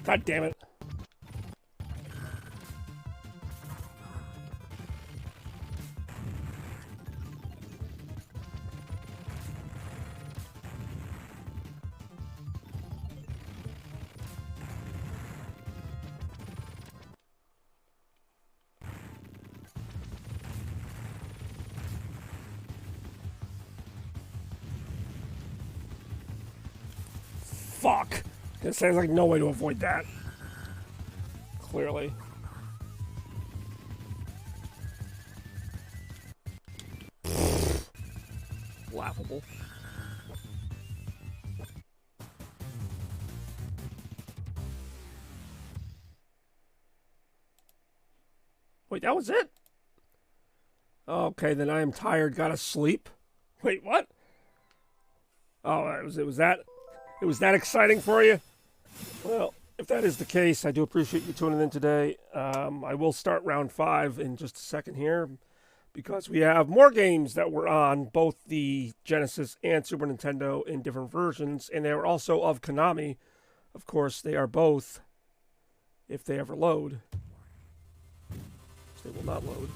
God damn it. Fuck! It sounds like no way to avoid that. Clearly. Laughable. Wait, that was it? Okay, then I am tired. Gotta sleep. Wait, what? Oh, it was that exciting for you? Well, if that is the case, I do appreciate you tuning in today. I will start round 5 in just a second here because we have more games that were on both the Genesis and Super Nintendo in different versions, and they are also of Konami. Of course, they are both, if they ever load. They will not load.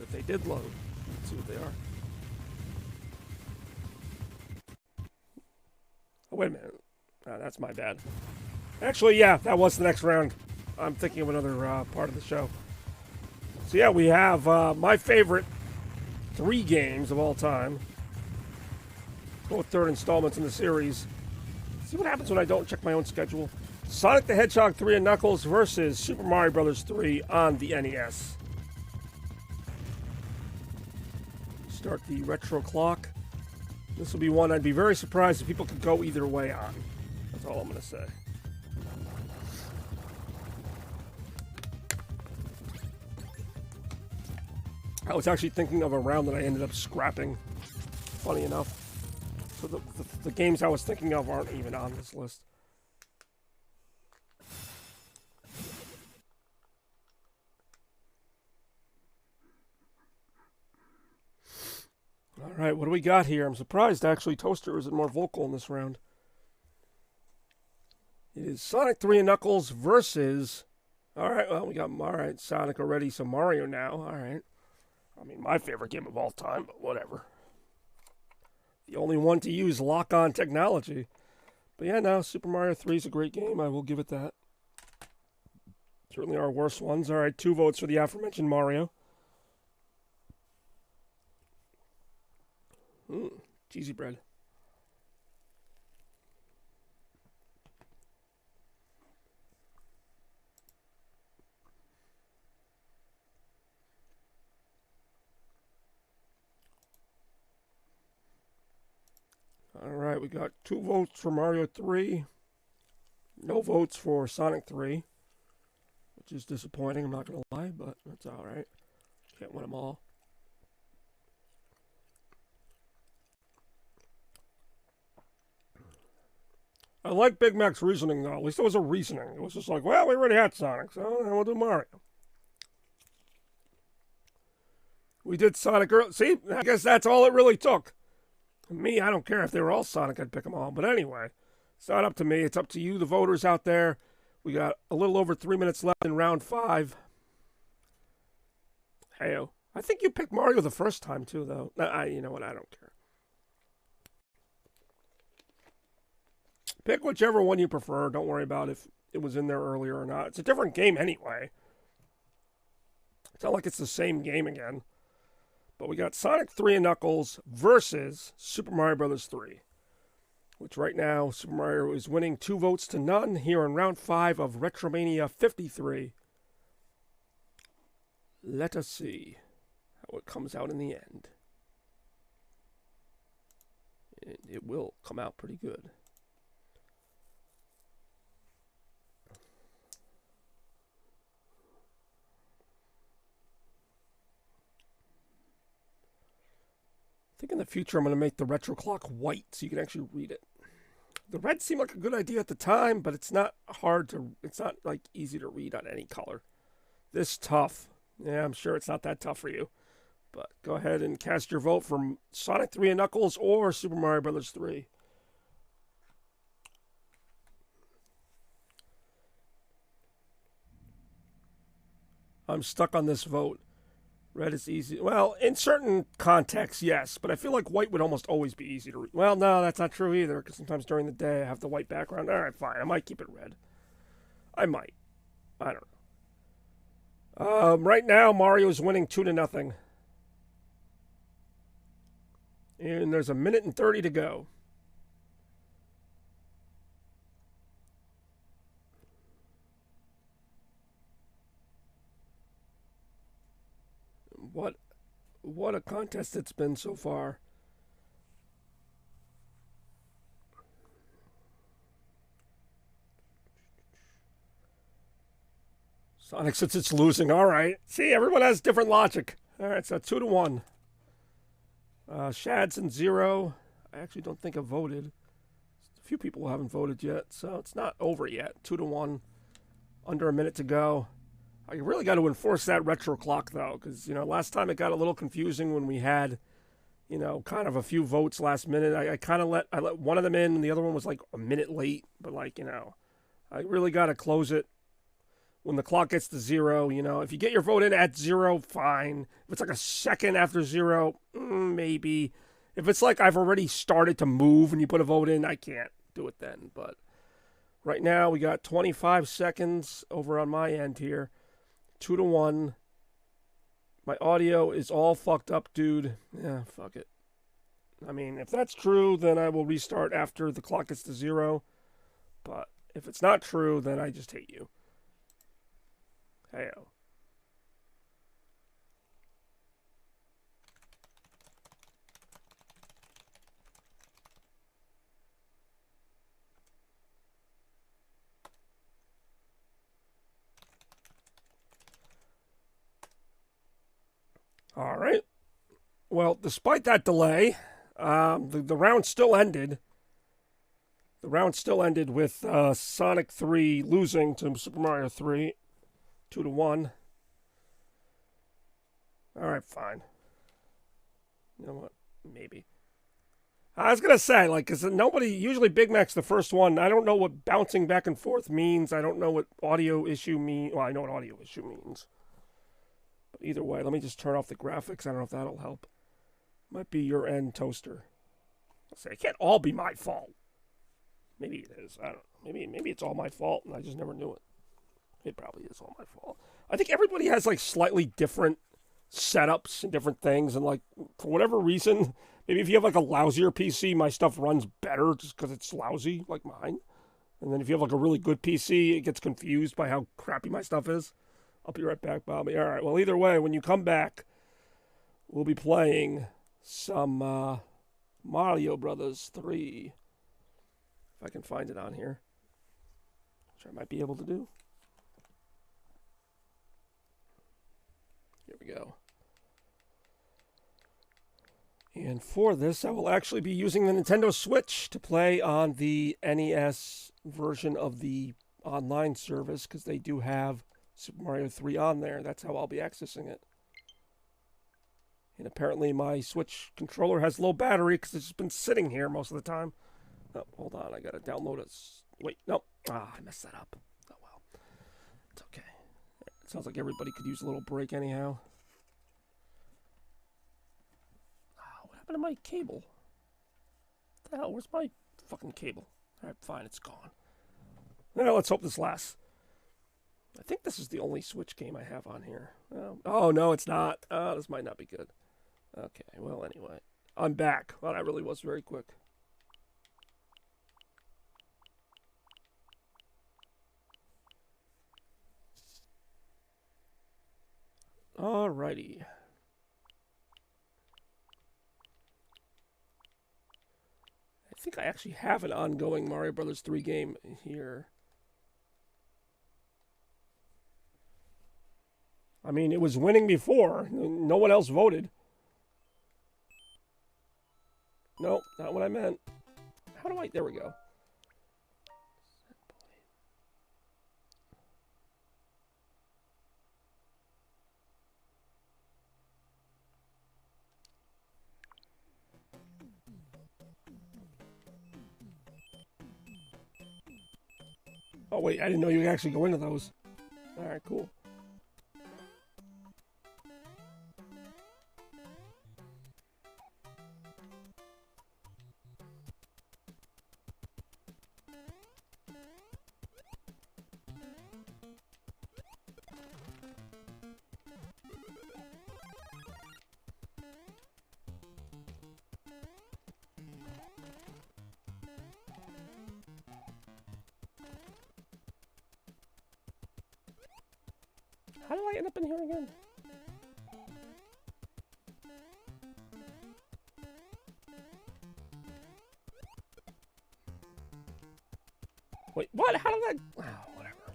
If they did load, let's see what they are. Oh, wait a minute. That's my bad. Actually, yeah, that was the next round. I'm thinking of another part of the show. So yeah, we have my favorite 3 games of all time. Both third installments in the series. See what happens when I don't check my own schedule. Sonic the Hedgehog 3 and Knuckles versus Super Mario Bros. 3 on the NES. Start the retro clock. This will be one I'd be very surprised if people could go either way on. That's all I'm going to say. I was actually thinking of a round that I ended up scrapping. Funny enough. So the games I was thinking of aren't even on this list. All right, what do we got here? I'm surprised, actually, Toaster isn't more vocal in this round. It is Sonic 3 and Knuckles versus... All right, well, we got Sonic already, so Mario now. All right. I mean, my favorite game of all time, but whatever. The only one to use lock-on technology. But yeah, no, Super Mario 3 is a great game. I will give it that. Certainly our worst ones. All right, 2 votes for the aforementioned Mario. Cheesy bread. All right, we got 2 votes for Mario 3. No votes for Sonic 3, which is disappointing, I'm not going to lie, but that's all right. Can't win them all. I like Big Mac's reasoning, though. At least it was a reasoning. It was just like, well, we already had Sonic, so we'll do Mario. We did Sonic early. See, I guess that's all it really took. Me, I don't care if they were all Sonic, I'd pick them all. But anyway, it's not up to me. It's up to you, the voters out there. We got a little over 3 minutes left in round 5. Heyo. I think you picked Mario the first time, too, though. You know what? I don't care. Pick whichever one you prefer. Don't worry about if it was in there earlier or not. It's a different game anyway. It's not like it's the same game again. But we got Sonic 3 and Knuckles versus Super Mario Bros. 3. Which right now, Super Mario is winning 2 votes to none here in round 5 of Retromania 53. Let us see how it comes out in the end. And it will come out pretty good. I think in the future I'm going to make the retro clock white so you can actually read it. The red seemed like a good idea at the time, but it's not like easy to read on any color. This tough. Yeah, I'm sure it's not that tough for you. But go ahead and cast your vote for Sonic 3 and Knuckles or Super Mario Bros. 3. I'm stuck on this vote. Red is easy. Well, in certain contexts, yes, but I feel like white would almost always be easy to read. Well, no, that's not true either, because sometimes during the day I have the white background. All right, fine. I might keep it red. I might. I don't know. Right now, Mario's winning 2-0. And there's 1:30 to go. What a contest it's been so far. Sonic, since it's losing, all right. See, everyone has different logic. All right, so 2-1. Shad's in 0. I actually don't think I've voted. A few people haven't voted yet, so it's not over yet. 2-1. Under a minute to go. I really got to enforce that retro clock, though, because, last time it got a little confusing when we had, kind of a few votes last minute. I kind of let one of them in, and the other one was like a minute late. But, I really got to close it when the clock gets to 0. If you get your vote in at 0, fine. If it's like a second after 0, maybe. If it's like I've already started to move and you put a vote in, I can't do it then. But right now, we got 25 seconds over on my end here. 2-1. My audio is all fucked up, dude. Yeah, fuck it. I mean, if that's true, then I will restart after the clock gets to 0. But if it's not true, then I just hate you. Heyo. All right. Well, despite that delay, the round still ended. The round still ended with Sonic 3 losing to Super Mario 3, 2-1. All right, fine. You know what? Maybe. I was going to say, because nobody, usually Big Mac's the first one. I don't know what bouncing back and forth means. I don't know what audio issue means. Well, I know what audio issue means. But either way, let me just turn off the graphics. I don't know if that'll help. Might be your end, Toaster. I'll say, it can't all be my fault. Maybe it is. I don't know. Maybe it's all my fault, and I just never knew it. It probably is all my fault. I think everybody has, slightly different setups and different things, and, for whatever reason, maybe if you have, a lousier PC, my stuff runs better just because it's lousy, like mine. And then if you have, a really good PC, it gets confused by how crappy my stuff is. I'll be right back, Bobby. All right, well, either way, when you come back, we'll be playing some Mario Brothers 3. If I can find it on here, which I might be able to do. Here we go. And for this, I will actually be using the Nintendo Switch to play on the NES version of the online service, because they do have Super Mario 3 on there. That's how I'll be accessing it. And apparently my Switch controller has low battery because it's just been sitting here most of the time. Oh, hold on, I gotta download it. Wait, no. I messed that up. Oh, well. It's okay. It sounds like everybody could use a little break anyhow. What happened to my cable? What the hell? Where's my fucking cable? Alright, fine, it's gone. Now, let's hope this lasts. I think this is the only Switch game I have on here. Oh, no, it's not. This might not be good. Okay, well, anyway. I'm back. Well, that really was very quick. Alrighty. I think I actually have an ongoing Mario Brothers 3 game here. I mean, it was winning before. No one else voted. No, not what I meant. How do I... There we go. Oh, wait, I didn't know you could actually go into those. Alright, cool. How did I end up in here again? Wait, what? How did that... Oh, whatever.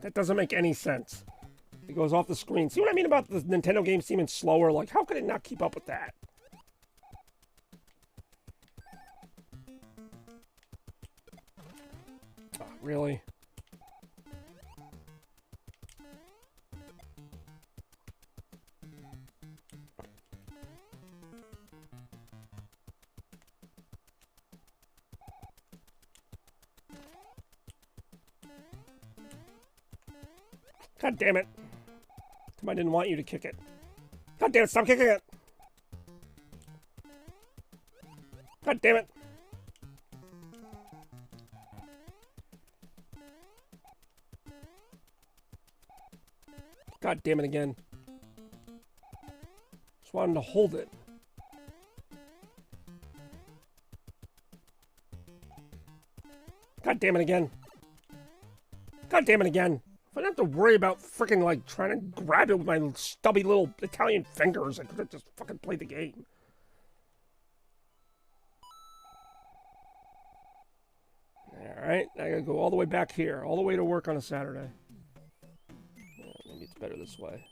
That doesn't make any sense. It goes off the screen. See what I mean about the Nintendo game seeming slower? Like, how could it not keep up with that? Oh, really? God damn it. I didn't want you to kick it. God damn it, stop kicking it! God damn it! God damn it again. Just wanted to hold it. God damn it again. God damn it again. If I don't have to worry about freaking, like, trying to grab it with my stubby little Italian fingers, I could have just fucking played the game. Alright, I gotta go all the way back here, all the way to work on a Saturday. Yeah, maybe it's better this way.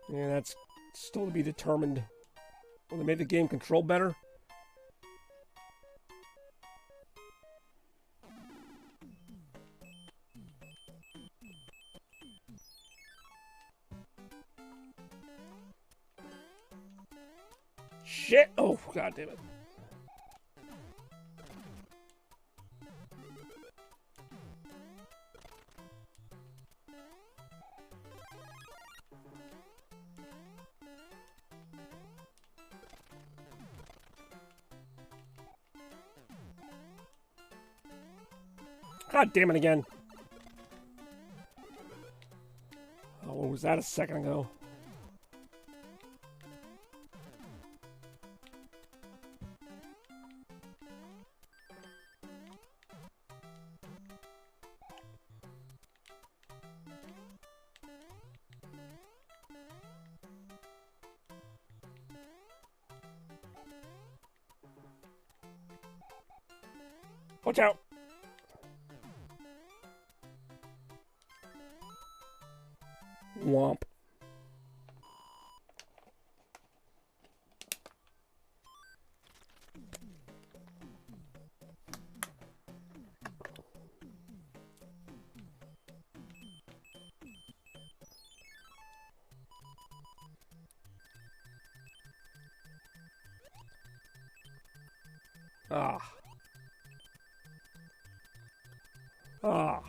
Yeah, that's still to be determined. Will they make the game control better? Shit! Oh, god damn it. God damn it again. Oh, what was that a second ago? Watch out! Womp. Ah. Ah.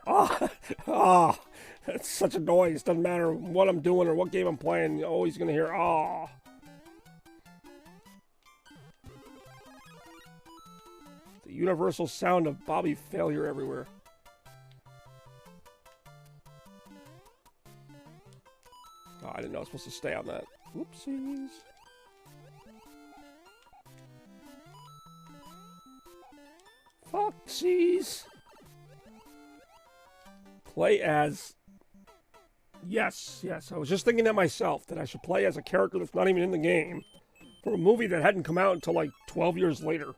Ah. Ah. That's such a noise. Doesn't matter what I'm doing or what game I'm playing. You're always gonna hear ah. The universal sound of Bobby failure everywhere. Oh, I didn't know I was supposed to stay on that. Whoopsies. Foxies. Play as... Yes, yes. I was just thinking that myself, that I should play as a character that's not even in the game for a movie that hadn't come out until like 12 years later.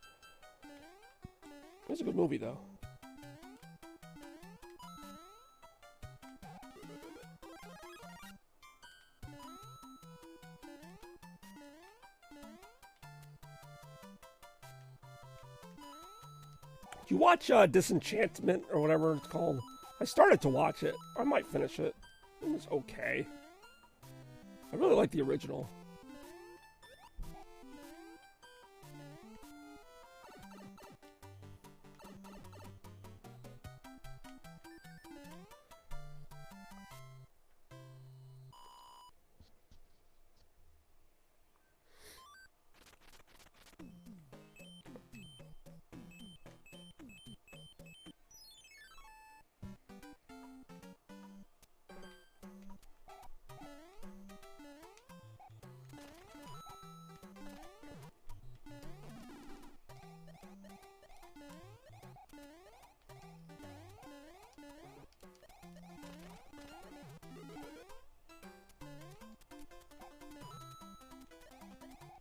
It's a good movie, though. Did you watch Disenchantment or whatever it's called? I started to watch it. I might finish it. It was okay. I really like the original.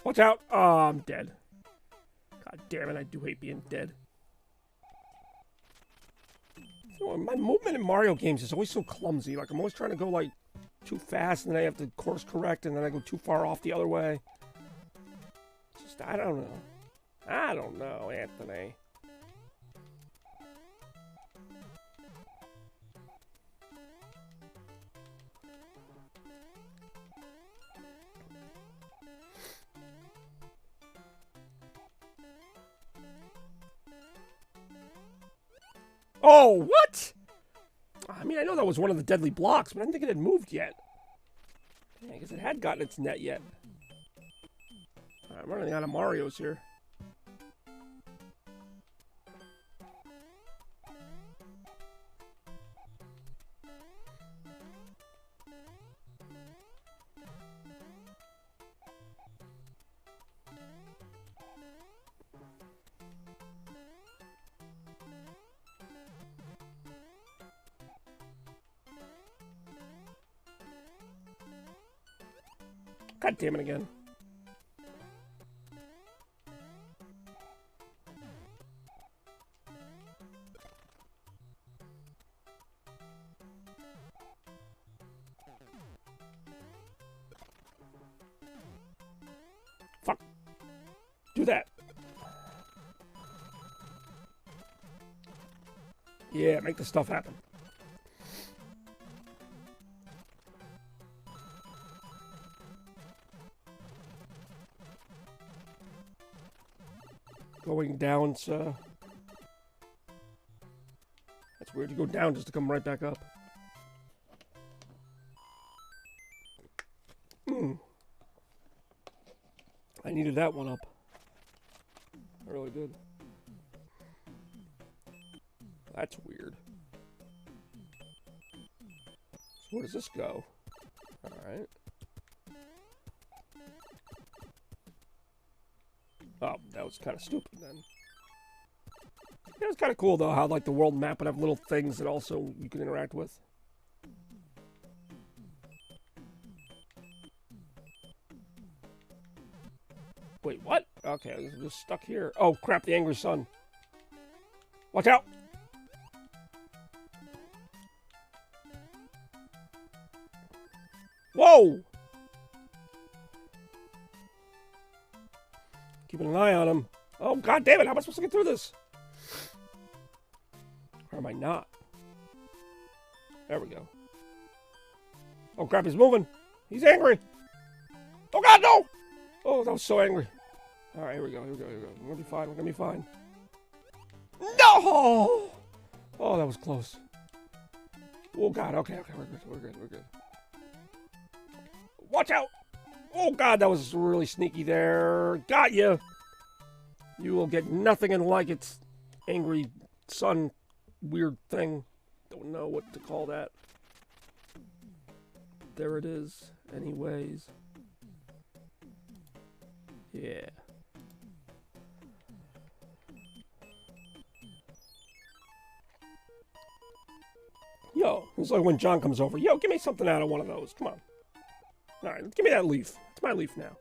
Watch out. Oh, I'm dead. God damn it, I do hate being dead. So my movement in Mario games is always so clumsy. Like, I'm always trying to go, like, too fast, and then I have to course correct, and then I go too far off the other way. Just, I don't know. I don't know, Anthony. Oh, what? I mean, I know that was one of the deadly blocks, but I didn't think it had moved yet. Yeah, I guess it had gotten its net yet. I'm running out of Marios here. God damn it again. Fuck. Do that. Yeah, make the stuff happen. Going down, so... That's weird. You go down just to come right back up. I needed that one up. I really did. That's weird. So where does this go? Alright. Oh, that was kind of stupid then. Yeah, it's kind of cool though how like the world map would have little things that also you can interact with. Wait, what? Okay, I was just stuck here. Oh crap, the angry sun. Watch out! Whoa! Keeping an eye on him. Oh, god damn it, how am I supposed to get through this? Or am I not? There we go. Oh crap, he's moving. He's angry. Oh god, no! Oh, that was so angry. Alright, here we go, here we go, here we go. We're gonna be fine, we're gonna be fine. No! Oh, that was close. Oh god, okay, okay, we're good, we're good, we're good. Watch out! Oh god, that was really sneaky there. Got you! You will get nothing in like its angry sun weird thing. Don't know what to call that. There it is. Anyways. Yeah. Yo, it's like when John comes over. Yo, give me something out of one of those. Come on. Alright, give me that leaf. It's my leaf now.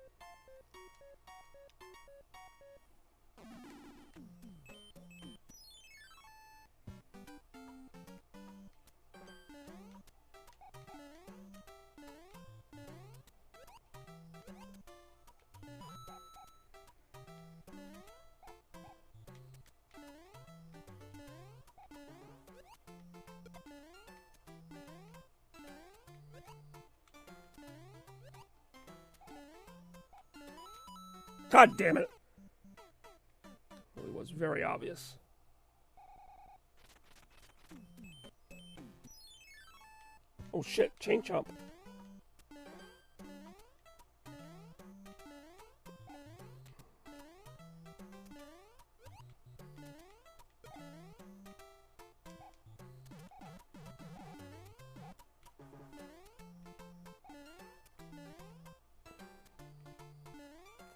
God damn it. Really was very obvious. Oh shit, chain chomp.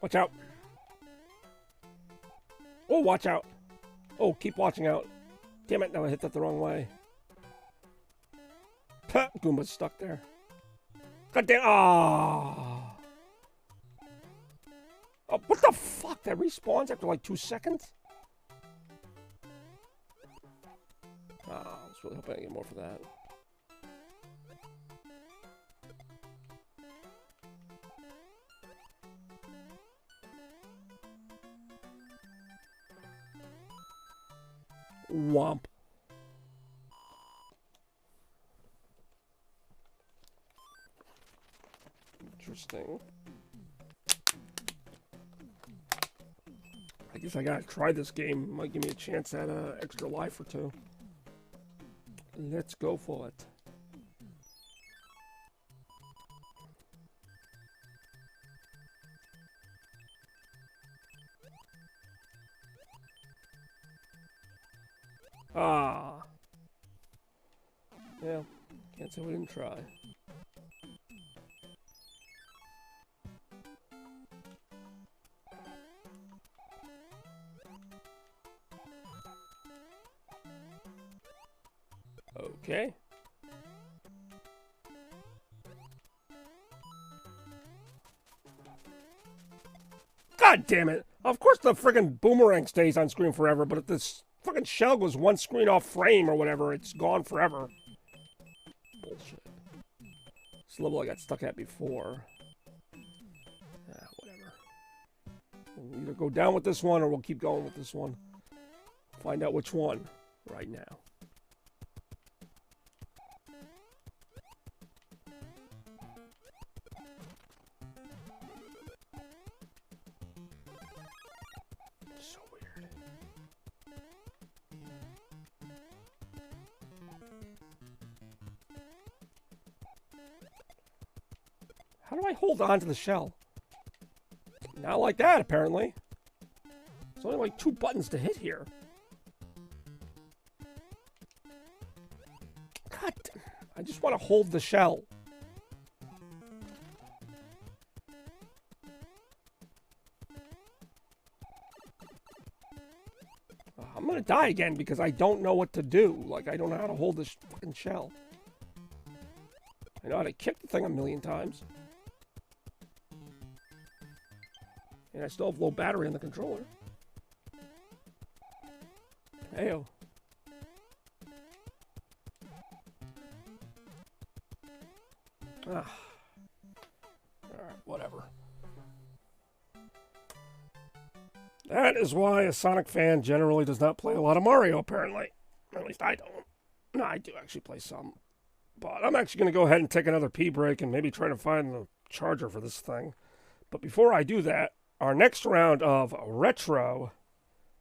Watch out. Oh, watch out. Oh, keep watching out. Damn it, now I hit that the wrong way. Goomba's stuck there. God damn. Ah. Oh, what the fuck? That respawns after like 2 seconds? Oh, I was really hoping I get more for that. Womp. Interesting. I guess I gotta try this game. Might give me a chance at an extra life or two. Let's go for it. Ah. Yeah, can't say we didn't try. Okay. God damn it. Of course the friggin' boomerang stays on screen forever, but if this fucking shell goes one screen off frame or whatever, it's gone forever. Bullshit. This level I got stuck at before. Whatever. We'll either go down with this one or we'll keep going with this one. Find out which one right now. So weird. How do I hold on to the shell? Not like that, apparently. There's only like 2 buttons to hit here. God, I just want to hold the shell. I'm gonna die again because I don't know what to do. Like, I don't know how to hold this fucking shell. I know how to kick the thing a million times. And I still have low battery on the controller. Heyo. Alright, whatever. That is why a Sonic fan generally does not play a lot of Mario, apparently. At least I don't. No, I do actually play some. But I'm actually going to go ahead and take another pee break and maybe try to find the charger for this thing. But before I do that, our next round of Retro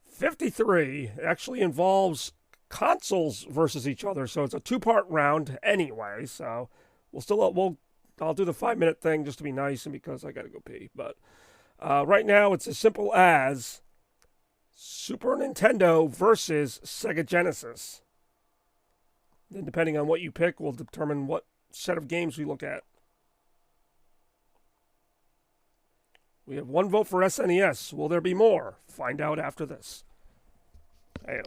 53 actually involves consoles versus each other. So it's a 2-part round anyway. So I'll do the 5-minute thing just to be nice and because I got to go pee. But right now it's as simple as Super Nintendo versus Sega Genesis. Then depending on what you pick will determine what set of games we look at. We have 1 vote for SNES. Will there be more? Find out after this. Heyo.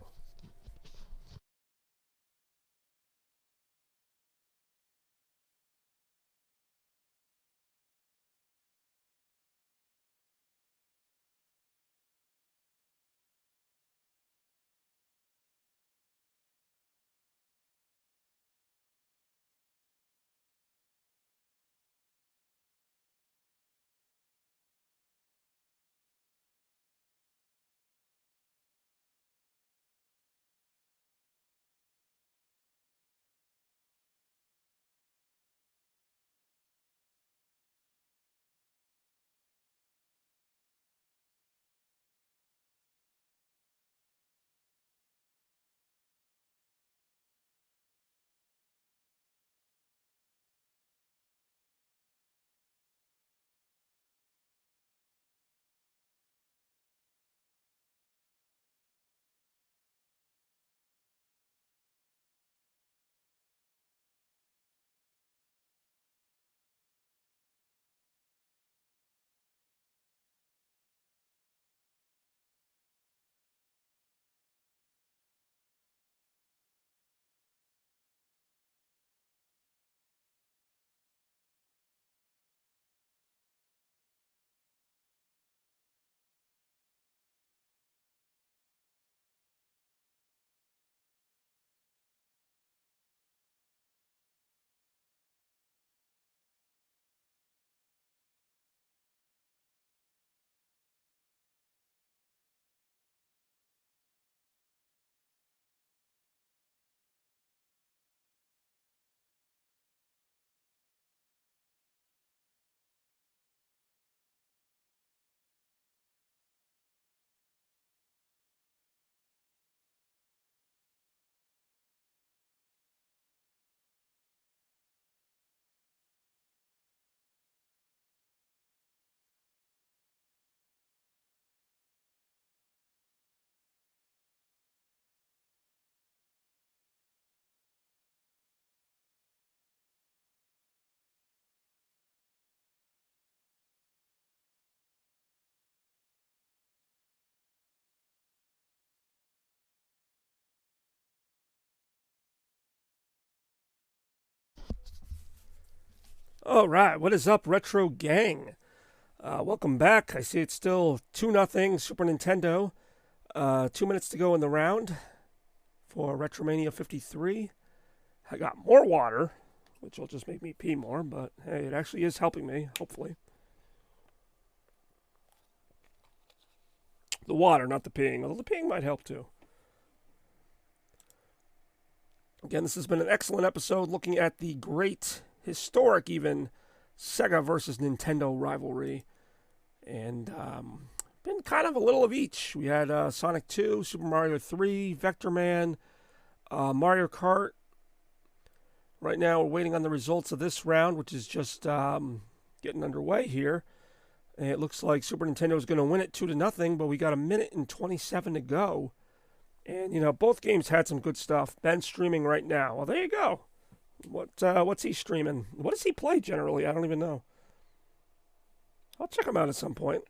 All right, what is up, Retro Gang? Welcome back. I see it's still 2-0 Super Nintendo. 2 minutes to go in the round for Retromania 53. I got more water, which will just make me pee more, but hey, it actually is helping me, hopefully. The water, not the peeing, although the peeing might help too. Again, this has been an excellent episode looking at the great, historic even, SEGA versus Nintendo rivalry. And been kind of a little of each. We had Sonic 2, Super Mario 3, Vector Man, Mario Kart. Right now we're waiting on the results of this round, which is just getting underway here. And it looks like Super Nintendo is going to win it 2-0, but we got 1:27 to go. And, you know, both games had some good stuff. Ben's streaming right now. Well, there you go. What's he streaming? What does he play generally? I don't even know. I'll check him out at some point.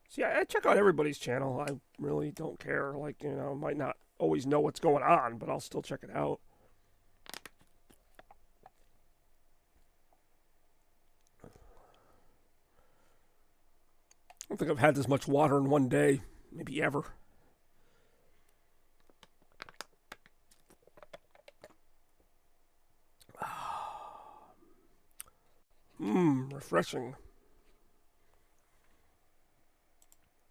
See, I check out everybody's channel. I really don't care. Like, you know, might not always know what's going on, but I'll still check it out. I don't think I've had this much water in one day. Maybe ever. Refreshing.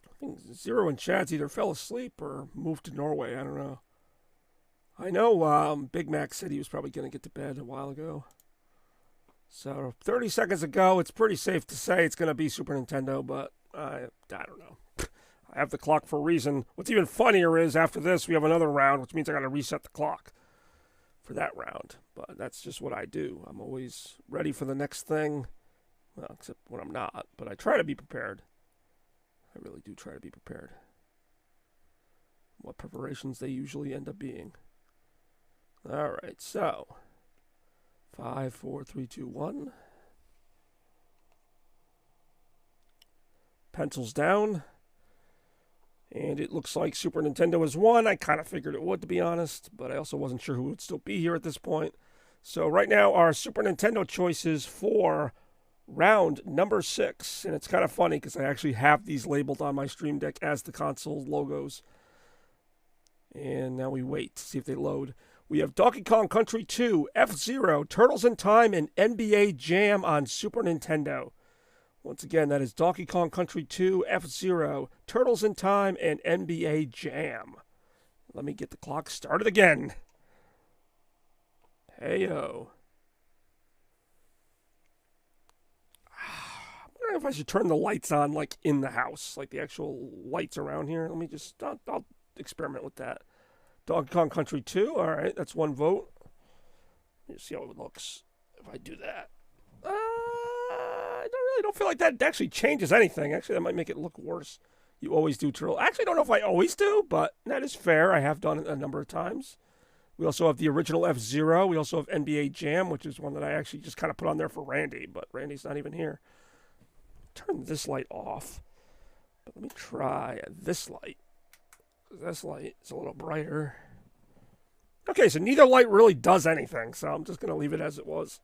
I think Zero and Chad's either fell asleep or moved to Norway. I don't know. I know Big Mac said he was probably going to get to bed a while ago. So 30 seconds ago, it's pretty safe to say it's going to be Super Nintendo, but I don't know. I have the clock for a reason. What's even funnier is after this, we have another round, which means I got to reset the clock for that round. But that's just what I do. I'm always ready for the next thing. Well, except when I'm not. But I try to be prepared. I really do try to be prepared. What preparations they usually end up being. All right, so 5, 4, 3, 2, 1. Pencils down. And it looks like Super Nintendo has won. I kind of figured it would, to be honest, but I also wasn't sure who would still be here at this point. So right now, our Super Nintendo choices for round number 6. And it's kind of funny because I actually have these labeled on my Stream Deck as the console logos. And now we wait to see if they load. We have Donkey Kong Country 2, F-Zero, Turtles in Time, and NBA Jam on Super Nintendo. Once again, that is Donkey Kong Country 2, F-Zero, Turtles in Time, and NBA Jam. Let me get the clock started again. Hey-yo. I'm wondering if I should turn the lights on, like, in the house, like the actual lights around here. Let me just, I'll experiment with that. Donkey Kong Country 2, all right, that's one vote. Let's see how it looks if I do that. I don't feel like that actually changes anything. Actually, that might make it look worse. You always do Turtle. I actually don't know if I always do, but that is fair. I have done it a number of times. We also have the original F-Zero. We also have NBA Jam, which is one that I actually just kind of put on there for Randy, but Randy's not even here. Turn this light off. But let me try this light. This light is a little brighter. Okay, so neither light really does anything, so I'm just going to leave it as it was.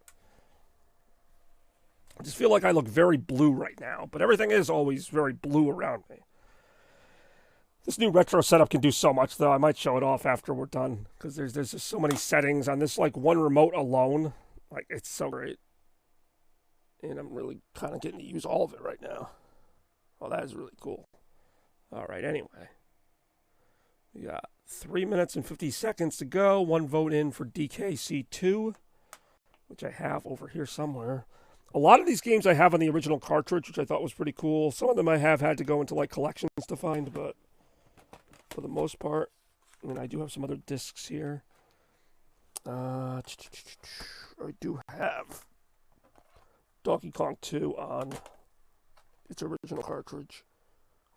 I just feel like I look very blue right now, but everything is always very blue around me. This new retro setup can do so much, though. I might show it off after we're done, because there's just so many settings on this, like, one remote alone. Like, it's so great. And I'm really kind of getting to use all of it right now. Oh, that is really cool. All right, anyway. We got 3 minutes and 50 seconds to go. One vote in for DKC2, which I have over here somewhere. A lot of these games I have on the original cartridge, which I thought was pretty cool. Some of them I have had to go into like collections to find, but for the most part, I mean, I do have some other discs here. I do have Donkey Kong 2 on its original cartridge,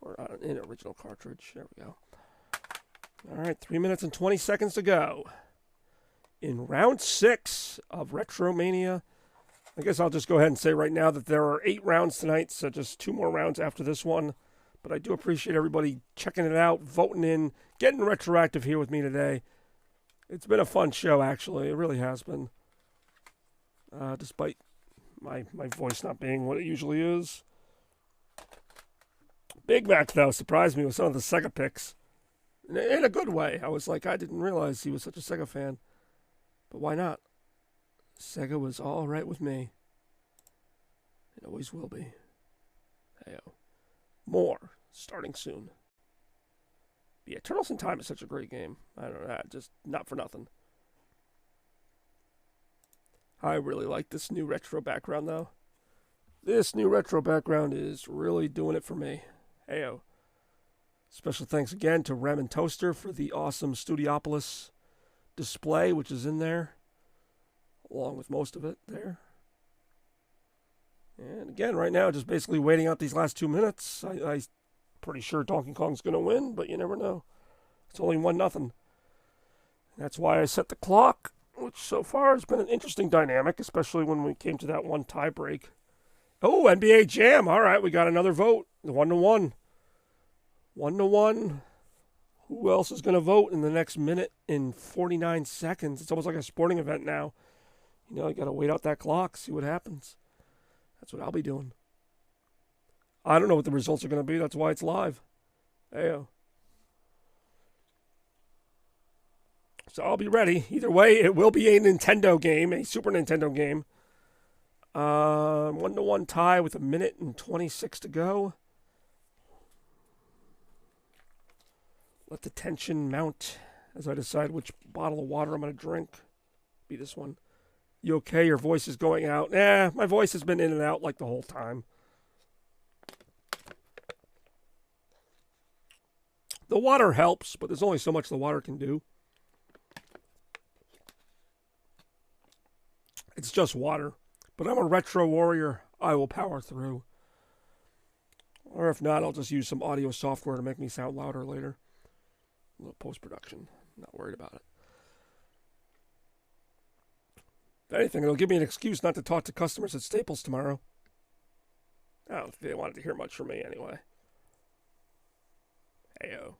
or on an original cartridge. There we go. All right, 3 minutes and 20 seconds to go in round 6 of Retromania. I guess I'll just go ahead and say right now that there are 8 rounds tonight, so just 2 more rounds after this one. But I do appreciate everybody checking it out, voting in, getting retroactive here with me today. It's been a fun show, actually. It really has been. Despite My voice not being what it usually is. Big Mac, though, surprised me with some of the Sega picks. In a good way. I was like, I didn't realize he was such a Sega fan. But why not? Sega was all right with me. It always will be. Heyo. More starting soon. Yeah, Turtles in Time is such a great game. I don't know, just not for nothing. I really like this new retro background, though. This new retro background is really doing it for me. Heyo. Special thanks again to Rem and Toaster for the awesome Studiopolis display, which is in there, along with most of it there. And again, right now, just basically waiting out these last 2 minutes. I'm pretty sure Donkey Kong's going to win, but you never know. It's only 1-0. That's why I set the clock, which so far has been an interesting dynamic, especially when we came to that one tie break. Oh, NBA Jam. All right, we got another vote. 1-1. 1-1. Who else is going to vote in the next minute and 49 seconds? It's almost like a sporting event now. You know, you got to wait out that clock, see what happens. That's what I'll be doing. I don't know what the results are going to be. That's why it's live. Heyo. So I'll be ready. Either way, it will be a Nintendo game, a Super Nintendo game. 1-1 tie with 1 minute and 26 to go. Let the tension mount as I decide which bottle of water I'm going to drink. Be this one. You okay? Your voice is going out. My voice has been in and out like the whole time. The water helps, but there's only so much the water can do. It's just water. But I'm a retro warrior. I will power through. Or if not, I'll just use some audio software to make me sound louder later. A little post-production. Not worried about it. If anything, it'll give me an excuse not to talk to customers at Staples tomorrow. I don't think they wanted to hear much from me anyway. Heyo.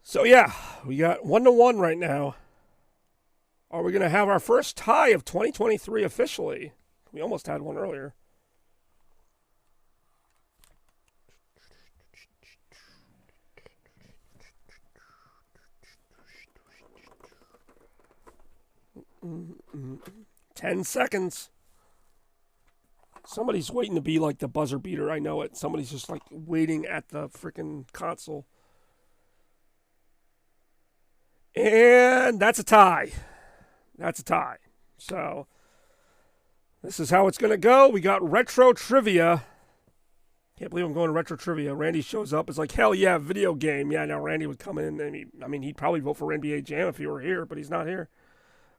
So yeah, we got 1-1 right now. Are we going to have our first tie of 2023 officially? We almost had one earlier. Mm-hmm. 10 seconds. Somebody's waiting to be like the buzzer beater. I know it. Somebody's just like waiting at the freaking console. And that's a tie. That's a tie. So this is how it's going to go. We got retro trivia. Can't believe I'm going to retro trivia. Randy shows up. It's like, hell yeah, video game. Yeah, now Randy would come in. And he'd probably vote for NBA Jam if he were here, but he's not here.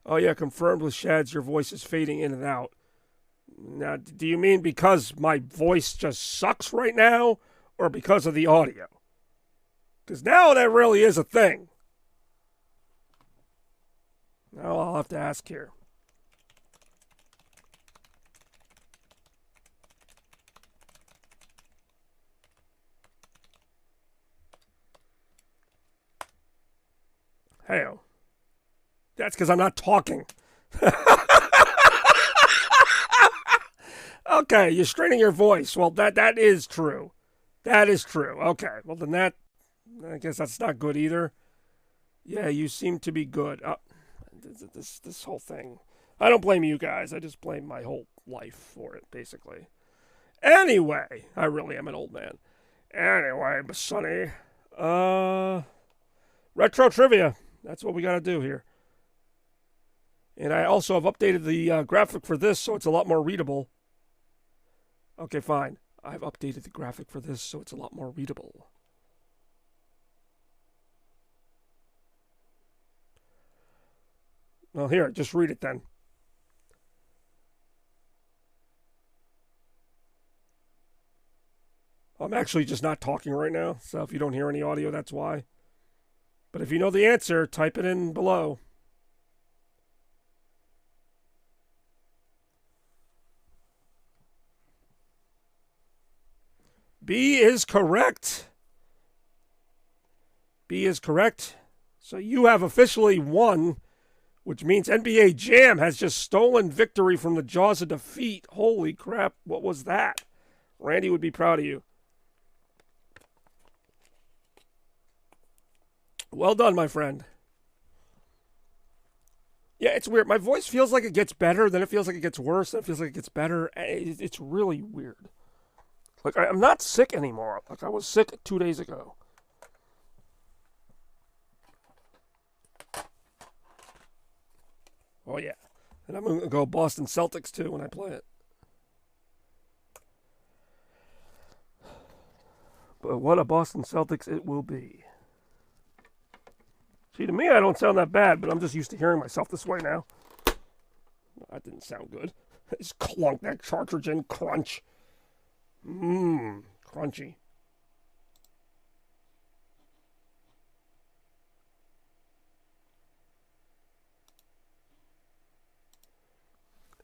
Oh, yeah, confirmed with Shads, your voice is fading in and out. Now, do you mean because my voice just sucks right now, or because of the audio? Because now that really is a thing. Now I'll have to ask here. Hey-o. That's because I'm not talking. Okay, you're straining your voice. Well, that is true. That is true. Okay, well then I guess that's not good either. Yeah, you seem to be good. This whole thing. I don't blame you guys. I just blame my whole life for it, basically. Anyway, I really am an old man. Anyway, Sonny. Retro trivia. That's what we got to do here. And I also have updated the graphic for this so it's a lot more readable. Okay, fine. I've updated the graphic for this so it's a lot more readable. Well, here, just read it then. I'm actually just not talking right now, so if you don't hear any audio, that's why. But if you know the answer, type it in below. B is correct. B is correct. So you have officially won, which means NBA Jam has just stolen victory from the jaws of defeat. Holy crap, what was that? Randy would be proud of you. Well done, my friend. Yeah, it's weird. My voice feels like it gets better, then it feels like it gets worse, then it feels like it gets better. It's really weird. Like, I'm not sick anymore. Like, I was sick 2 days ago. Oh, yeah. And I'm going to go Boston Celtics, too, when I play it. But what a Boston Celtics it will be. See, to me, I don't sound that bad, but I'm just used to hearing myself this way now. That didn't sound good. Just clunk that cartridge in, crunch. Crunchy.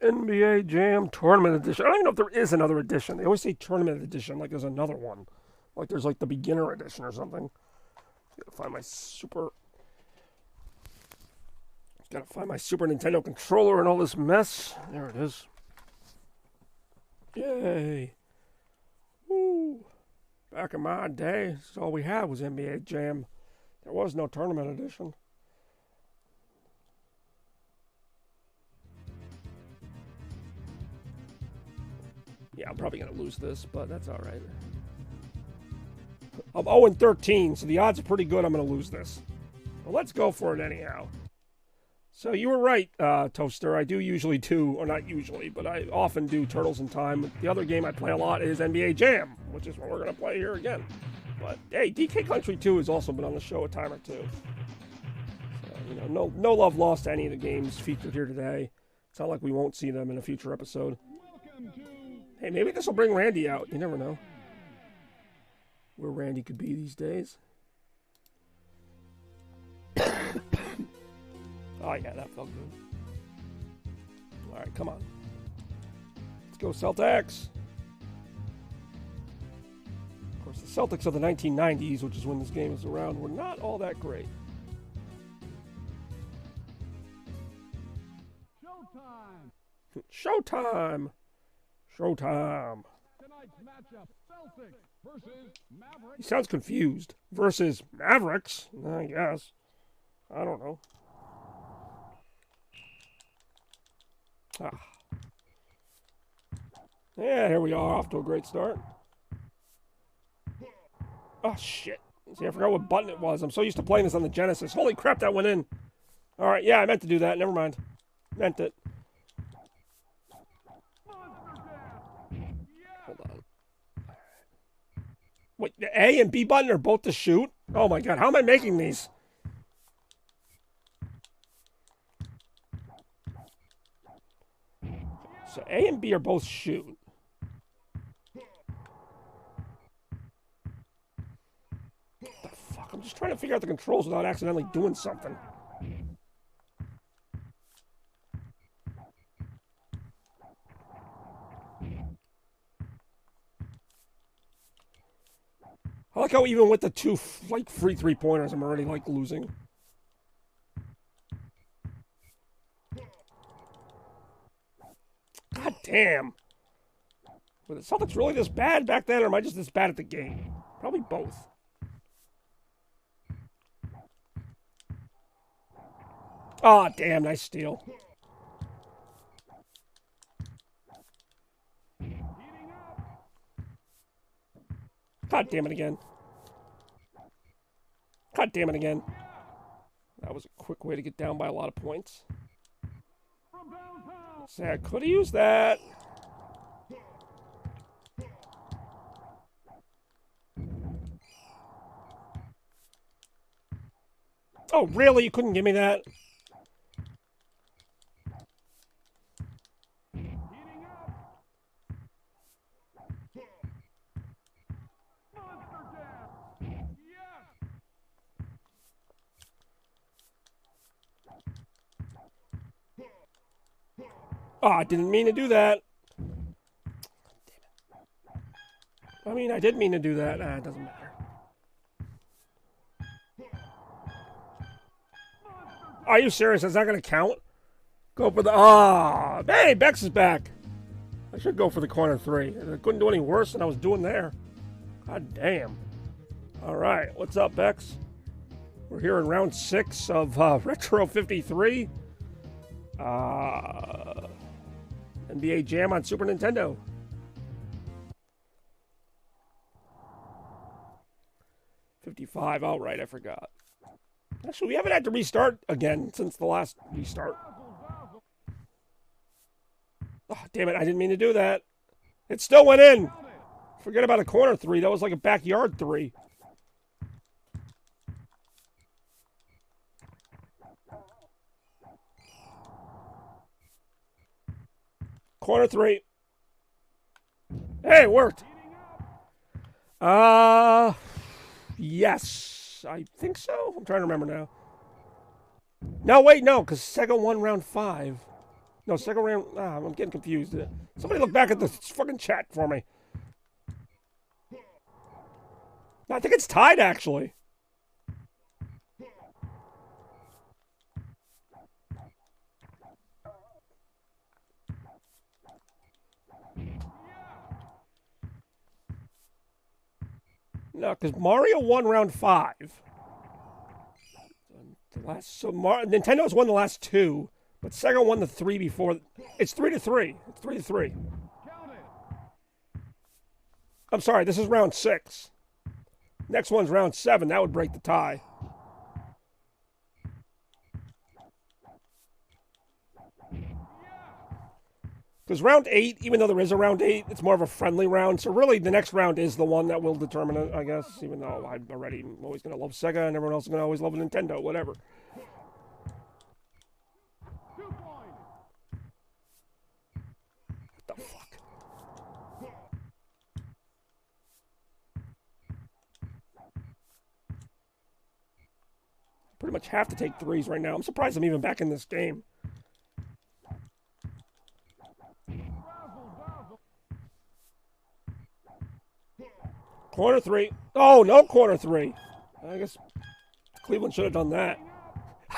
NBA Jam Tournament Edition. I don't even know if there is another edition. They always say Tournament Edition like there's another one. Like there's like the Beginner Edition or something. Gotta find my Super Nintendo controller and all this mess. There it is. Yay. Woo. Back in my day, that's all we had was NBA Jam. There was no Tournament Edition. Yeah, I'm probably going to lose this, but that's all right. I'm 0-13, so the odds are pretty good I'm going to lose this. Well, let's go for it anyhow. So you were right, Toaster. I do usually do, or not usually, but I often do Turtles in Time. The other game I play a lot is NBA Jam, which is what we're going to play here again. But, hey, DK Country 2 has also been on the show a time or two. So, no love lost to any of the games featured here today. It's not like we won't see them in a future episode. Hey, maybe this will bring Randy out. You never know where Randy could be these days. Oh, yeah, that felt good. All right, come on. Let's go Celtics. Of course, the Celtics of the 1990s, which is when this game is around, were not all that great. Showtime! Showtime! Tonight's matchup, Celtics versus Mavericks. He sounds confused. Versus Mavericks? I guess. I don't know. Yeah, here we are, off to a great start. Oh, shit. See, I forgot what button it was. I'm so used to playing this on the Genesis. Holy crap, that went in. All right, yeah, I meant to do that. Never mind. Meant it. Hold on. Wait, the A and B button are both to shoot? Oh, my God. How am I making these? So A and B are both shoot. What the fuck? I'm just trying to figure out the controls without accidentally doing something. I like how even with the two free three-pointers, I'm already losing. God damn. Were the Celtics really this bad back then, or am I just this bad at the game? Probably both. Oh, damn, nice steal. God damn it again. God damn it again. That was a quick way to get down by a lot of points. Say, I could have used that. Oh, really? You couldn't give me that? Oh, I didn't mean to do that. I mean, I did mean to do that. It doesn't matter. Are you serious? Is that going to count? Go for the... Ah! Hey, Bex is back. I should go for the corner 3. I couldn't do any worse than I was doing there. God damn. All right. What's up, Bex? We're here in round 6 of Retro 53. NBA Jam on Super Nintendo. $55. All right, I forgot. Actually, we haven't had to restart again since the last restart. Oh, damn it, I didn't mean to do that. It still went in. Forget about a corner 3. That was like a backyard 3. Corner 3. Hey, it worked. Yes. I think so. I'm trying to remember now. No, wait, no, because SEGA won round 5. No, SEGA round... I'm getting confused. Somebody look back at the fucking chat for me. No, I think it's tied, actually. No, because Mario won round 5. Nintendo's won the last 2, but Sega won the 3 before. It's 3-3. It's 3-3. I'm sorry, this is round 6. Next one's round 7. That would break the tie. Because round 8, even though there is a round 8, it's more of a friendly round. So really, the next round is the one that will determine it, I guess. Even though I'm always going to love Sega and everyone else is going to always love Nintendo, whatever. What the fuck? Pretty much have to take 3s right now. I'm surprised I'm even back in this game. Corner 3. Oh, no corner 3. I guess Cleveland should have done that.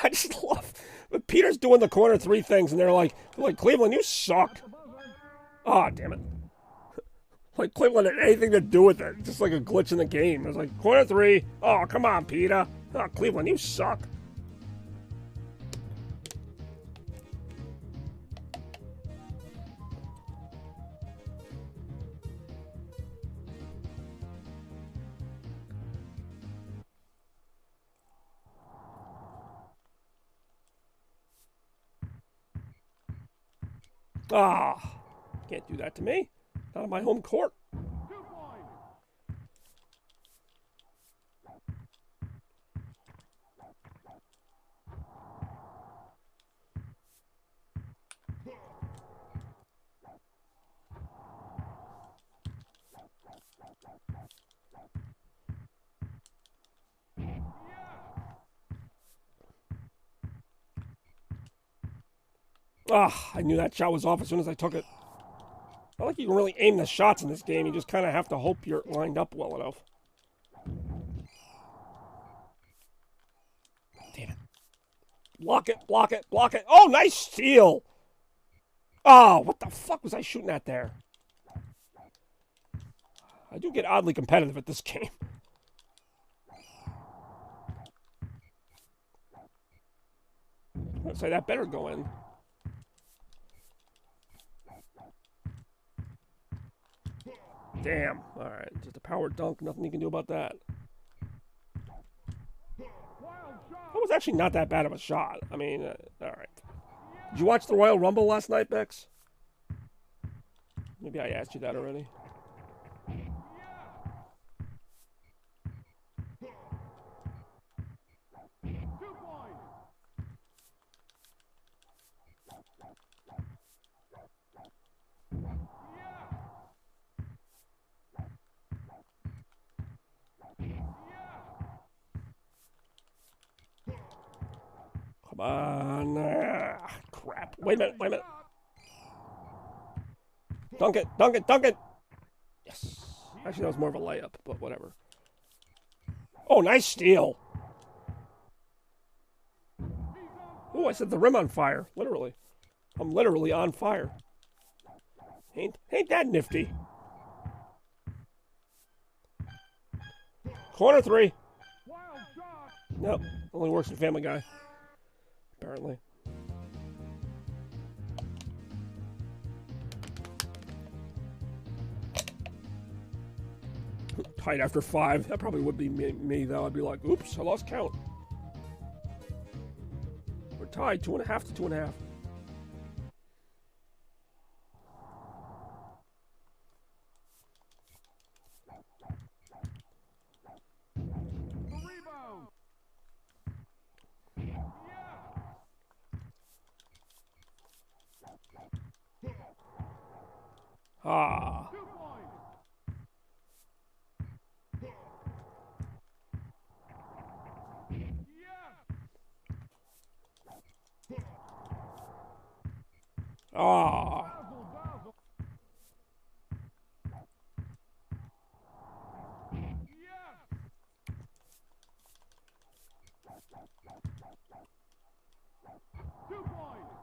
I just love... But Peter's doing the corner 3 things, and they're like, Cleveland, you suck. Oh, damn it. Like, Cleveland had anything to do with it. Just like a glitch in the game. It was like, corner 3. Oh, come on, Peter. Oh, Cleveland, you suck. Ah, can't do that to me. Not on my home court. Ah, I knew that shot was off as soon as I took it. Not like you can really aim the shots in this game. You just kind of have to hope you're lined up well enough. Damn it. Block it, block it, block it. Oh, nice steal. Oh, what the fuck was I shooting at there? I do get oddly competitive at this game. I'd say that better go in. Damn. All right. Just a power dunk. Nothing you can do about that. That was actually not that bad of a shot. I mean, all right. Did you watch the Royal Rumble last night, Bex? Maybe I asked you that already. Come on. Crap. Wait a minute. Wait a minute. Dunk it. Dunk it. Dunk it. Yes. Actually, that was more of a layup, but whatever. Oh, nice steal. Oh, I set the rim on fire. Literally. I'm literally on fire. Ain't that nifty? Corner three. Wild shot. Nope. Only works in Family Guy. Apparently. Tied after 5. That probably would be me though. I'd be like, oops, I lost count. We're tied 2.5 to 2.5. The rebound. Ah. 2 points. Ah. Dazzle, dazzle. Yes. 2 points.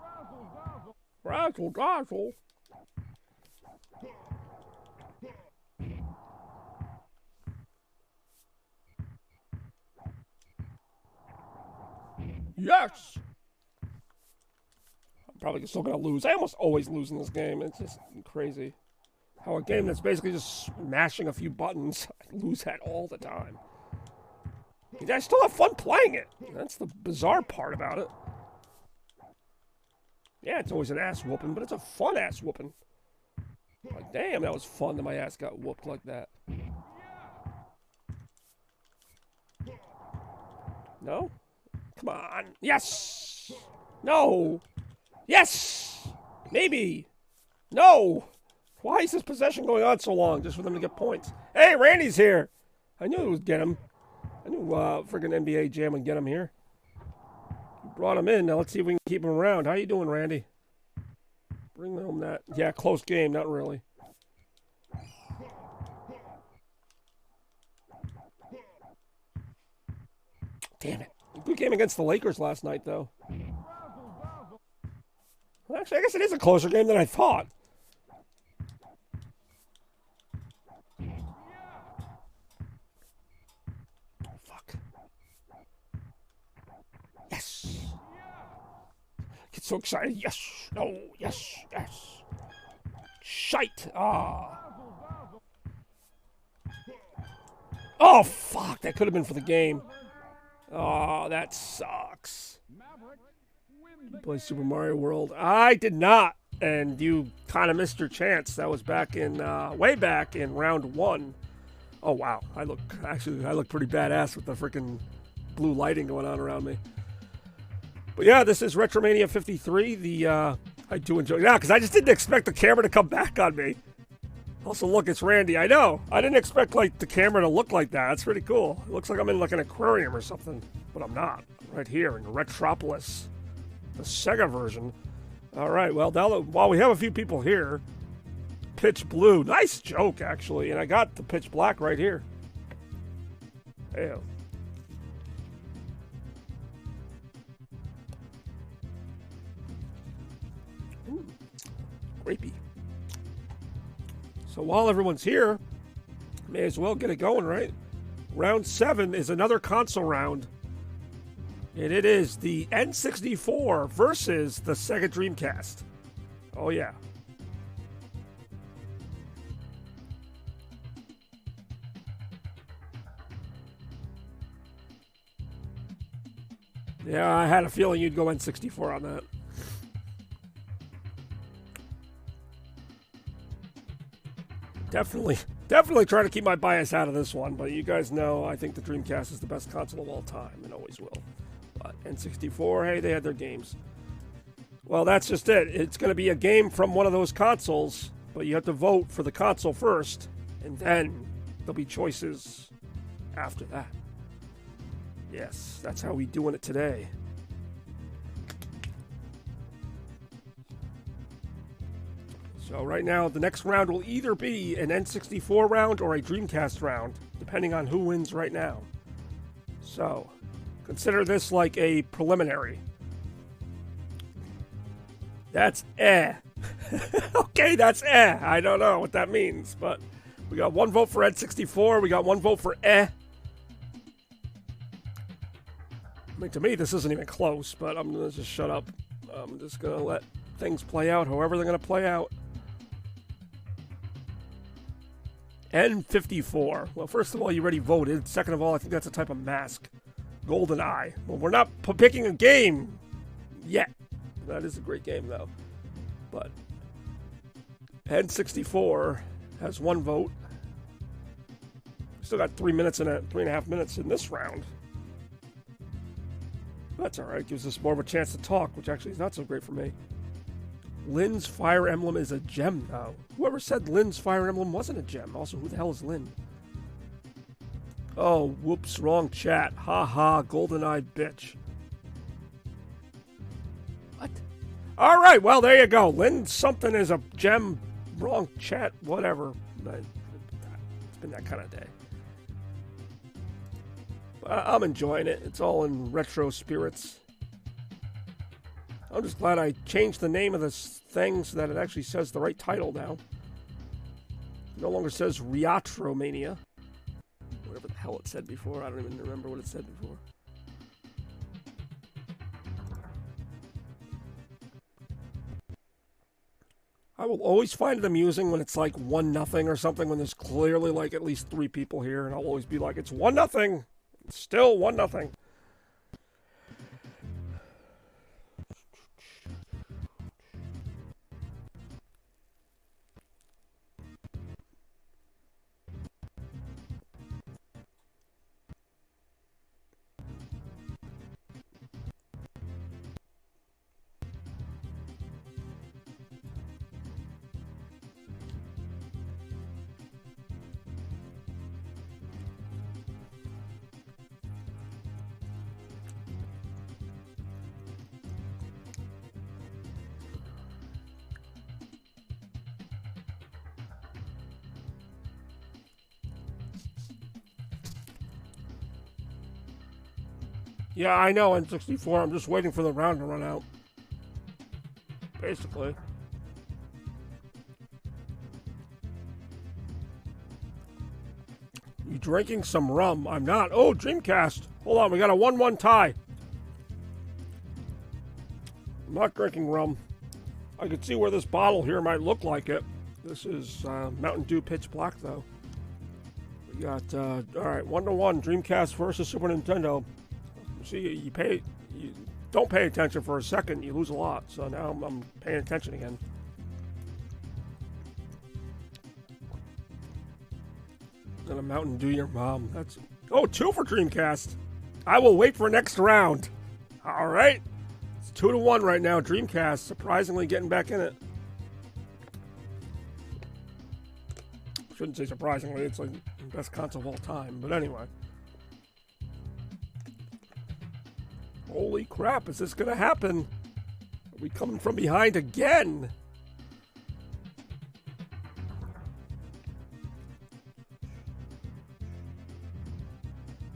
Razzle, dazzle. Razzle dazzle. Yes! I'm probably still going to lose. I almost always lose in this game. It's just crazy. How a game that's basically just mashing a few buttons, I lose at all the time. I still have fun playing it. That's the bizarre part about it. Yeah, it's always an ass whooping, but it's a fun ass whooping. Like, damn, that was fun that my ass got whooped like that. No? Come on. Yes! No! Yes! Maybe! No! Why is this possession going on so long just for them to get points? Hey, Randy's here! I knew it would get him. I knew friggin' NBA Jam would get him here. Brought him in. Now let's see if we can keep him around. How you doing, Randy? Bring home that. Yeah, close game. Not really. Damn it. Good game against the Lakers last night, though. Well, actually, I guess it is a closer game than I thought. Fuck. Yes. Get so excited. Yes. No. Yes. Yes. Shite. Ah. Oh, fuck. That could have been for the game. Oh, that sucks. You play Super Mario World. I did not. And you kind of missed your chance. That was back in, way back in round 1. Oh, wow. I look pretty badass with the freaking blue lighting going on around me. But yeah, this is Retromania 53. I do enjoy it. Yeah, because I just didn't expect the camera to come back on me. Also, look, it's Randy. I know. I didn't expect, like, the camera to look like that. That's pretty cool. It looks like I'm in, like, an aquarium or something. But I'm not. I'm right here in Retropolis. The SEGA version. All right, well, now while we have a few people here, Pitch Blue. Nice joke, actually. And I got the Pitch Black right here. Damn. Grapey. So while everyone's here, may as well get it going, right? Round 7 is another console round. And it is the N64 versus the Sega Dreamcast. Oh, yeah. Yeah, I had a feeling you'd go N64 on that. Definitely try to keep my bias out of this one, but you guys know I think the Dreamcast is the best console of all time and always will. But N64, hey, they had their games. Well, that's just it. It's going to be a game from one of those consoles, but you have to vote for the console first, and then there'll be choices after that. Yes, that's how we doing it today. So right now, the next round will either be an N64 round or a Dreamcast round, depending on who wins right now. So, consider this like a preliminary. That's eh. Okay, that's eh. I don't know what that means, but we got one vote for N64, we got one vote for eh. I mean, to me, this isn't even close, but I'm going to just shut up. I'm just going to let things play out however they're going to play out. N54. Well, first of all, you already voted. Second of all, I think that's a type of mask. GoldenEye. Well, we're not picking a game yet. That is a great game, though. But N64 has one vote. We still got 3.5 minutes in this round. That's all right. Gives us more of a chance to talk, which actually is not so great for me. Lynn's Fire Emblem is a gem, though. Whoever said Lynn's Fire Emblem wasn't a gem. Also, who the hell is Lynn? Oh, whoops, wrong chat. Ha ha, GoldenEye bitch. What? All right, well, there you go. Lynn something is a gem. Wrong chat, whatever. It's been that kind of day. I'm enjoying it. It's all in retro spirits. I'm just glad I changed the name of this thing so that it actually says the right title now. It no longer says Retromania. Whatever the hell it said before. I don't even remember what it said before. I will always find it amusing when it's like 1-0 or something, when there's clearly like at least 3 people here, and I'll always be like, it's 1-0. It's still 1-0. Yeah, I know, N64. I'm just waiting for the round to run out. Basically. You drinking some rum? I'm not. Oh, Dreamcast. Hold on, we got a 1-1 tie. I'm not drinking rum. I can see where this bottle here might look like it. This is Mountain Dew Pitch Black, though. We got, all right, 1-1. Dreamcast versus Super Nintendo. See, you don't pay attention for a second, you lose a lot. So now I'm paying attention again. And a Mountain Dew your mom. That's 2 for Dreamcast. I will wait for next round. All right, it's 2-1 right now. Dreamcast surprisingly getting back in it. Shouldn't say surprisingly. It's like the best console of all time. But anyway. Holy crap, is this going to happen? Are we coming from behind again?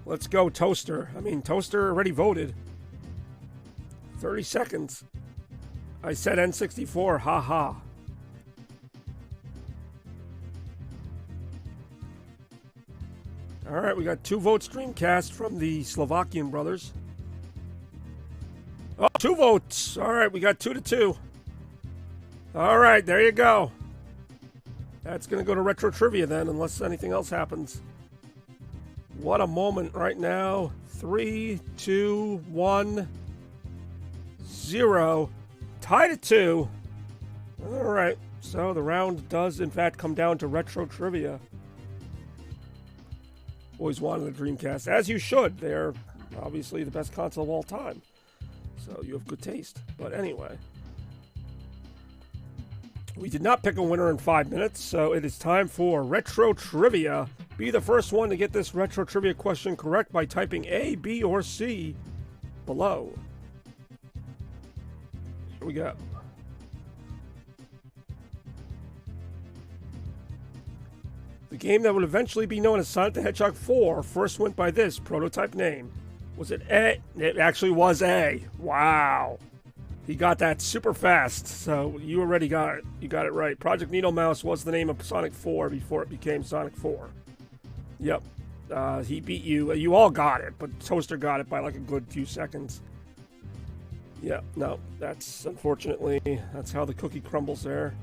Let's go, Toaster. I mean, Toaster already voted. 30 seconds. I said N64, haha. All right, we got 2 votes Dreamcast from the Slovakian brothers. Oh, 2 votes. All right, we got 2-2. All right, there you go. That's going to go to Retro Trivia then, unless anything else happens. What a moment right now. 3, 2, 1, 0. Tied at 2. All right, so the round does, in fact, come down to Retro Trivia. Always wanted a Dreamcast, as you should. They're obviously the best console of all time. So you have good taste. But anyway. We did not pick a winner in 5 minutes, so it is time for Retro Trivia. Be the first one to get this Retro Trivia question correct by typing A, B, or C below. Here we go. The game that would eventually be known as Sonic the Hedgehog 4 first went by this prototype name. Was it A? It actually was A. Wow. He got that super fast, so you already got it. You got it right. Project Needle Mouse was the name of Sonic 4 before it became Sonic 4. Yep. He beat you. You all got it, but Toaster got it by like a good few seconds. Yeah, no, that's unfortunately, that's how the cookie crumbles there.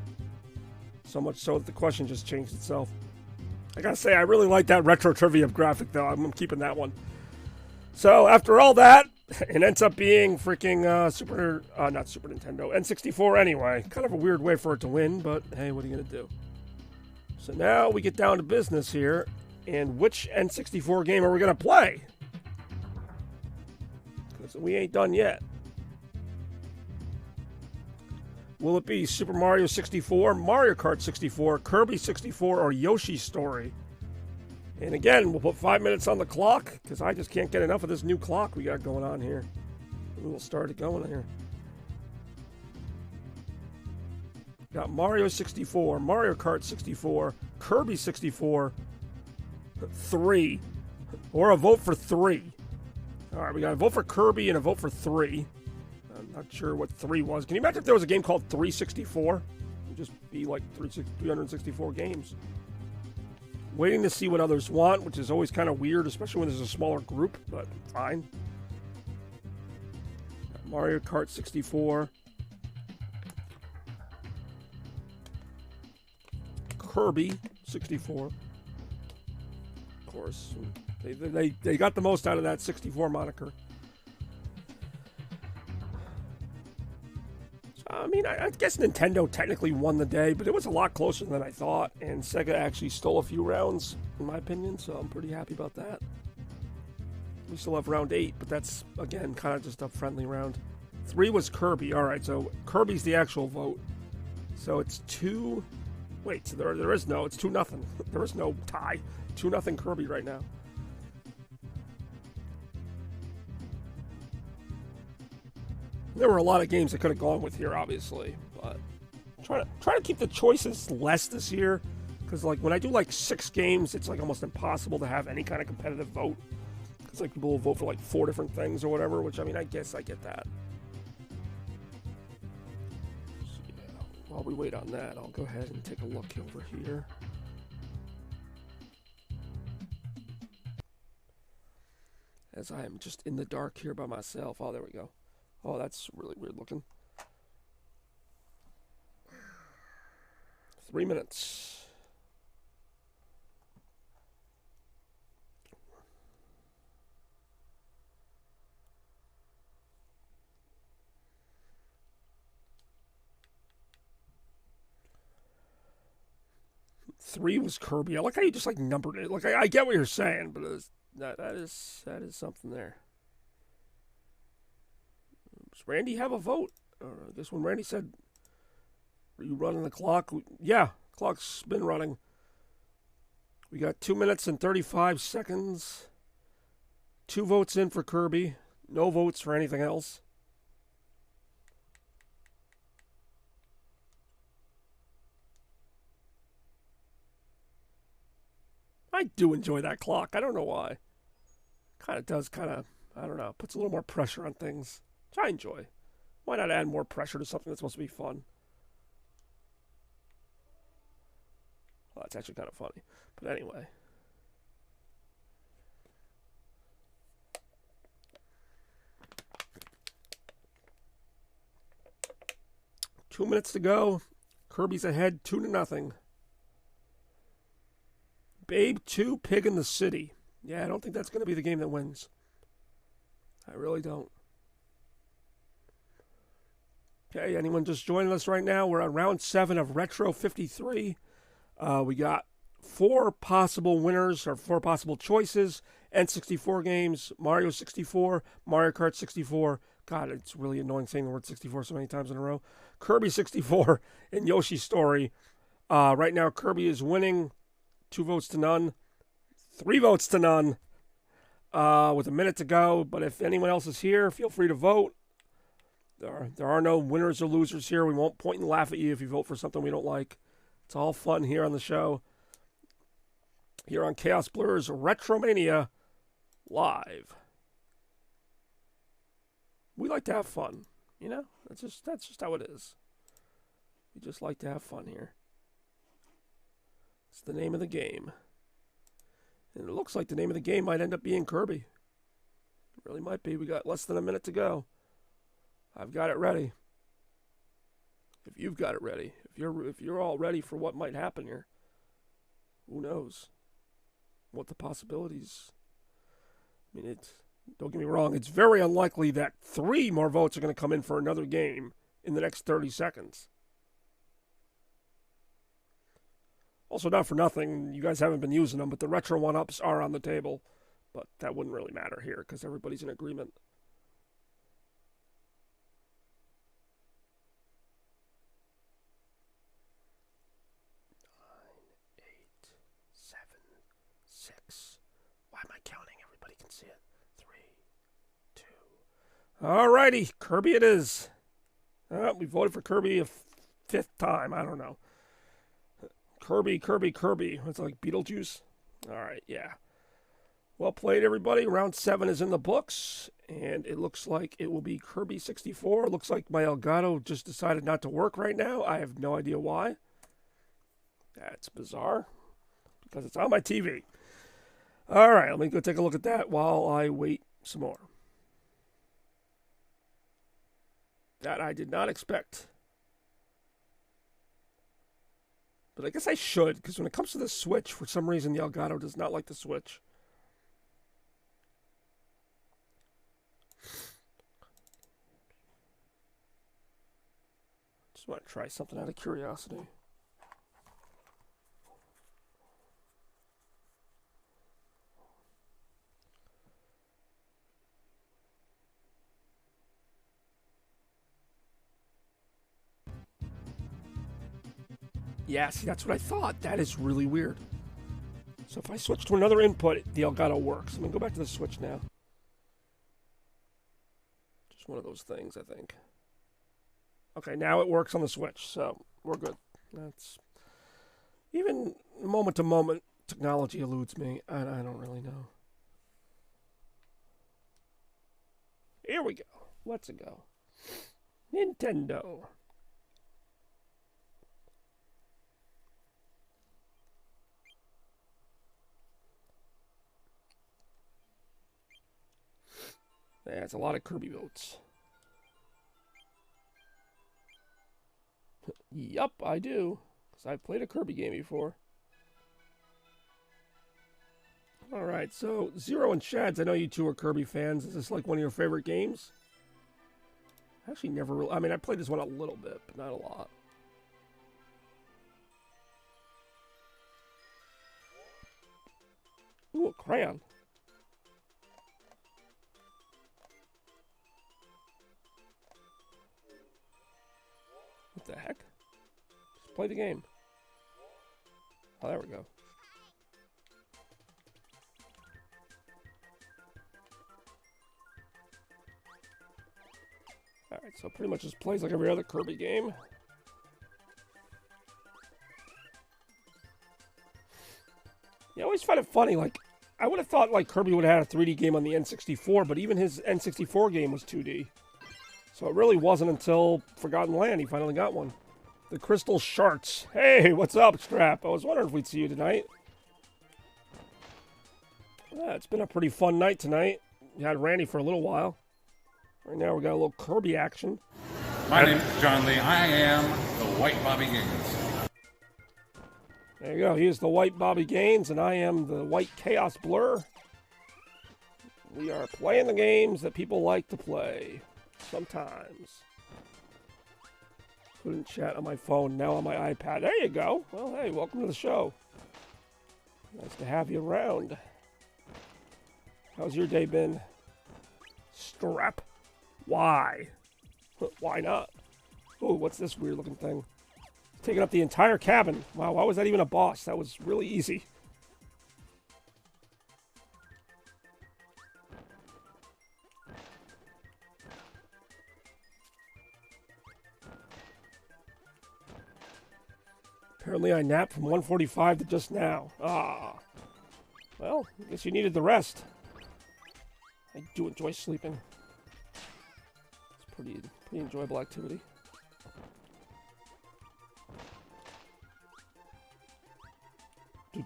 So much so that the question just changed itself. I gotta say, I really like that retro trivia graphic, though. I'm keeping that one. So, after all that, it ends up being freaking not Super Nintendo, N64 anyway. Kind of a weird way for it to win, but hey, what are you gonna do? So now we get down to business here, and which N64 game are we gonna play? Because we ain't done yet. Will it be Super Mario 64, Mario Kart 64, Kirby 64, or Yoshi's Story? And again, we'll put 5 minutes on the clock, because I just can't get enough of this new clock we got going on here. We'll start it going here. Got Mario 64, Mario Kart 64, Kirby 64, 3. Or a vote for 3. Alright, we got a vote for Kirby and a vote for 3. I'm not sure what 3 was. Can you imagine if there was a game called 364? It would just be like 364 games. Waiting to see what others want, which is always kind of weird, especially when there's a smaller group, but fine. Mario Kart 64. Kirby 64. Of course. They got the most out of that 64 moniker. I mean, I guess Nintendo technically won the day, but it was a lot closer than I thought, and Sega actually stole a few rounds, in my opinion, so I'm pretty happy about that. We still have round 8, but that's, again, kind of just a friendly round. 3 was Kirby. Alright, so Kirby's the actual vote. So it's 2... Wait, so there is no... It's 2-0. There is no tie. 2-0 Kirby right now. There were a lot of games I could have gone with here, obviously, but try to keep the choices less this year, because like when I do like 6 games, it's like almost impossible to have any kind of competitive vote, because like people will vote for like 4 different things or whatever. Which I mean, I guess I get that. So, yeah, while we wait on that, I'll go ahead and take a look over here. As I am just in the dark here by myself. Oh, there we go. Oh, that's really weird looking. 3 minutes. Three was Kirby. I like how you just like numbered it. Like I get what you're saying, but that is something there. Does Randy have a vote? I guess when Randy said, "Are you running the clock?" Yeah, clock's been running. We got 2 minutes and 35 seconds. 2 votes in for Kirby. No votes for anything else. I do enjoy that clock. I don't know why. Kind of does, I don't know, puts a little more pressure on things. Which I enjoy. Why not add more pressure to something that's supposed to be fun? Well, that's actually kind of funny. But anyway. Two minutes to go. Kirby's ahead 2-0. Babe 2, Pig in the City. Yeah, I don't think that's going to be the game that wins. I really don't. Okay, anyone just joining us right now? We're on round 7 of Retro 53. We got 4 possible winners, or 4 possible choices. N64 games, Mario 64, Mario Kart 64. God, it's really annoying saying the word 64 so many times in a row. Kirby 64 and Yoshi's Story. Right now, Kirby is winning 2 votes to none. 3 votes to none. With a minute to go. But if anyone else is here, feel free to vote. There are no winners or losers here. We won't point and laugh at you if you vote for something we don't like. It's all fun here on the show. here on Chaos Blur's Retromania Live. We like to have fun, you know? That's just how it is. We just like to have fun here. It's the name of the game. And it looks like the name of the game might end up being Kirby. It really might be. We got less than a minute to go. I've got it ready. If you've got it ready, if you're all ready for what might happen here, who knows what the possibilities. I mean, don't get me wrong, it's very unlikely that 3 more votes are going to come in for another game in the next 30 seconds. Also, not for nothing, you guys haven't been using them, but the retro one-ups are on the table. But that wouldn't really matter here because everybody's in agreement. 9, 8, 7, 6. Why am I counting? Everybody can see it. 3, 2. Alrighty, Kirby it is. We voted for Kirby a 5th time. I don't know. Kirby. It's like Beetlejuice. Alright, yeah. Well played, everybody. Round 7 is in the books, and it looks like it will be Kirby 64. It looks like my Elgato just decided not to work right now. I have no idea why. That's bizarre, because it's on my TV. All right, let me go take a look at that while I wait some more. That I did not expect. But I guess I should, because when it comes to the Switch, for some reason the Elgato does not like the Switch. Just want to try something out of curiosity. Yeah, see, that's what I thought. That is really weird. So if I switch to another input, the Elgato works. Let me go back to the Switch now. Just one of those things, I think. Okay, now it works on the Switch, so we're good. That's even moment to moment technology eludes me. I don't really know. Here we go. Let's go. Nintendo. That's a lot of Kirby votes. Yup, I do. Because I've played a Kirby game before. Alright, so Zero and Shads, I know you two are Kirby fans. Is this like one of your favorite games? Actually, never really. I mean, I played this one a little bit, but not a lot. Ooh, a crayon. What the heck? Just play the game. Oh, there we go. Alright, so pretty much just plays like every other Kirby game. Yeah, I always find it funny, like, I would have thought, like, Kirby would have had a 3D game on the N64, but even his N64 game was 2D. So it really wasn't until Forgotten Land he finally got one. The Crystal Sharks. Hey, what's up, Strap? I was wondering if we'd see you tonight. Yeah, it's been a pretty fun night tonight. We had Randy for a little while. Right now we got a little Kirby action. My name is John Lee. I am the White Bobby Gaines. There you go. He is the White Bobby Gaines, and I am the White Chaos Blur. We are playing the games that people like to play. Sometimes. Couldn't chat on my phone, now on my iPad. There you go. Well, hey, welcome to the show. Nice to have you around. How's your day been? Strap. Why? Why not? Ooh, what's this weird looking thing? Taking up the entire cabin. Wow, why was that even a boss? That was really easy. Apparently I napped from 1:45 to just now. Ah. Well, I guess you needed the rest. I do enjoy sleeping. It's pretty enjoyable activity. I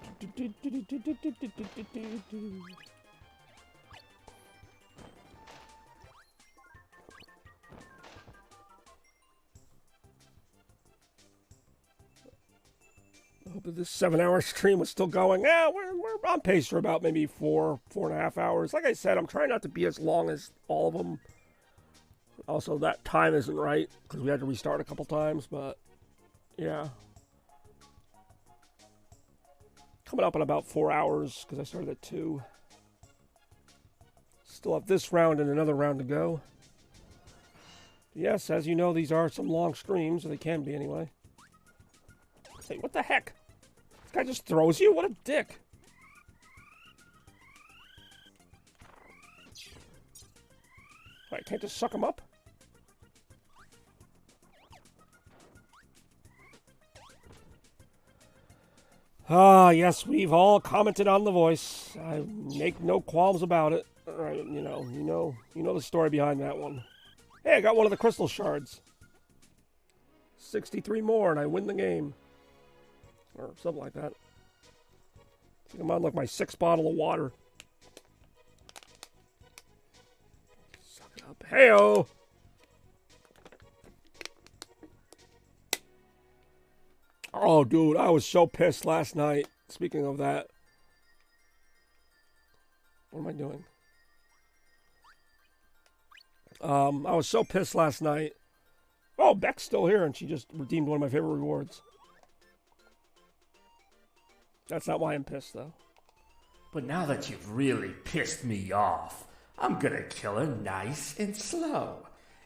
hope that this 7-hour stream was still going. Yeah, we're on pace for about maybe 4.5 hours. Like I said, I'm trying not to be as long as all of them. Also, that time isn't right because we had to restart a couple times, but yeah. Coming up in about 4 hours because I started at 2. Still have this round and another round to go. Yes, as you know, these are some long streams, or they can be anyway. Hey, what the heck? This guy just throws you? What a dick. I can't just suck him up? Ah, yes, we've all commented on the voice. I make no qualms about it. You know the story behind that one. Hey, I got one of the crystal shards. 63 more and I win the game. Or something like that. I think I'm on like my 6th bottle of water. Suck it up. Hey-oh! Oh, dude, I was so pissed last night. Speaking of that. What am I doing? I was so pissed last night. Oh, Beck's still here, and she just redeemed one of my favorite rewards. That's not why I'm pissed, though. But now that you've really pissed me off, I'm gonna kill her nice and slow.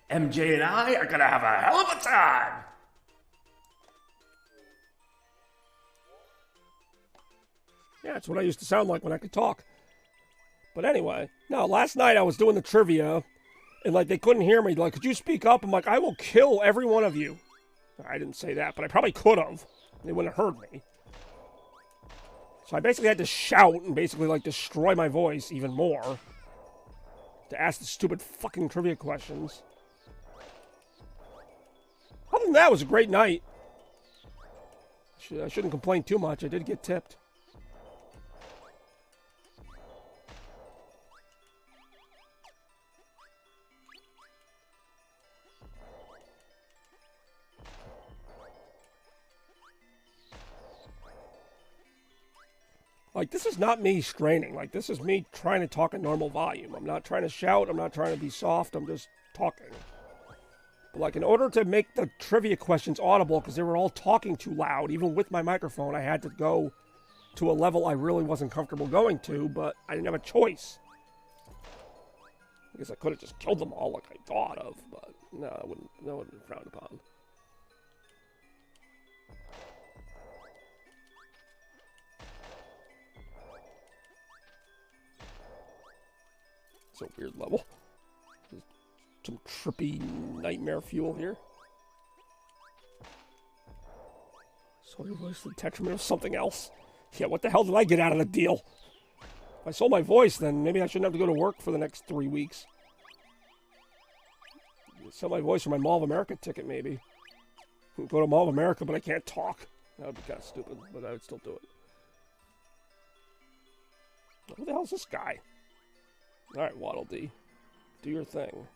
MJ and I are gonna have a hell of a time! Yeah, it's what I used to sound like when I could talk. But anyway, no, last night I was doing the trivia, and like they couldn't hear me. Like, could you speak up? I'm like, I will kill every one of you. I didn't say that, but I probably could have. They wouldn't have heard me. So I basically had to shout and basically like destroy my voice even more to ask the stupid fucking trivia questions. Other than that, it was a great night. I shouldn't complain too much. I did get tipped. Like, this is not me straining. Like, this is me trying to talk at normal volume. I'm not trying to shout. I'm not trying to be soft. I'm just talking. But, like, in order to make the trivia questions audible, because they were all talking too loud, even with my microphone, I had to go to a level I really wasn't comfortable going to, but I didn't have a choice. I guess I could have just killed them all like I thought of, but no, that wouldn't be frowned upon. It's a weird level. Some trippy nightmare fuel here. So your voice to the detriment of something else. Yeah, what the hell did I get out of the deal? If I sold my voice, then maybe I shouldn't have to go to work for the next 3 weeks. Sell my voice for my Mall of America ticket, maybe. Go to Mall of America, but I can't talk. That would be kind of stupid, but I would still do it. Who the hell is this guy? Alright, Waddle Dee. Do your thing.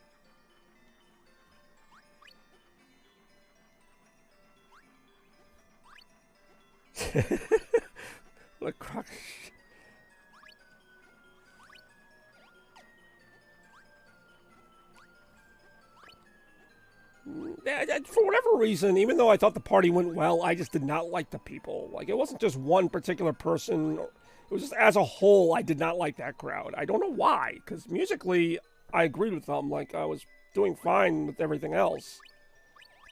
What a crock of shit. For whatever reason, even though I thought the party went well, I just did not like the people. Like, it wasn't just one particular person. It was just as a whole, I did not like that crowd. I don't know why, because musically, I agreed with them. Like, I was doing fine with everything else.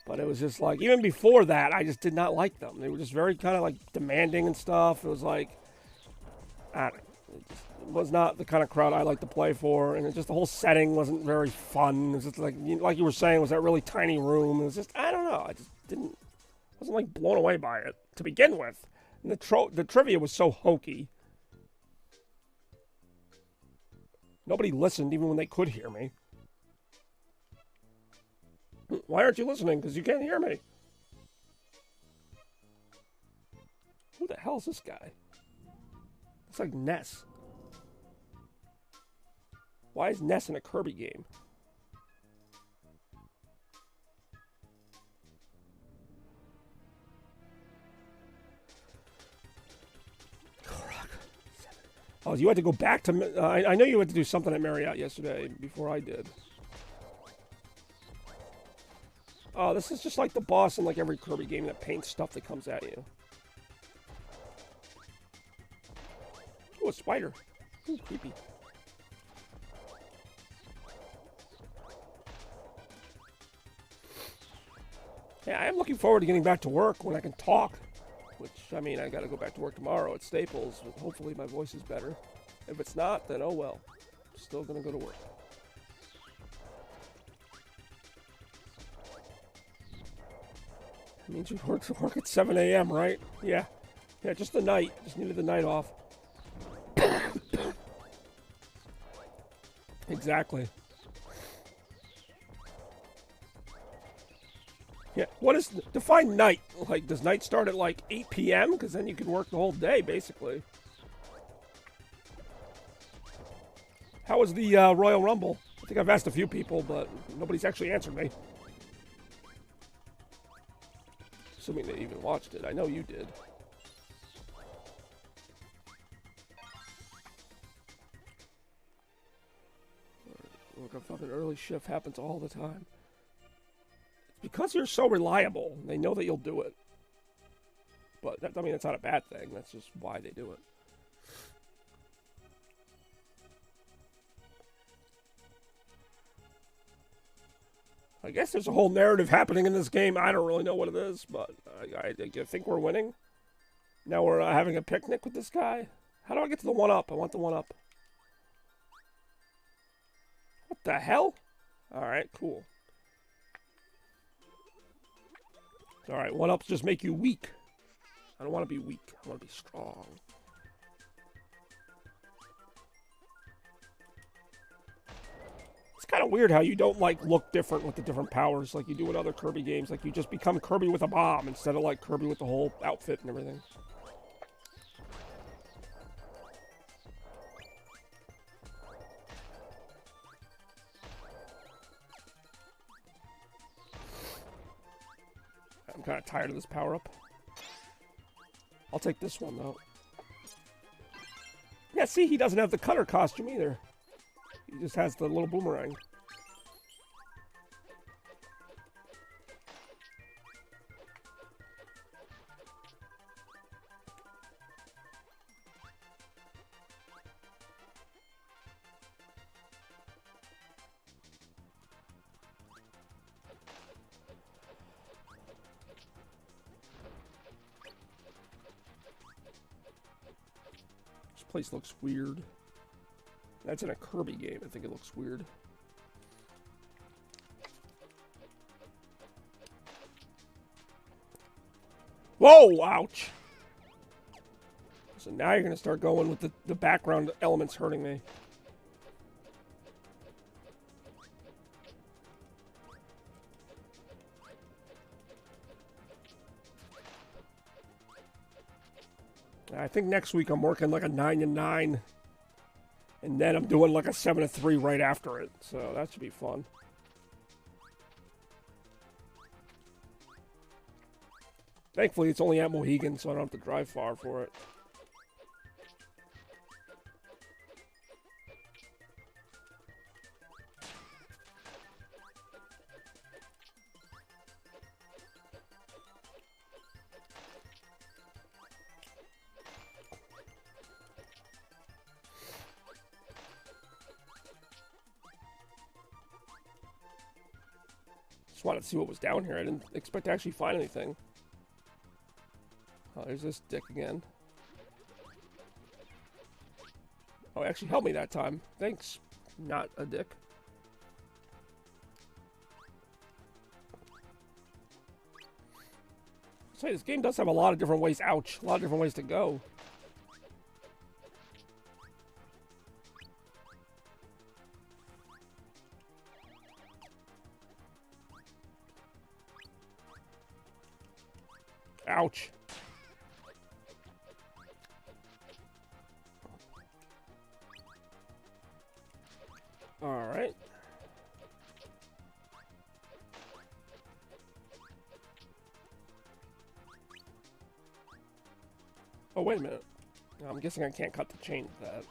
But it was just like, even before that, I just did not like them. They were just very kind of like demanding and stuff. It was like, I don't know. It was not the kind of crowd I like to play for. And it just, the whole setting wasn't very fun. It was just like you were saying, it was that really tiny room. It was just, I don't know. I just wasn't like blown away by it to begin with. And the trivia was so hokey. Nobody listened even when they could hear me. Why aren't you listening? Because you can't hear me. Who the hell is this guy? It's like Ness. Why is Ness in a Kirby game? Oh, you had to go back to... I know you had to do something at Marriott yesterday before I did. Oh, this is just like the boss in like every Kirby game that paints stuff that comes at you. Oh, a spider. Ooh, creepy. Yeah, I am looking forward to getting back to work when I can talk. Which, I mean, I gotta go back to work tomorrow at Staples. Hopefully my voice is better. If it's not, then oh well. Still gonna go to work. It means you work at 7 a.m., right? Yeah. Yeah, just the night. Just needed the night off. Exactly. Yeah, what is... Define night. Like, does night start at, like, 8 p.m.? Because then you can work the whole day, basically. How was the Royal Rumble? I think I've asked a few people, but nobody's actually answered me. Assuming they even watched it. I know you did. Look, I thought an early shift happens all the time. Because you're so reliable, they know that you'll do it. But, I mean, that's not a bad thing. That's just why they do it. I guess there's a whole narrative happening in this game. I don't really know what it is, but I think we're winning. Now we're having a picnic with this guy. How do I get to the 1-up? I want the 1-up. What the hell? Alright, cool. Alright, 1-ups just make you weak. I don't want to be weak. I want to be strong. It's kind of weird how you don't, like, look different with the different powers like you do in other Kirby games. Like, you just become Kirby with a bomb instead of, like, Kirby with the whole outfit and everything. I'm kind of tired of this power-up. I'll take this one, though. Yeah, see, he doesn't have the cutter costume either. He just has the little boomerang. This place looks weird. That's in a Kirby game. I think it looks weird. Whoa! Ouch! So now you're going to start going with the background elements hurting me. I think next week I'm working like a 9-9. And then I'm doing like a 7-3 right after it. So that should be fun. Thankfully, it's only at Mohegan, so I don't have to drive far for it. Just wanted to see what was down here. I didn't expect to actually find anything. Oh, there's this dick again. Oh, it actually helped me that time. Thanks, not a dick. Say, this game does have a lot of different ways, ouch, a lot of different ways to go. Ouch. All right. Oh, wait a minute. I'm guessing I can't cut the chain to that.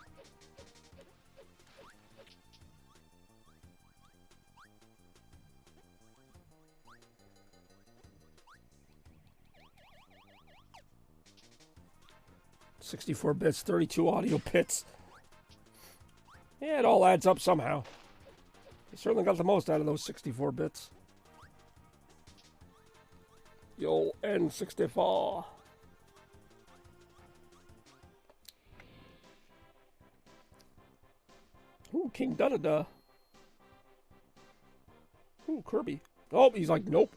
$64 bits, 32 audio bits. Yeah, it all adds up somehow. You certainly got the most out of those 64 bits. Yo, N64. Ooh, King Dada. Ooh, Kirby. Oh, he's like, nope.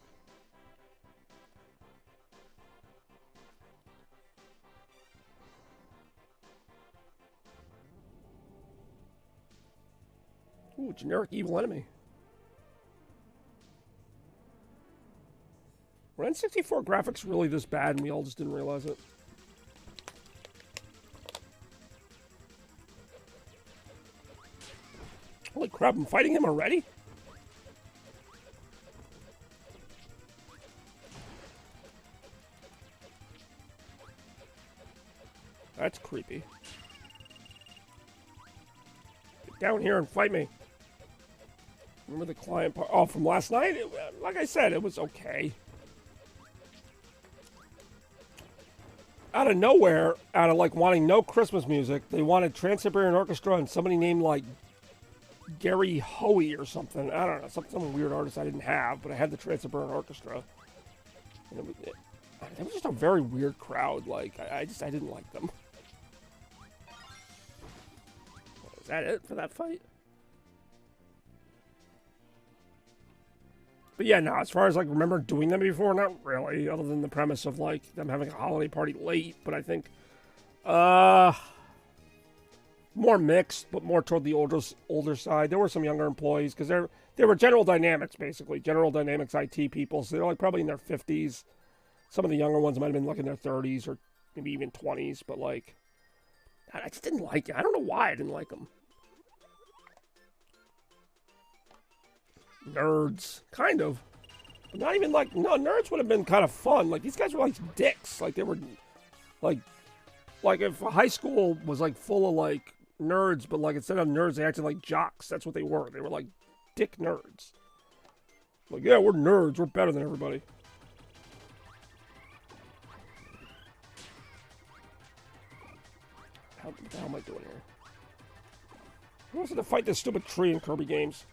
Ooh, generic evil enemy. Were N64 graphics really this bad and we all just didn't realize it? Holy crap, I'm fighting him already? That's creepy. Get down here and fight me. Remember the client part? Oh, from last night? Like I said, it was okay. Out of nowhere, out of like wanting no Christmas music, they wanted Trans-Siberian Orchestra and somebody named like Gary Hoey or something. I don't know, some weird artist I didn't have, but I had the Trans-Siberian Orchestra. And it was just a very weird crowd. Like, I didn't like them. Is that it for that fight? But yeah, no, as far as like remember doing them before, not really, other than the premise of like them having a holiday party late, but I think more mixed, but more toward the older side. There were some younger employees because they were General Dynamics basically, General Dynamics IT people, so they're like probably in their 50s. Some of the younger ones might have been like in their 30s or maybe even 20s, but like I just didn't like it. I don't know why I didn't like them. Nerds, kind of. But not even like, no, nerds would have been kind of fun. Like, these guys were like dicks. Like, they were, like if high school was like full of like nerds, but like instead of nerds, they acted like jocks. That's what they were. They were like dick nerds. Like, yeah, we're nerds. We're better than everybody. What the hell am I doing here? Who wants to fight this stupid tree in Kirby games?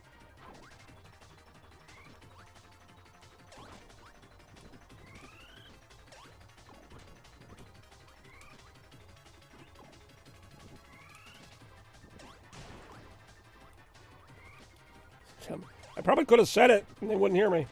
I probably could have said it and they wouldn't hear me.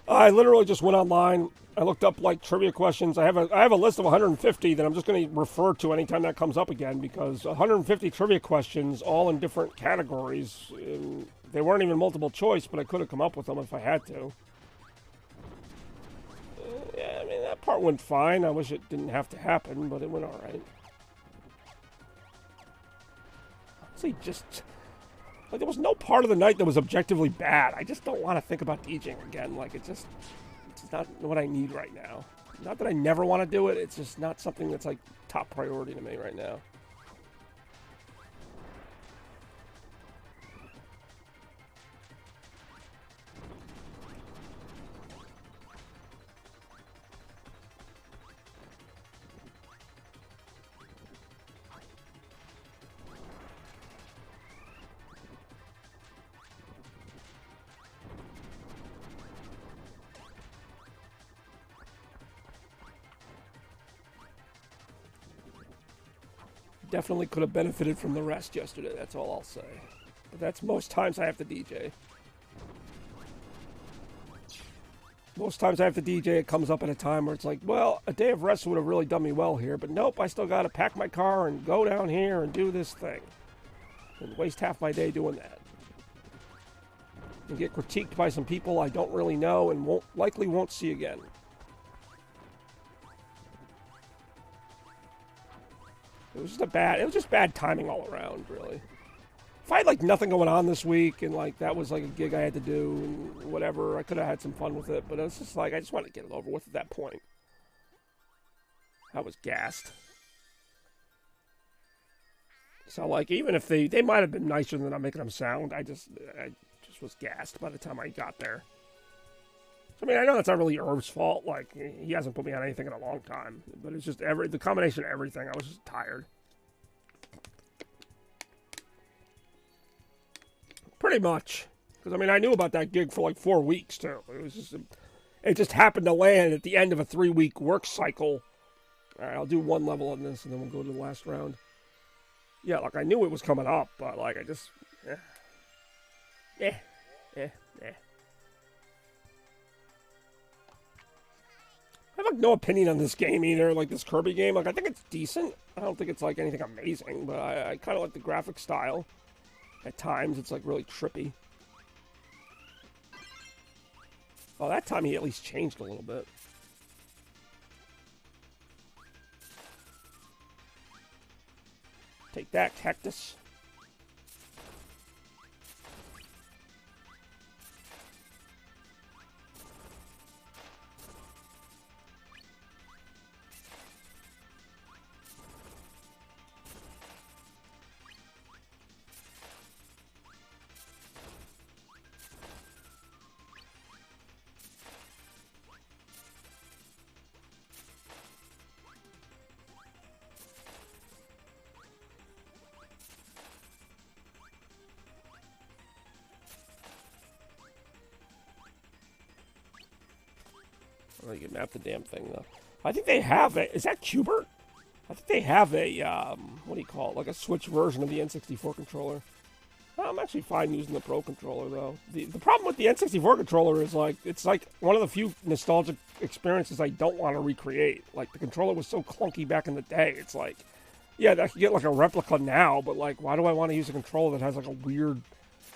I literally just went online. I looked up like trivia questions. I have a list of 150 that I'm just going to refer to anytime that comes up again because 150 trivia questions, all in different categories. They weren't even multiple choice, but I could have come up with them if I had to. Yeah, I mean, that part went fine. I wish it didn't have to happen, but it went all right. Honestly, just like there was no part of the night that was objectively bad. I just don't want to think about DJing again. Like it's not what I need right now. Not that I never want to do it. It's just not something that's like top priority to me right now. Definitely could have benefited from the rest yesterday, that's all I'll say. But that's most times I have to DJ. Most times I have to DJ, it comes up at a time where it's like, well, a day of rest would have really done me well here, but nope, I still got to pack my car and go down here and do this thing. And waste half my day doing that. and get critiqued by some people I don't really know and likely won't see again. It was just bad timing all around, really. If I had like nothing going on this week and like that was like a gig I had to do and whatever, I could have had some fun with it, but it was just like I just wanted to get it over with at that point. I was gassed. So like even if they might have been nicer than I'm making them sound, I just was gassed by the time I got there. So, I mean, I know that's not really Irv's fault. Like, he hasn't put me on anything in a long time. But it's just the combination of everything. I was just tired. Pretty much. Because, I mean, I knew about that gig for like 4 weeks, too. It just happened to land at the end of a 3-week work cycle. All right, I'll do one level on this, and then we'll go to the last round. Yeah, like, I knew it was coming up, but, like, I just... I have like no opinion on this game either, like this Kirby game. Like I think it's decent. I don't think it's like anything amazing, but I kind of like the graphic style. At times, it's like really trippy. Oh, that time he at least changed a little bit. Take that, Cactus. You can map the damn thing, though. I think they have a... Is that Qbert? I think they have a, what do you call it? Like a Switch version of the N64 controller. I'm actually fine using the Pro controller, though. The problem with the N64 controller is, like, it's like one of the few nostalgic experiences I don't want to recreate. Like, the controller was so clunky back in the day. It's like, yeah, I could get, like, a replica now, but, like, why do I want to use a controller that has, like, a weird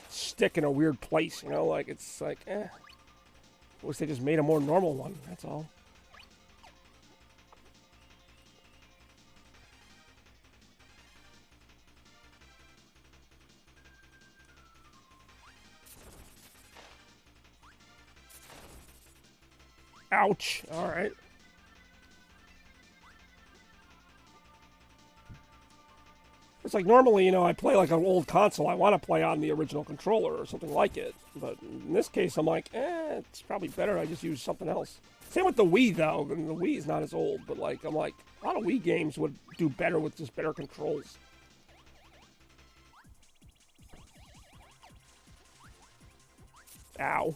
stick in a weird place, you know? Like, it's like, I wish they just made a more normal one, that's all. Ouch. Alright. It's like normally, you know, I play like an old console. I want to play on the original controller or something like it. But in this case, I'm like, it's probably better I just use something else. Same with the Wii, though. I mean, the Wii is not as old, but like, I'm like, a lot of Wii games would do better with just better controls. Ow.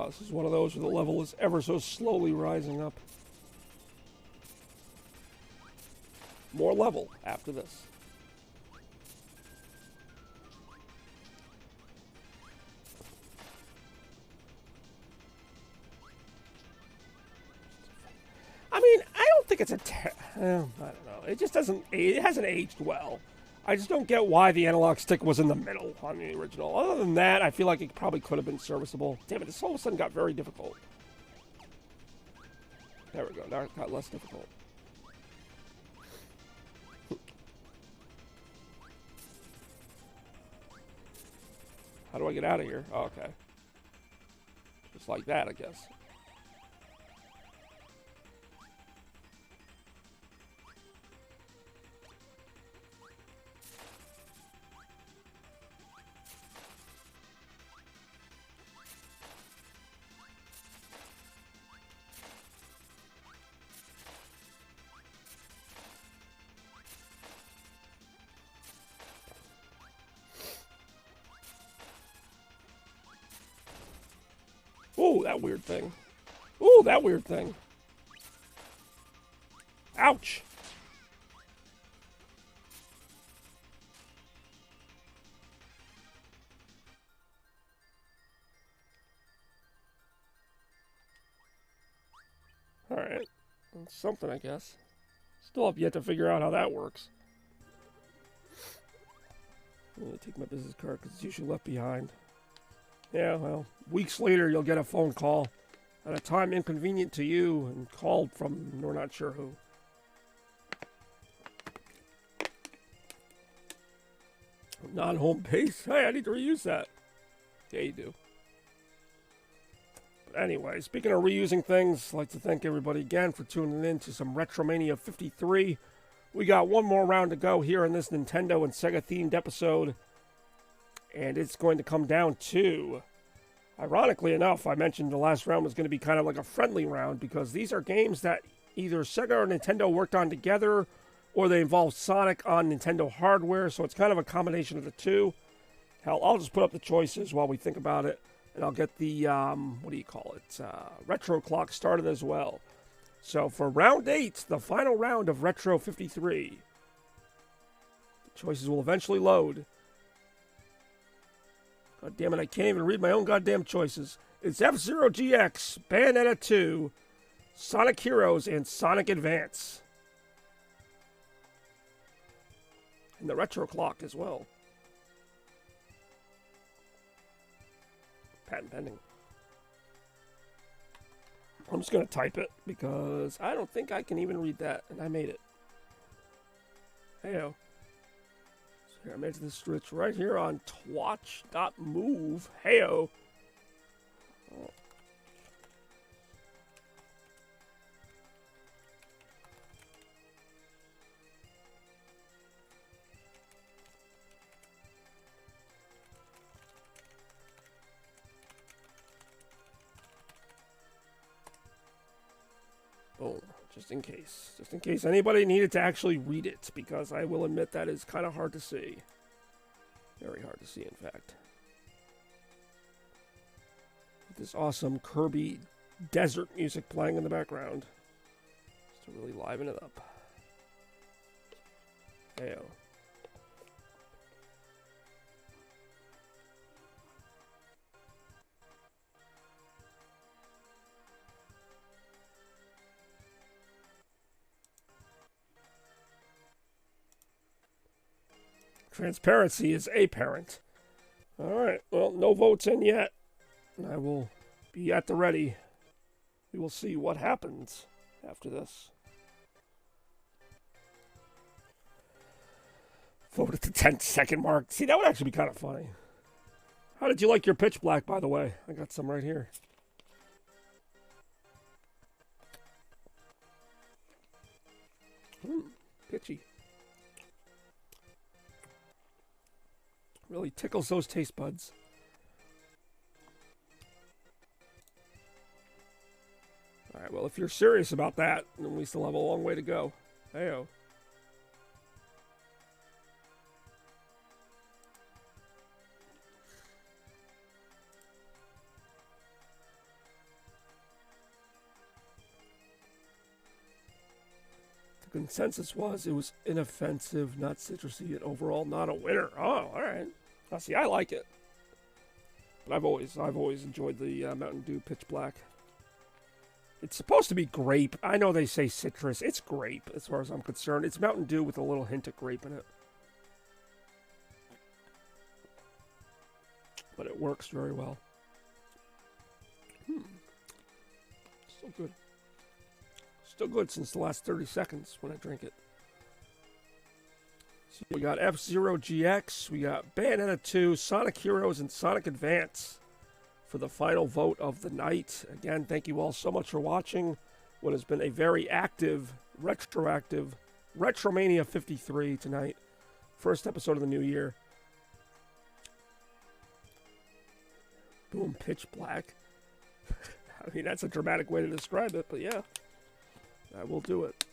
This is one of those where the level is ever so slowly rising up. More level after this. I mean, I don't think it's a I don't know. It just doesn't... It hasn't aged well. I just don't get why the analog stick was in the middle on the original. Other than that, I feel like it probably could have been serviceable. Damn it, this all of a sudden got very difficult. There we go, now it got less difficult. How do I get out of here? Oh, okay. Just like that, I guess. Ooh, that weird thing. Ooh, that weird thing. Ouch. Alright. That's something, I guess. Still have yet to figure out how that works. I'm going to take my business card because it's usually left behind. Yeah, well, weeks later you'll get a phone call at a time inconvenient to you and called from we're not sure who. Non-home base? Hey, I need to reuse that. Yeah, you do. But anyway, speaking of reusing things, I'd like to thank everybody again for tuning in to some Retromania 53. We got one more round to go here in this Nintendo and Sega themed episode. And it's going to come down to, ironically enough, I mentioned the last round was going to be kind of like a friendly round because these are games that either Sega or Nintendo worked on together or they involve Sonic on Nintendo hardware, so it's kind of a combination of the two. Hell, I'll just put up the choices while we think about it, and I'll get the, retro clock started as well. So for round 8, the final round of Retro 53, the choices will eventually load. God damn it, I can't even read my own goddamn choices. It's F-Zero GX, Bayonetta 2, Sonic Heroes, and Sonic Advance. And the retro clock as well. Patent pending. I'm just going to type it because I don't think I can even read that, and I made it. Heyo. So here, I made this switch right here on twatch.move. Heyo. Oh. Boom. Just in case. Just in case anybody needed to actually read it, because I will admit that is kind of hard to see. Very hard to see, in fact. With this awesome Kirby desert music playing in the background. Just to really liven it up. Heyo. Transparency is apparent. Alright, well, no votes in yet. I will be at the ready. We will see what happens after this. Vote at the 10-second mark. See, that would actually be kind of funny. How did you like your pitch black, by the way? I got some right here. Pitchy. Really tickles those taste buds. Alright, well, if you're serious about that, then we still have a long way to go. Heyo. The consensus was it was inoffensive, not citrusy, and overall not a winner. Oh, all right. Now, see, I like it, but I've always enjoyed the Mountain Dew Pitch Black. It's supposed to be grape. I know they say citrus. It's grape, as far as I'm concerned. It's Mountain Dew with a little hint of grape in it, but it works very well. Still good. Still good since the last 30 seconds when I drink it. So we got F-Zero GX, we got Bayonetta 2, Sonic Heroes, and Sonic Advance for the final vote of the night. Again, thank you all so much for watching what has been a very active, retroactive Retromania 53 tonight. First episode of the new year. Boom, pitch black. I mean, that's a dramatic way to describe it, but yeah. I will do it.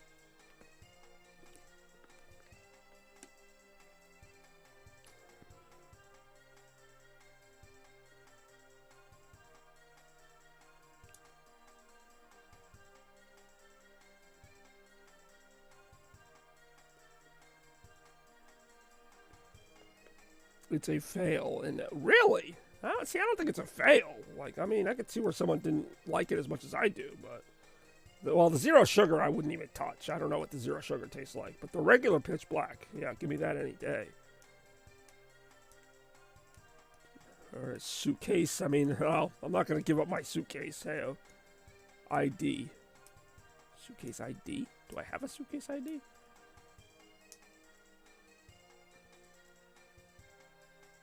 It's a fail, and really? See, I don't think it's a fail. Like, I mean, I could see where someone didn't like it as much as I do, but Well, the zero sugar I wouldn't even touch. I don't know what the zero sugar tastes like. But the regular pitch black, yeah, give me that any day. Or a suitcase. I mean, well, I'm not going to give up my suitcase. Hey, ID. Suitcase ID? Do I have a suitcase ID?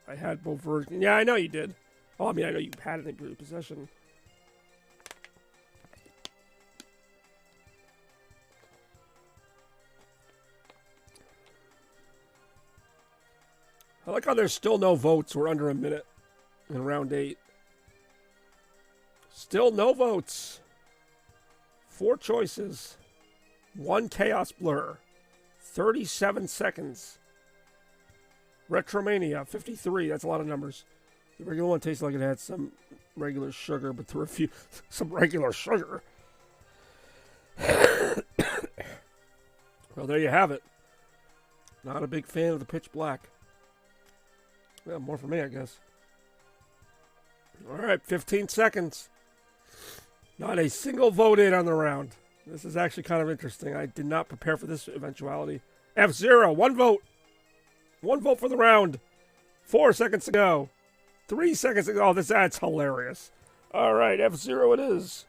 I had both versions. Yeah, I know you did. Oh, I mean, I know you had it in your possession. I like how there's still no votes. We're under a minute in round 8. Still no votes. 4 choices. 1 chaos blur. 37 seconds. Retromania, 53. That's a lot of numbers. The regular one tastes like it had some regular sugar, but there were a few... some regular sugar. Well, there you have it. Not a big fan of the pitch black. Yeah, more for me, I guess. All right, 15 seconds. Not a single vote in on the round. This is actually kind of interesting. I did not prepare for this eventuality. F-Zero, 1 vote. 1 vote for the round. 4 seconds to go. 3 seconds to go. Oh, that's hilarious. All right, F-Zero it is.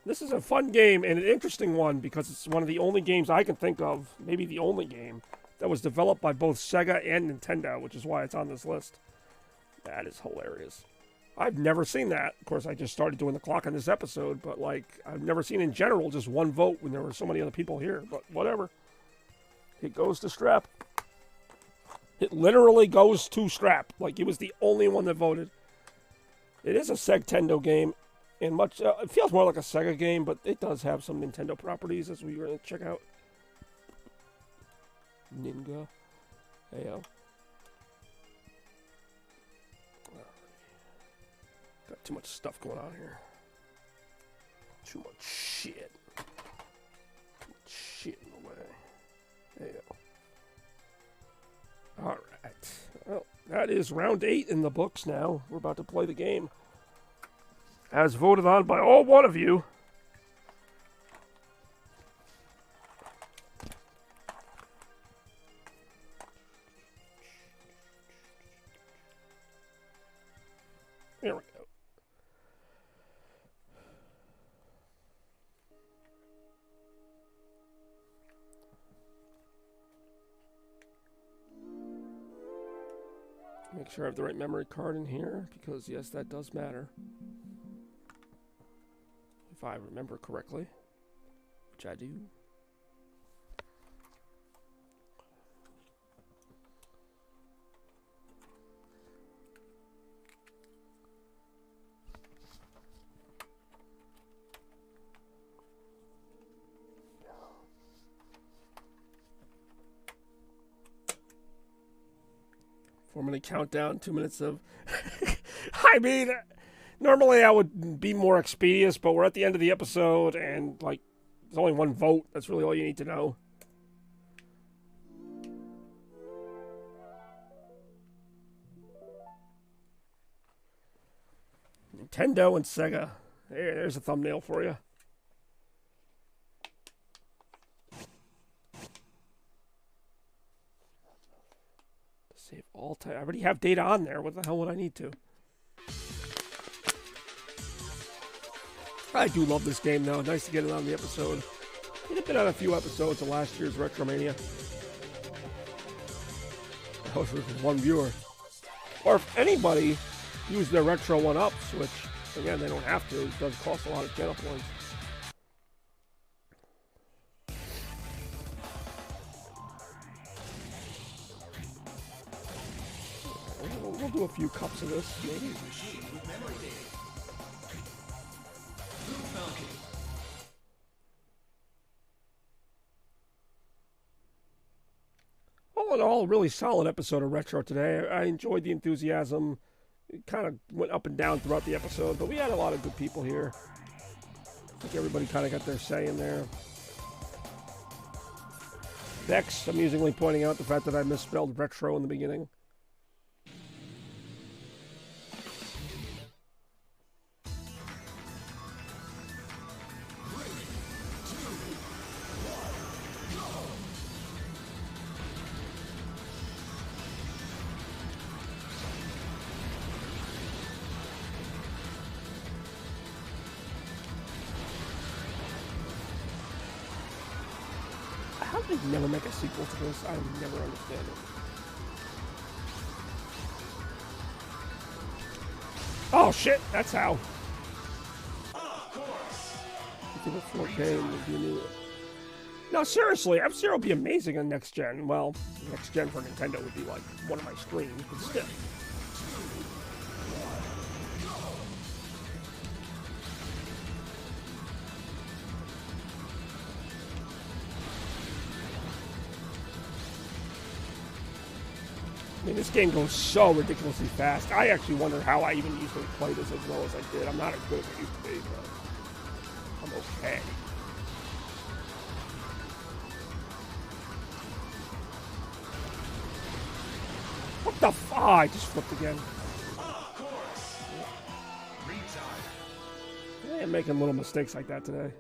This is a fun game and an interesting one because it's one of the only games I can think of, maybe the only game, that was developed by both SEGA and Nintendo, which is why it's on this list. That is hilarious. I've never seen that. Of course, I just started doing the clock on this episode, but, like, I've never seen in general just 1 vote when there were so many other people here, but whatever. It goes to Strap. It literally goes to Strap. Like, he was the only one that voted. It is a Nintendo game, and much it feels more like a Sega game, but it does have some Nintendo properties, as we're going to check out. Ninja. Ayo. Got too much stuff going on here. Too much shit. Too much shit in the way. Ayo. Alright. Well, that is round 8 in the books now. We're about to play the game. As voted on by all 1 of you. Here we go. Make sure I have the right memory card in here, because yes, that does matter. If I remember correctly, which I do. Four-minute countdown, 2 minutes of... I mean, normally I would be more expeditious, but we're at the end of the episode, and, like, there's only 1 vote. That's really all you need to know. Nintendo and Sega. There's a thumbnail for you. Save all time. I already have data on there. What the hell would I need to? I do love this game, though. Nice to get it on the episode. It's been on a few episodes of last year's Retromania. That was with 1 viewer. Or if anybody used their Retro 1-Ups, which, again, they don't have to. It does cost a lot of channel points. We'll do a few cups of this, maybe. All in all, a really solid episode of Retro today. I enjoyed the enthusiasm. It kind of went up and down throughout the episode, but we had a lot of good people here. I think everybody kind of got their say in there. Vex amusingly pointing out the fact that I misspelled retro in the beginning. They never make a sequel to this. I never understand it. Oh shit, that's how. Give it 4K and review new. No, seriously, F-Zero would be amazing on next gen. Well, next gen for Nintendo would be like one of my streams, but still. I mean, this game goes so ridiculously fast. I actually wonder how I even usually play this as well as I did. I'm not as good as I used to be, but I'm okay. What the f- Oh, I just flipped again. I'm making little mistakes like that today.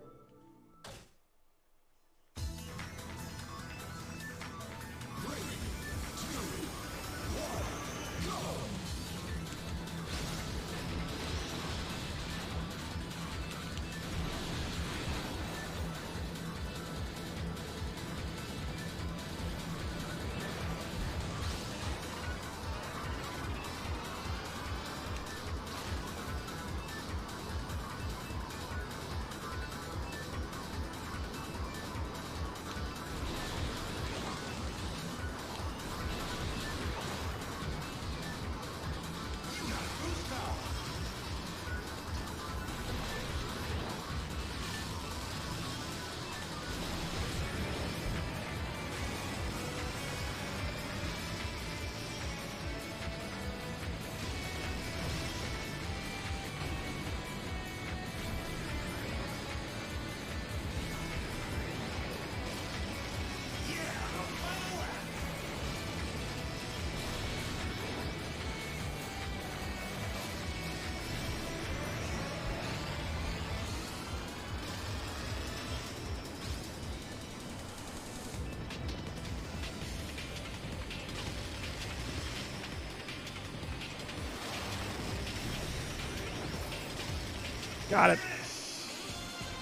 Got it.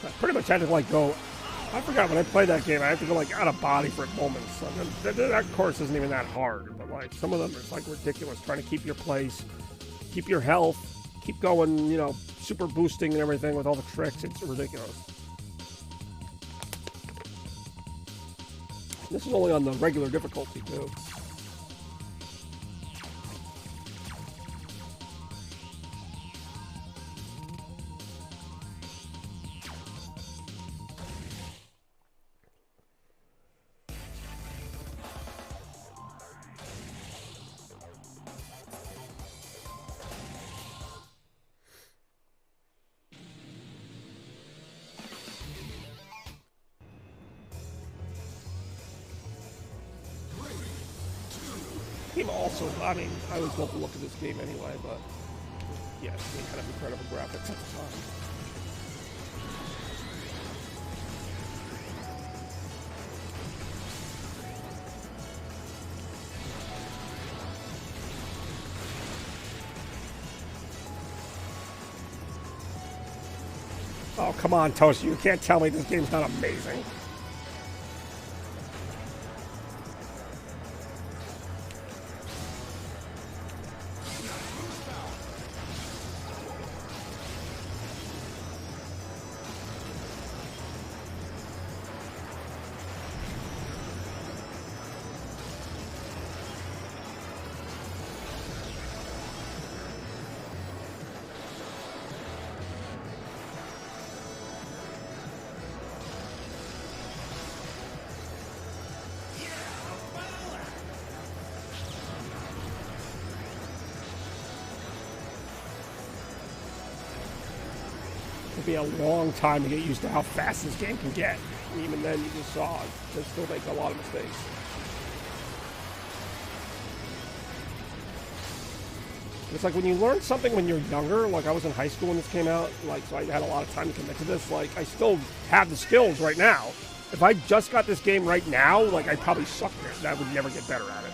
I pretty much had to like go. I forgot when I played that game, I had to go like out of body for moments. I mean, that course isn't even that hard, but like some of them is like ridiculous. Trying to keep your place, keep your health, keep going, you know, super boosting and everything with all the tricks. It's ridiculous. This is only on the regular difficulty too. Also, I mean, I always love the look of this game anyway, but yeah, it's kind of incredible graphics at the time. Oh, come on, Toast, you can't tell me this game's not amazing. Be a long time to get used to how fast this game can get. And even then, you just saw it still make a lot of mistakes. It's like when you learn something when you're younger, like I was in high school when this came out, like so I had a lot of time to commit to this, like I still have the skills right now. If I just got this game right now, like I'd probably suck at it and I would never get better at it.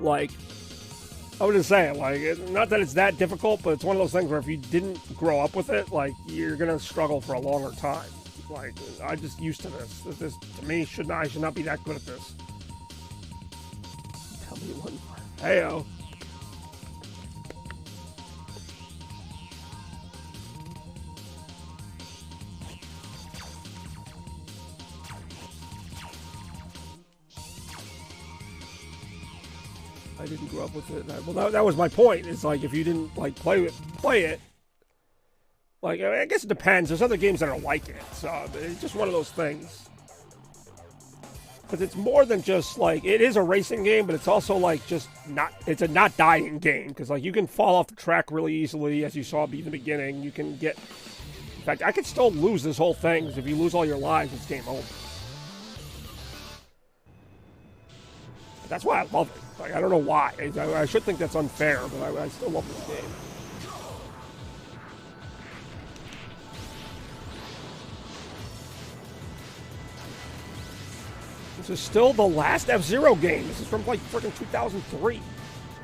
Like, I was just saying, like, not that it's that difficult, but it's one of those things where if you didn't grow up with it, like, you're going to struggle for a longer time. Like, I'm just used to this. This to me, I should not be that good at this. Tell me one. Heyo. I didn't grow up with it. Well, that was my point. It's like if you didn't like play it. Like, I guess it depends. There's other games that are like it, so it's just one of those things. Because it's more than just like it is a racing game, but it's also like just not. It's a not dying game because like you can fall off the track really easily, as you saw in the beginning. You can get. In fact, I could still lose this whole thing because if you lose all your lives, it's game over. That's why I love it. Like, I don't know why. I should think that's unfair, but I still love this game. This is still the last F-Zero game. This is from like freaking 2003.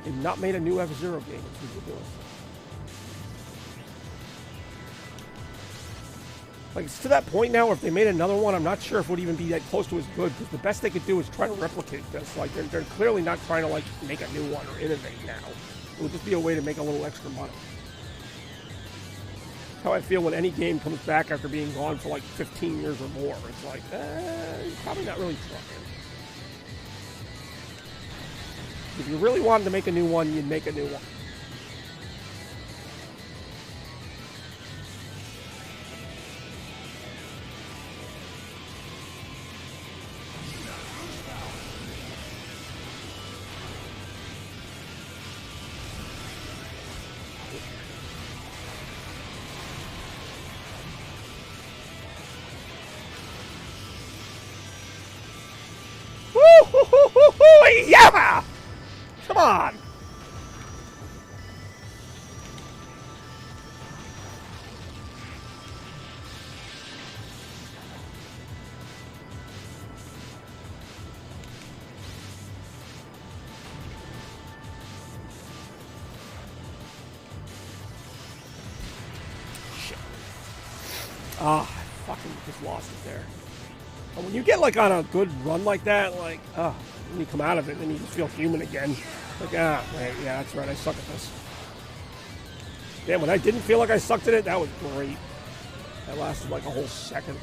They've not made a new F-Zero game. It's ridiculous. Like, it's to that point now, if they made another one, I'm not sure if it would even be that close to as good, because the best they could do is try to replicate this. Like, they're clearly not trying to, like, make a new one or innovate now. It would just be a way to make a little extra money. That's how I feel when any game comes back after being gone for, like, 15 years or more. It's like, you're probably not really trying. If you really wanted to make a new one, you'd make a new one. Yeah! Come on! Shit. Ah, I fucking just lost it there. And when you get like on a good run like that, like, when you come out of it, then you just feel human again. Like, yeah, that's right, I suck at this. Damn, when I didn't feel like I sucked at it, that was great. That lasted like a whole second.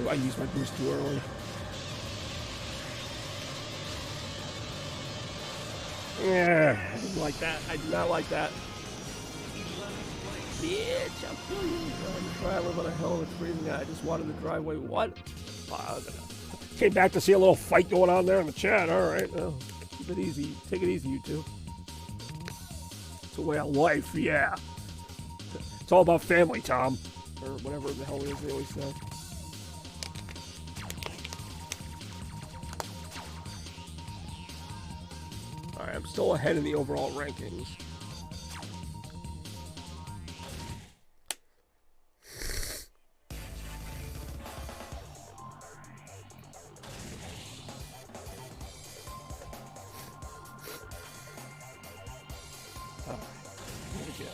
I used my boost too early. Yeah, I didn't like that. I did not like that. Bitch, I'm killing you. I live on a hill that's freezing. I just wanted the driveway. What? Came back to see a little fight going on there in the chat. All right. Well, keep it easy. Take it easy, you two. It's a way of life, yeah. It's all about family, Tom. Or whatever the hell it is they always say. I'm still ahead in the overall rankings. Here we go.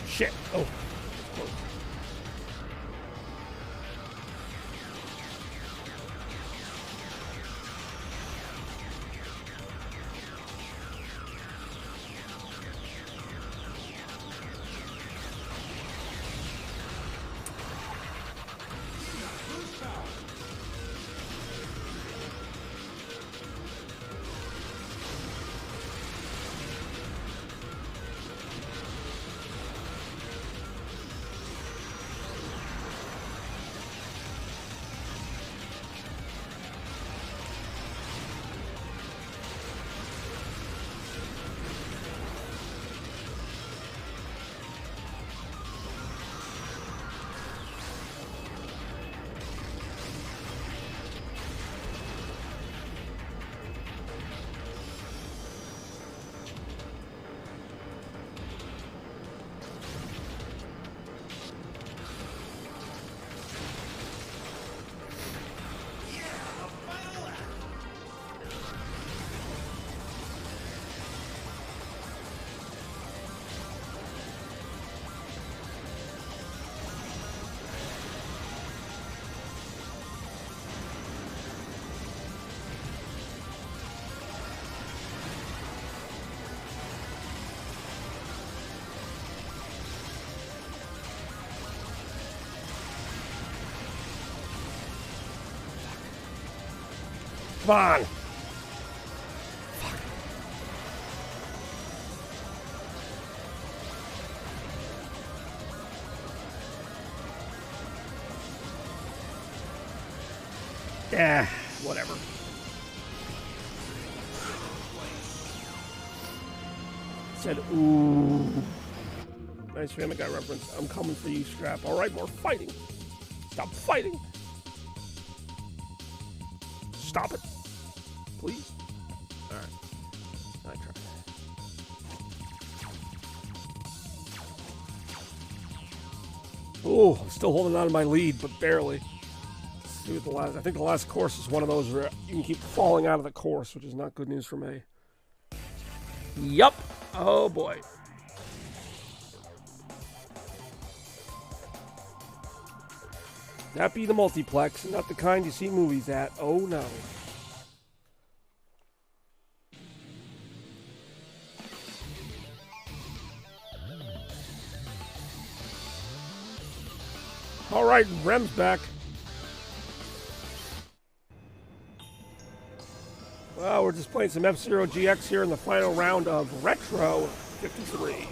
Shit. Oh. Come on. Yeah, whatever. Said, ooh. Nice Family Guy reference. I'm coming for you, Strap. All right, more fighting. Stop fighting. Stop it. Please. All right. I tried. Ooh, I'm still holding on to my lead, but barely. See what the last. I think the last course is one of those where you can keep falling out of the course, which is not good news for me. Yup. Oh boy. That be the multiplex, not the kind you see movies at. Oh no. All right, Rem's back. Well, we're just playing some F-Zero GX here in the final round of Retro 53.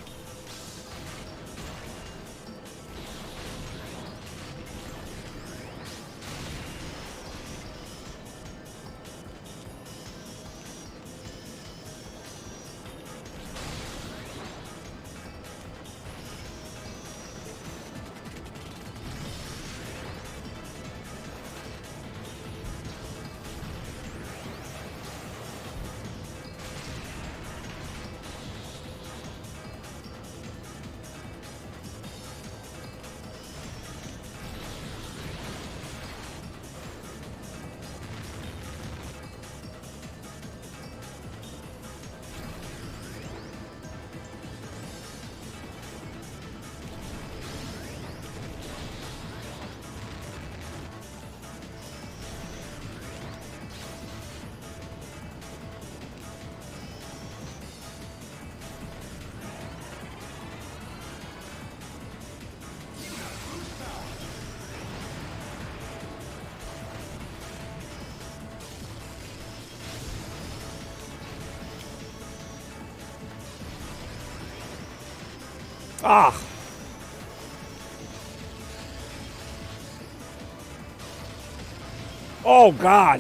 Ah. Oh, God.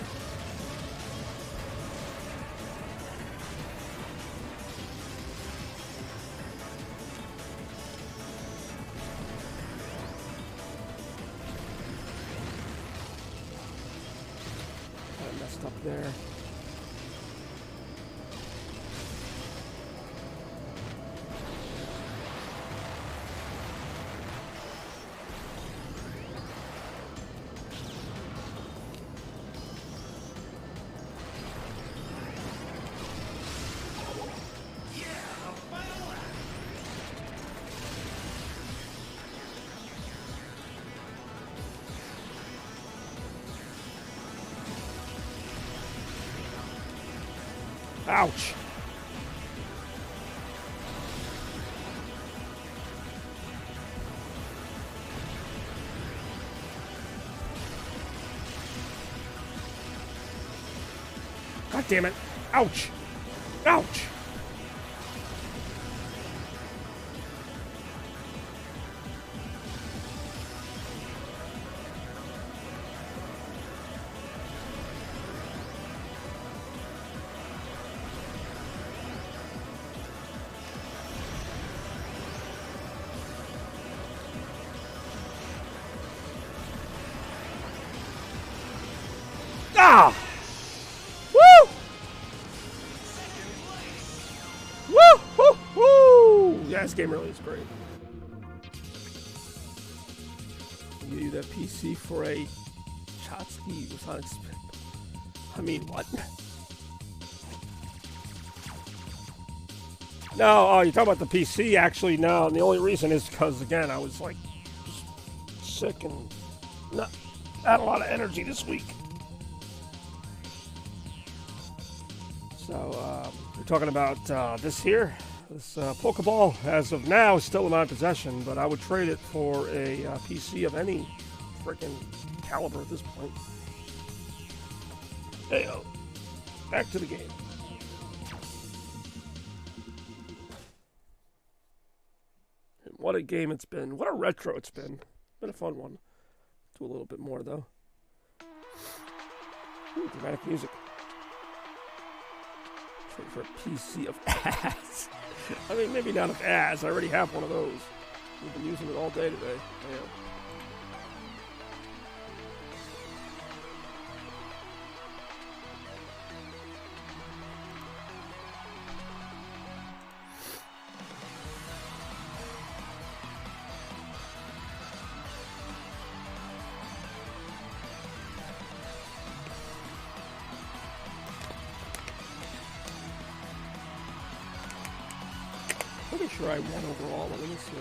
I messed up there. Ouch. God damn it. Ouch. Ouch. Ah! Woo! Woo! Woo! Woo! Yeah, this game really is great. Give you that PC for a Chotsky was unexpected. I mean, what? No, oh, you're talking about the PC, actually, no. And the only reason is because, again, I was, like, just sick and not had a lot of energy this week. So, we're talking about this here. This Pokeball, as of now, is still in my possession, but I would trade it for a PC of any freaking caliber at this point. Hey, Back to the game. And what a game it's been. What a retro it's been. Been a fun one. Do a little bit more, though. Ooh, dramatic music. Trade for a PC of ass. I mean, maybe not of ass. I already have one of those. We've been using it all day today. Damn. Pretty sure I won overall. Let me see.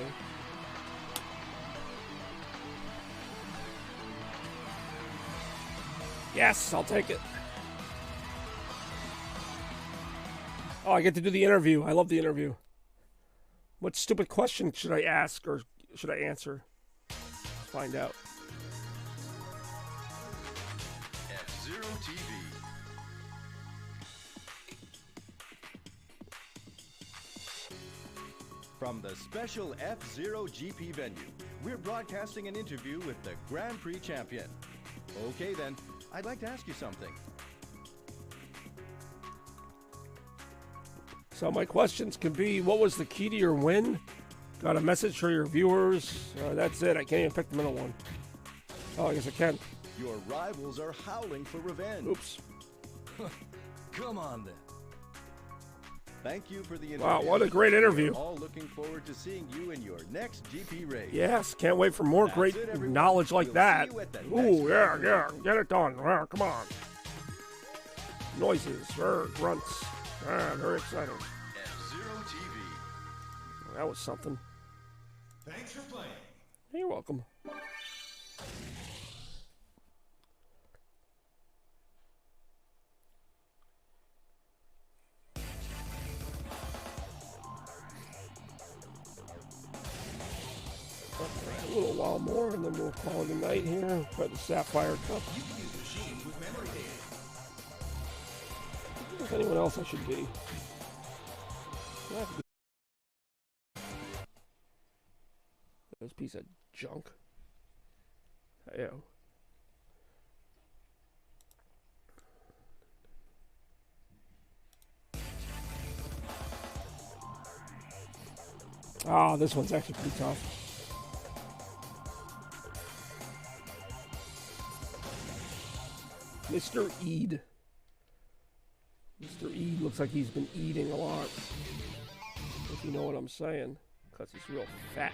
Yes, I'll take it. Oh, I get to do the interview. I love the interview. What stupid question should I ask or should I answer? Let's find out. F-Zero TV. From the special F-Zero GP venue, we're broadcasting an interview with the Grand Prix champion. Okay then, I'd like to ask you something. So my questions could be, what was the key to your win? Got a message for your viewers? That's it. I can't even pick the middle one. Oh, I guess I can. Your rivals are howling for revenge. Oops. Come on then. Thank you for the interview. Wow, what a great interview. We're all looking forward to seeing you in your next GP race. Yes, can't wait for more That's great it, everyone. knowledge like We'll that. see you at the Ooh, next yeah, race. yeah, get it done. Come on. Noises, grunts. Very exciting. F-Zero TV. That was something. Thanks for playing. You're welcome. A little while more, and then we'll call it a night here. Play the Sapphire Cup. If anyone else I should be. This piece of junk. Yeah. Ah, this one's actually pretty tough. Mr. Eid. Mr. Eid looks like he's been eating a lot. If you know what I'm saying. Because he's real fat.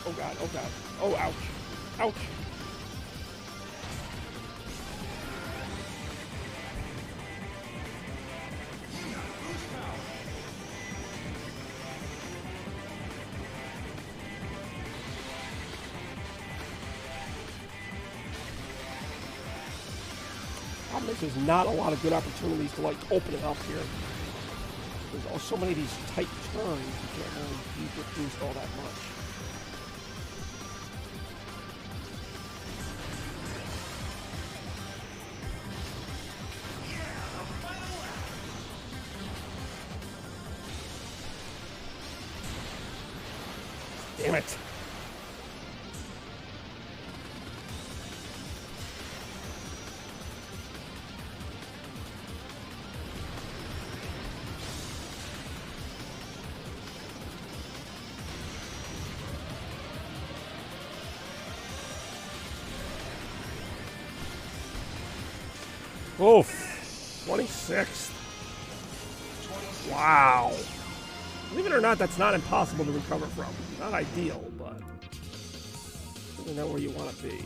Oh god, oh god. Oh, ouch. Ouch. Problem is, there's not a lot of good opportunities to, like, open it up here. There's so many of these tight turns, you can't really use your boost all that much. Damn it. Oof. 26th. Wow. Believe it or not, that's not impossible to recover from. Not ideal, but you know where you want to be.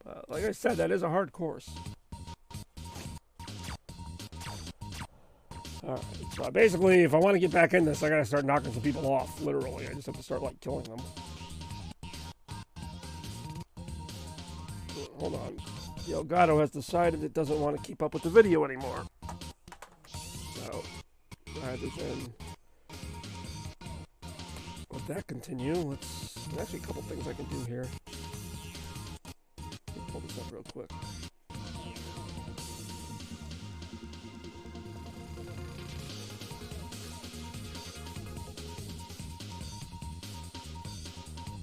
But like I said, that is a hard course. Alright, so basically, if I want to get back in this, I gotta start knocking some people off, literally. I just have to start, like, killing them. Hold on. The Elgato has decided it doesn't want to keep up with the video anymore. So, rather than let that continue, there's actually a couple things I can do here. Let me pull this up real quick.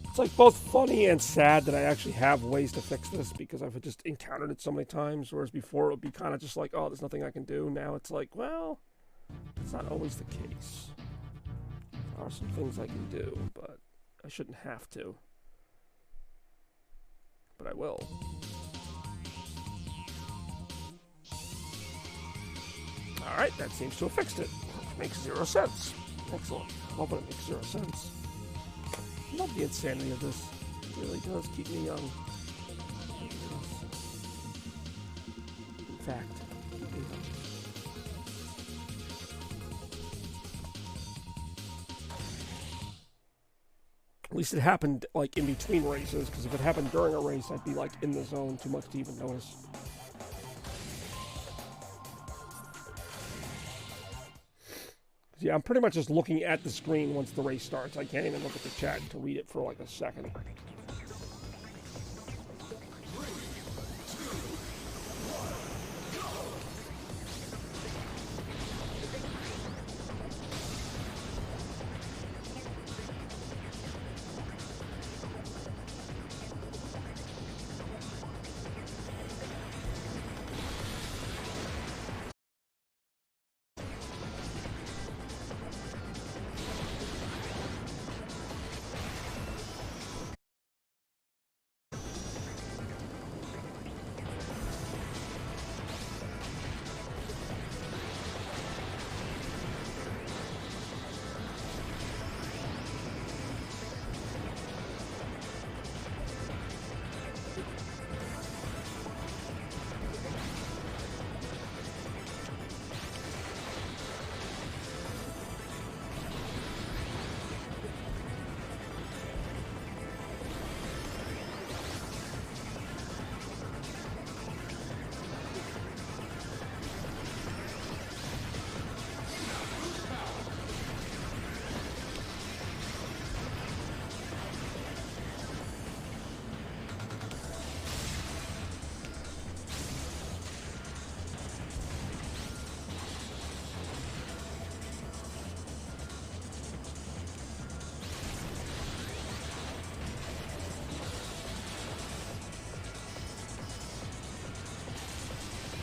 It's like both funny and sad that I actually have ways to fix this because I've just encountered it so many times, whereas before it would be kind of just like, oh, there's nothing I can do. Now it's like, well, it's not always the case. There are some things I can do, but I shouldn't have to. But I will. Alright, that seems to have fixed it. Makes 0 sense. Excellent. Love when it makes 0 sense. I love the insanity of this. It really does keep me young. In fact, keep me young. At least it happened like in between races, because if it happened during a race, I'd be like in the zone too much to even notice. Yeah, I'm pretty much just looking at the screen once the race starts. I can't even look at the chat to read it for like a second.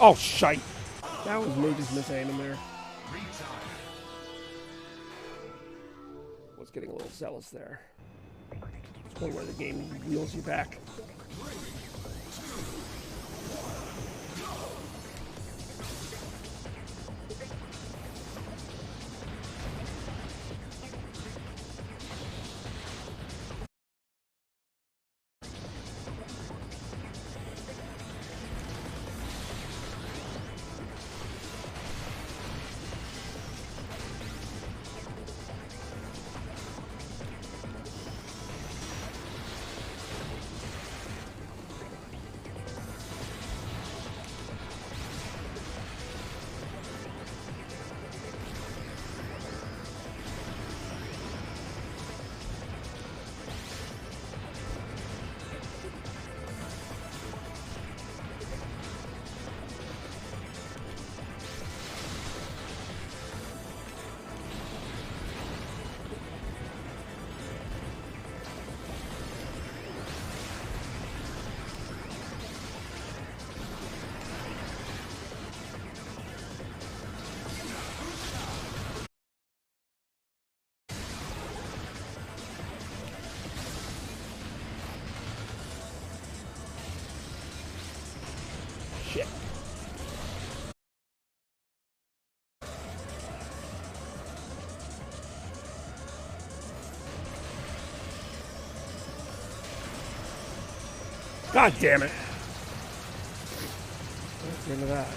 Oh, shite. That was me just misaiming there. Was getting a little zealous there. It's one where the game wheels you back. Shit. God damn it. What's the end of that?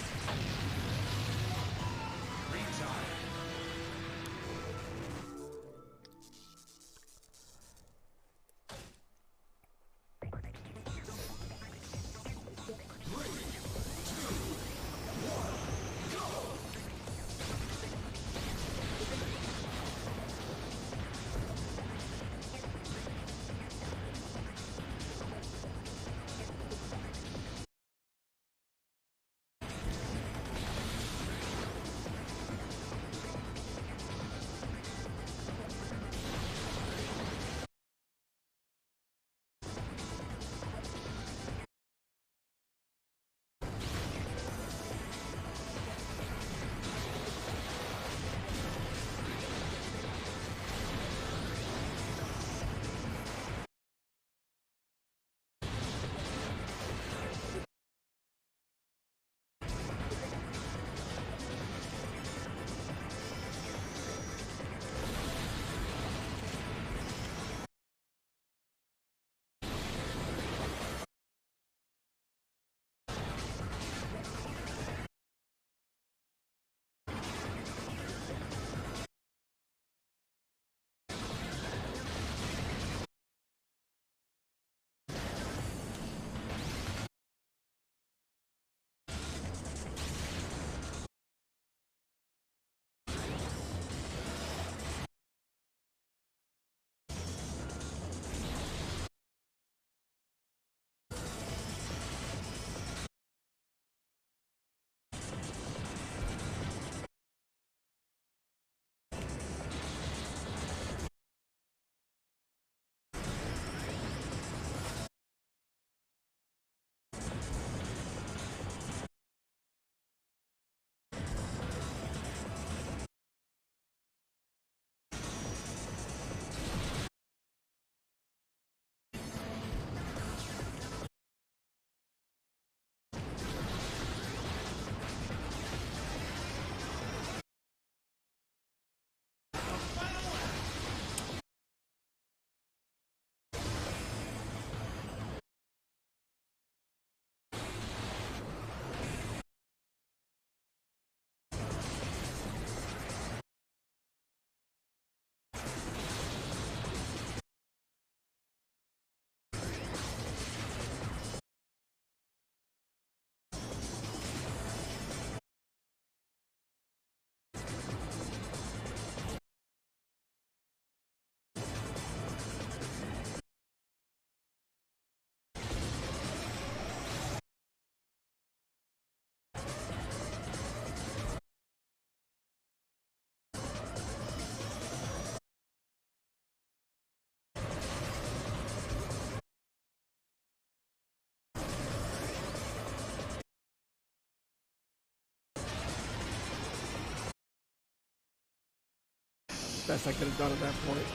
best I could have done at that point.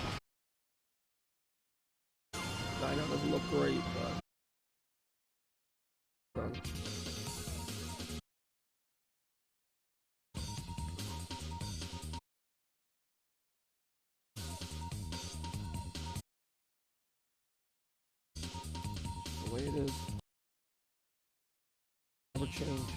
I know it doesn't look great, but... the way it is. Never change.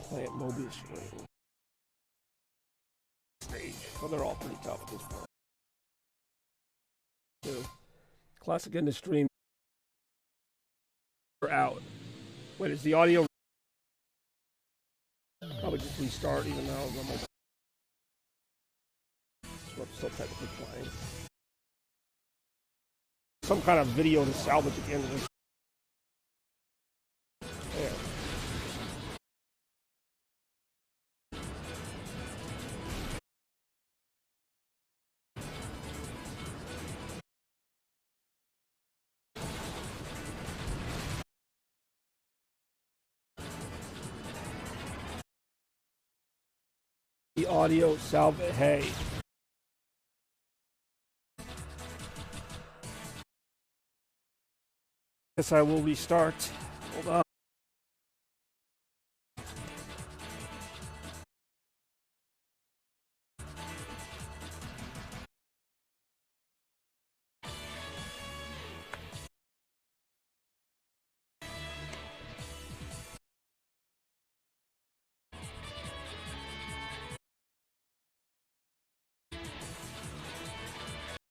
Plant Mobius ring. Stage. Well, they're all pretty tough at this point. Too. Classic in the stream. We're out. Wait, is the audio? Probably just restart even though I'm almost. So I'm still technically playing. Some kind of video to salvage at the end of this. There. The audio salvage. Hey. Guess I will restart.